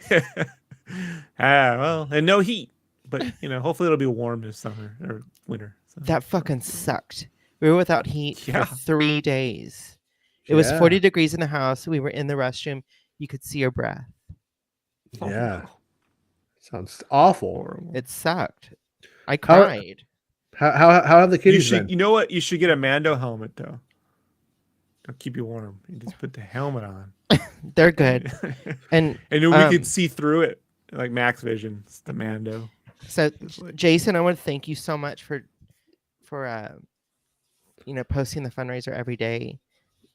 Well, and no heat, but hopefully it'll be warm this summer or winter. So. That fucking sucked. We were without heat for 3 days. It was 40 degrees in the house. We were in the restroom. You could see your breath. Yeah. Sounds awful. It sucked. I cried. How have the kids been? You know what? You should get a Mando helmet though. It'll keep you warm. You just put the helmet on. They're good. And then we could see through it like Max Vision. It's the Mando. So Jason, I want to thank you so much for posting the fundraiser every day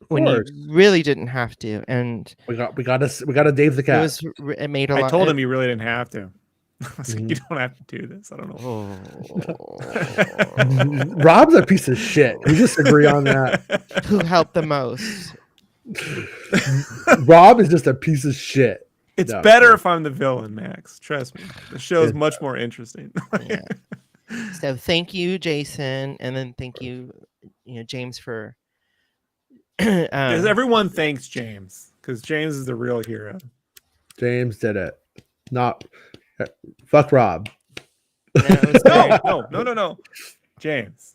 when you really didn't have to. And we got to Dave the cat. It made a lot. I told him you really didn't have to. I was like, you don't have to do this. I don't know. Rob's a piece of shit. We just agree on that. Who helped the most? Rob is just a piece of shit. It's better if I'm the villain, Max. Trust me. The show is much more interesting. Yeah. So thank you, Jason, and then thank you, James for. Because everyone thanks James because James is the real hero. James did it. Not fuck Rob. No. James.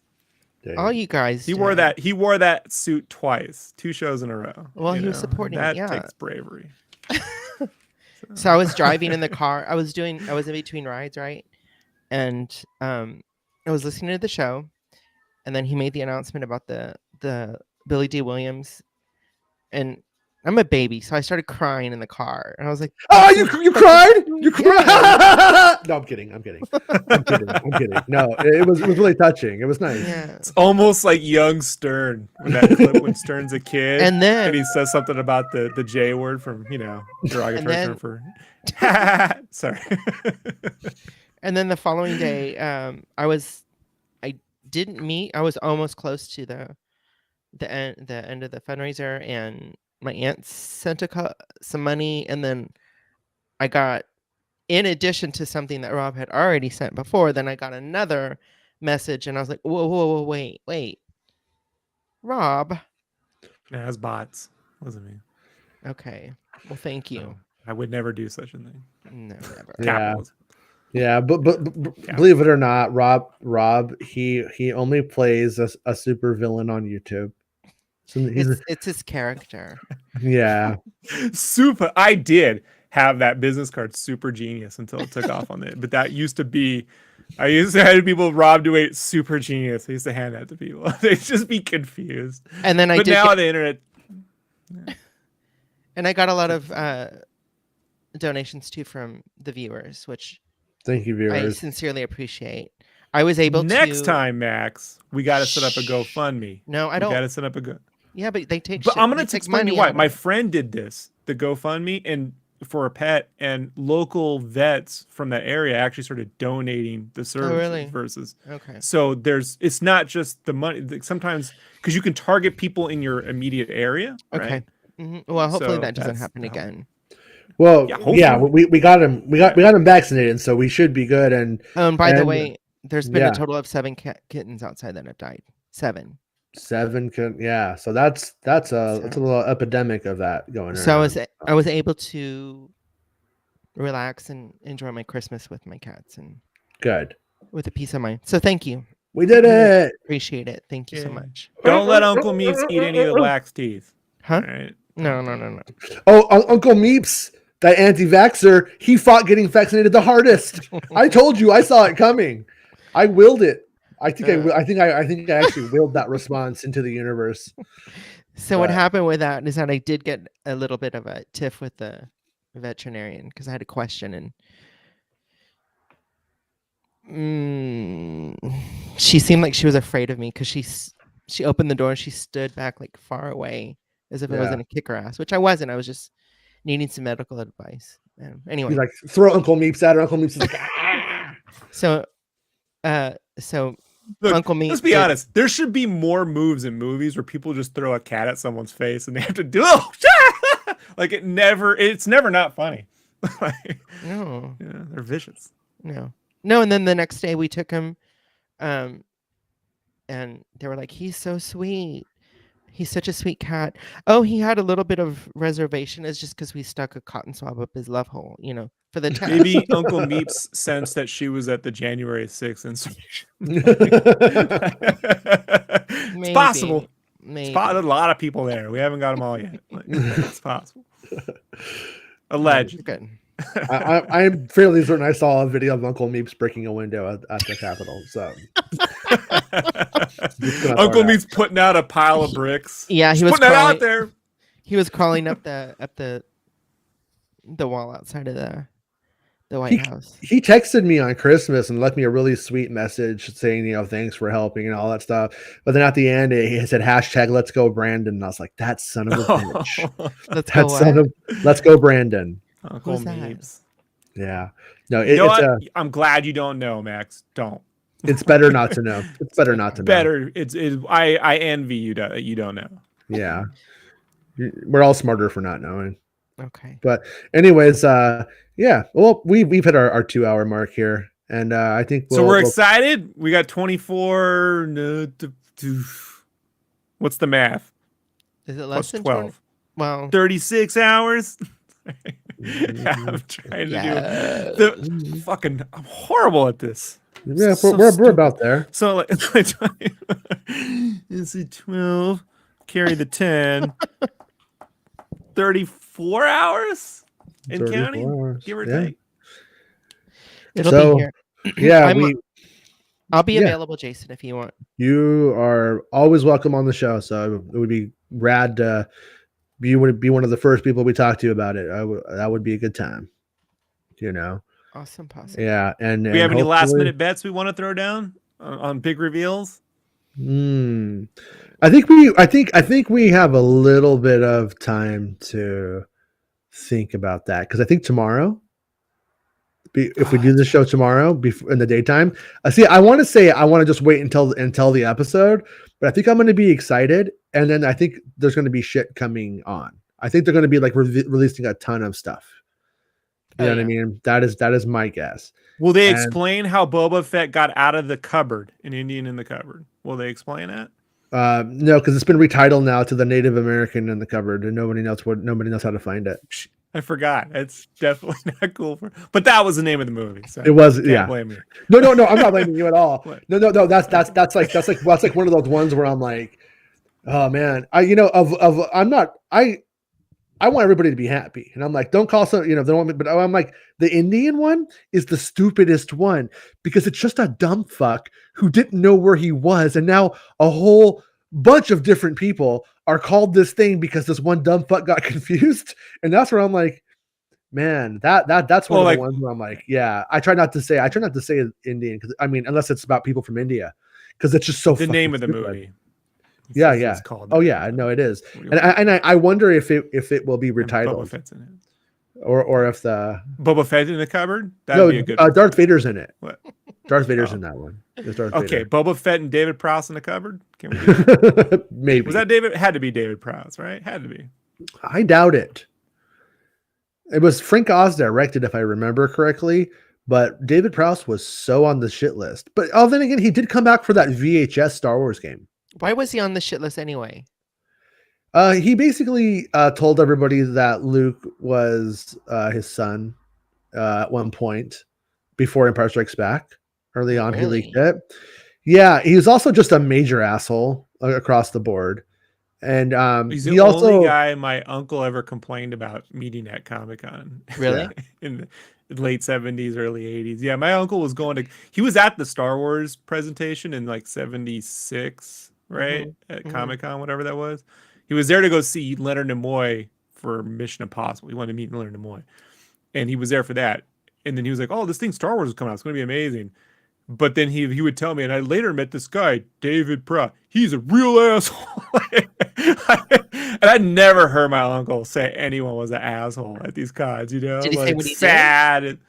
All you guys. He wore that suit twice, 2 shows in a row. Well, he was supporting that. That takes bravery. So I was driving in the car. I was in between rides, right? And I was listening to the show, and then he made the announcement about the Billy D. Williams, and I'm a baby, so I started crying in the car, and I was like, "Oh, you cried? You cried?" No, I'm kidding. No, it was really touching. It was nice. Yeah. It's almost like young Stern when that clip when Stern's a kid, and he says something about the J word from derogatory term for. Sorry. And then the following day, I was almost close to the end of the fundraiser, and my aunt sent some money, and then I got, in addition to something that Rob had already sent before, then I got another message, and I was like, whoa, wait, Rob. It has bots. Wasn't me. Okay. Well, thank you. No, I would never do such a thing. No, never. Yeah, but believe it or not, Rob, he only plays a super villain on YouTube. So it's his character. Yeah. Super. I did have that business card, Super Genius, until it took off on it. But that used to be, I used to have people, Rob Dewey, Super Genius. I used to hand that to people. They'd just be confused. And then now the internet. Yeah. And I got a lot of donations too from the viewers, which thank you, viewers. I sincerely appreciate. I was able next time, Max, we got to set up a GoFundMe. No, I don't. We got to set up a Go. Yeah, but they take. But I'm going to explain to you why. My friend did this, the GoFundMe, and for a pet, and local vets from that area actually started donating the services. Oh, really? Versus. Okay. So it's not just the money. Sometimes because you can target people in your immediate area. Okay. Right? Mm-hmm. Well, hopefully that doesn't happen again. Well, yeah, we got him vaccinated, so we should be good. And by the way, there's been a total of 7 kittens outside that have died. 7. 7 yeah. So that's a little epidemic of that going on. So I was able to relax and enjoy my Christmas with my cats and good with a peace of mind. So thank you. We did it. Appreciate it. Thank you so much. Don't let Uncle Meeps eat any of the wax teeth. Huh? Right. No. Oh, Uncle Meeps, that anti-vaxxer, he fought getting vaccinated the hardest. I told you, I saw it coming. I willed it. I think I actually willed that response into the universe. So what happened with that is that I did get a little bit of a tiff with the veterinarian because I had a question, and she seemed like she was afraid of me because she opened the door and she stood back like far away as if I was going to kick her ass, which I wasn't. I was just needing some medical advice. Anyway, like throw Uncle Meeps at her. Uncle Meeps is like, ah! So Look, Uncle Meat. Let's be honest. There should be more moves in movies where people just throw a cat at someone's face and they have to do like it's never not funny. No. Yeah, they're vicious. No. And then the next day we took him, and they were like, he's so sweet. He's such a sweet cat. Oh, he had a little bit of reservation. It's just because we stuck a cotton swab up his love hole, for the test. Maybe Uncle Meeps sensed that she was at the January 6th insurrection. It's possible. Maybe. There's a lot of people there. We haven't got them all yet. It's possible. Alleged. Good. I'm fairly certain I saw a video of Uncle Meeps breaking a window at the Capitol. So Uncle Meeps putting out a pile of bricks. Yeah, he was putting it out there. He was crawling up the wall outside of the White House. He texted me on Christmas and left me a really sweet message saying, thanks for helping and all that stuff. But then at the end, he said hashtag Let's Go Brandon. And I was like, that son of a bitch. Let's go Brandon. Uncle Meeps. Yeah. No, I'm glad you don't know, Max. Don't. It's better not to know. It's better not to know. Better. I envy you that you don't know. Yeah. We're all smarter for not knowing. Okay. But anyways, yeah. Well, we've hit our 2-hour mark here. And I think we're excited. We got 24. What's the math? Is it less than 12? 20? Well, 36 hours. I'm trying to do the fucking. I'm horrible at this. Yeah, we're about there. So like is it 12? Carry the 10. 34 hours in counting, give or take. It'll be here. Yeah, I'll be available, Jason, if you want. You are always welcome on the show. So it would be rad to you would be one of the first people we talk to about it. That would be a good time. Awesome. Yeah, and we have any last minute bets we want to throw down on big reveals? I think we have a little bit of time to think about that because I think tomorrow, if we do the show tomorrow in the daytime, I want to just wait until the episode, but I think I'm going to be excited, and then I think there's going to be shit coming on. I think they're going to be like releasing a ton of stuff. You know what I mean? That is my guess. Will they explain how Boba Fett got out of the cupboard, an Indian in the cupboard? Will they explain that? No, because it's been retitled now to the Native American in the cupboard, and nobody knows how to find it. I forgot. It's definitely not cool but that was the name of the movie. So it was. Can't blame me. No, I'm not blaming you at all. No. That's like one of those ones where I'm like, oh man, I want everybody to be happy. And I'm like, don't call some, they don't want me, but I'm like, the Indian one is the stupidest one because it's just a dumb fuck who didn't know where he was. And now a whole bunch of different people are called this thing because this one dumb fuck got confused. And that's where I'm like, man, that's one of the ones where I'm like, yeah, I try not to say Indian. Cause unless it's about people from India, cause it's just so the name of the stupid. Movie. Yeah. Oh yeah, no, it is. And I wonder if it will be retitled. Boba Fett's in it. Or if the Boba Fett in the cupboard? That'd be a good Darth Vader's in it. What? Darth Vader's in that one. Okay, Boba Fett and David Prowse in the cupboard? Can we do that? Maybe. Was that David? Had to be David Prowse, right? Had to be. I doubt it. It was Frank Oz directed, if I remember correctly, but David Prowse was so on the shit list. But then again, he did come back for that VHS Star Wars game. Why was he on the shit list anyway? He basically told everybody that Luke was his son at one point before Empire Strikes Back. Early on, Really? He leaked it. Yeah, he was also just a major asshole across the board. And he's the only guy my uncle ever complained about meeting at Comic-Con. Really? In the late 70s, early 80s. Yeah, my uncle was he was at the Star Wars presentation in like 76, right? At Comic-Con, whatever that was. He was there to go see Leonard Nimoy for Mission Impossible. He wanted to meet Leonard Nimoy. And he was there for that. And then he was like, oh, this thing Star Wars is coming out. It's going to be amazing. But then he would tell me, and I later met this guy, David Prowse. He's a real asshole. And I never heard my uncle say anyone was an asshole at these cons, Did he say what he sad.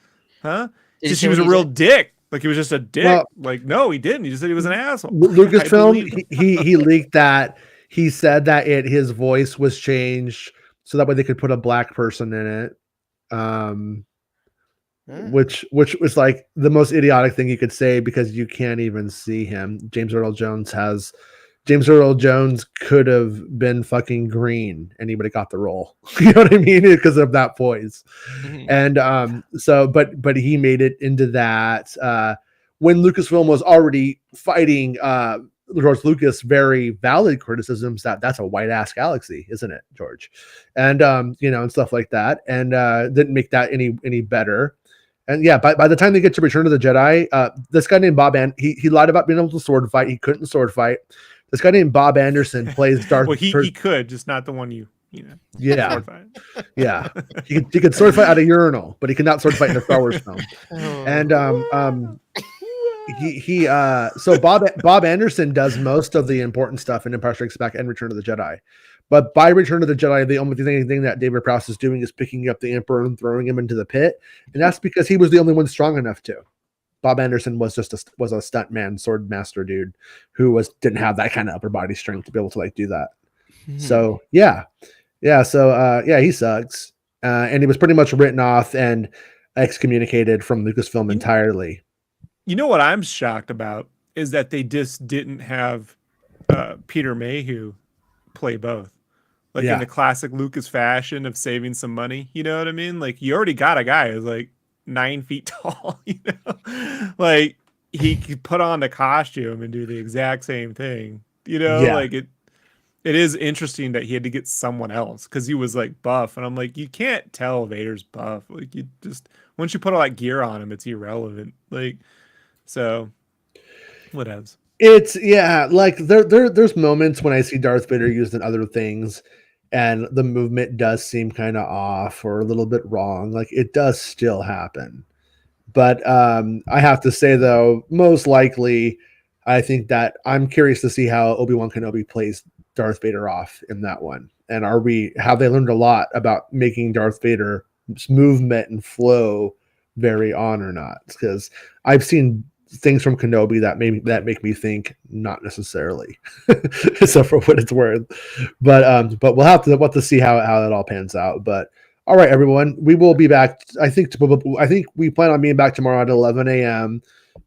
Huh? Did he Just say he was what a he real did? dick. Like he was just a dick. Well, like, no, he didn't. He just said he was an asshole. Lucasfilm, he leaked that. He said that his voice was changed so that way they could put a black person in it. Which was like the most idiotic thing you could say because you can't even see him. James Earl Jones could have been fucking green and he would have got the role. You know what I mean? Because of that voice. And but he made it into that when Lucasfilm was already fighting George Lucas very valid criticisms that's a white ass galaxy, isn't it, George? And and stuff like that, and didn't make that any better. And yeah, by the time they get to Return of the Jedi, this guy named Bob he lied about being able to sword fight. He couldn't sword fight. This guy named Bob Anderson plays Darth. Well, he could, just not the one you know. Yeah, sword fight. Yeah. He could sword fight at a urinal, but he could not sword fight in a Star Wars film. And so Bob Anderson does most of the important stuff in Empire Strikes Back and Return of the Jedi. But by Return of the Jedi, the only thing that David Prowse is doing is picking up the Emperor and throwing him into the pit, and that's because he was the only one strong enough to. Bob Anderson was just a stuntman, sword master dude who didn't have that kind of upper body strength to be able to like do that. So he sucks, and he was pretty much written off and excommunicated from Lucasfilm entirely. You know what I'm shocked about is that they just didn't have Peter Mayhew play both. Like in the classic Lucas fashion of saving some money, you know what I mean? Like you already got a guy who's like 9 feet tall, you know, like he could put on the costume and do the exact same thing, you know, like it is interesting that he had to get someone else because he was like buff, and I'm like, you can't tell Vader's buff. Like you just once you put all that gear on him, it's irrelevant. Like so, whatevs. It's like there's moments when I see Darth Vader used in other things and the movement does seem kind of off or a little bit wrong. Like it does still happen. But I have to say though, most likely I think that I'm curious to see how Obi-Wan Kenobi plays Darth Vader off in that one. And have they learned a lot about making Darth Vader's movement and flow very on or not? Because I've seen things from Kenobi that make me think not necessarily, so for what it's worth. But we'll have to see how that all pans out. But all right, everyone, we will be back. I think we plan on being back tomorrow at 11 a.m.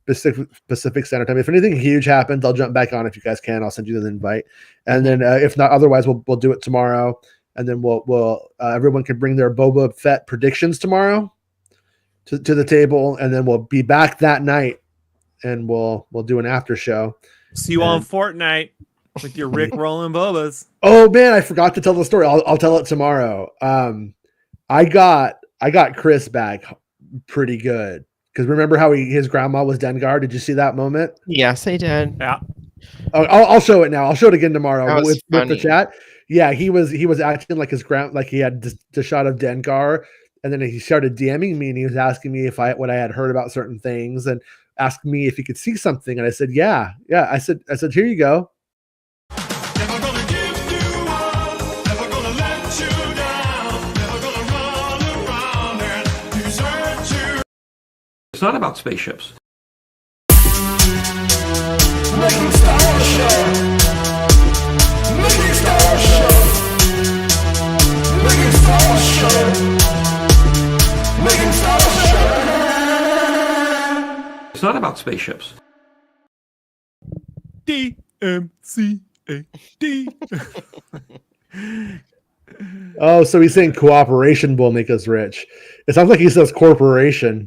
Pacific Standard Time. If anything huge happens, I'll jump back on. If you guys can, I'll send you the invite. And then if not, otherwise we'll do it tomorrow. And then we'll everyone can bring their Boba Fett predictions tomorrow to the table, and then we'll be back that night. And we'll do an after show. See you on Fortnite with your Rick rolling Bobas. Oh man, I forgot to tell the story. I'll tell it tomorrow. I got Chris back pretty good because remember how his grandma was Dengar? Did you see that moment? Yes, I did. Yeah. Oh, I'll show it now. I'll show it again tomorrow with the chat. Yeah, he was acting like his like he had the shot of Dengar, and then he started DMing me and he was asking me what I had heard about certain things and asked me if he could see something, and I said, yeah. I said, here you go. It's not about spaceships. It's not about spaceships. DMCAD. Oh, so he's saying cooperation will make us rich. It sounds like he says corporation.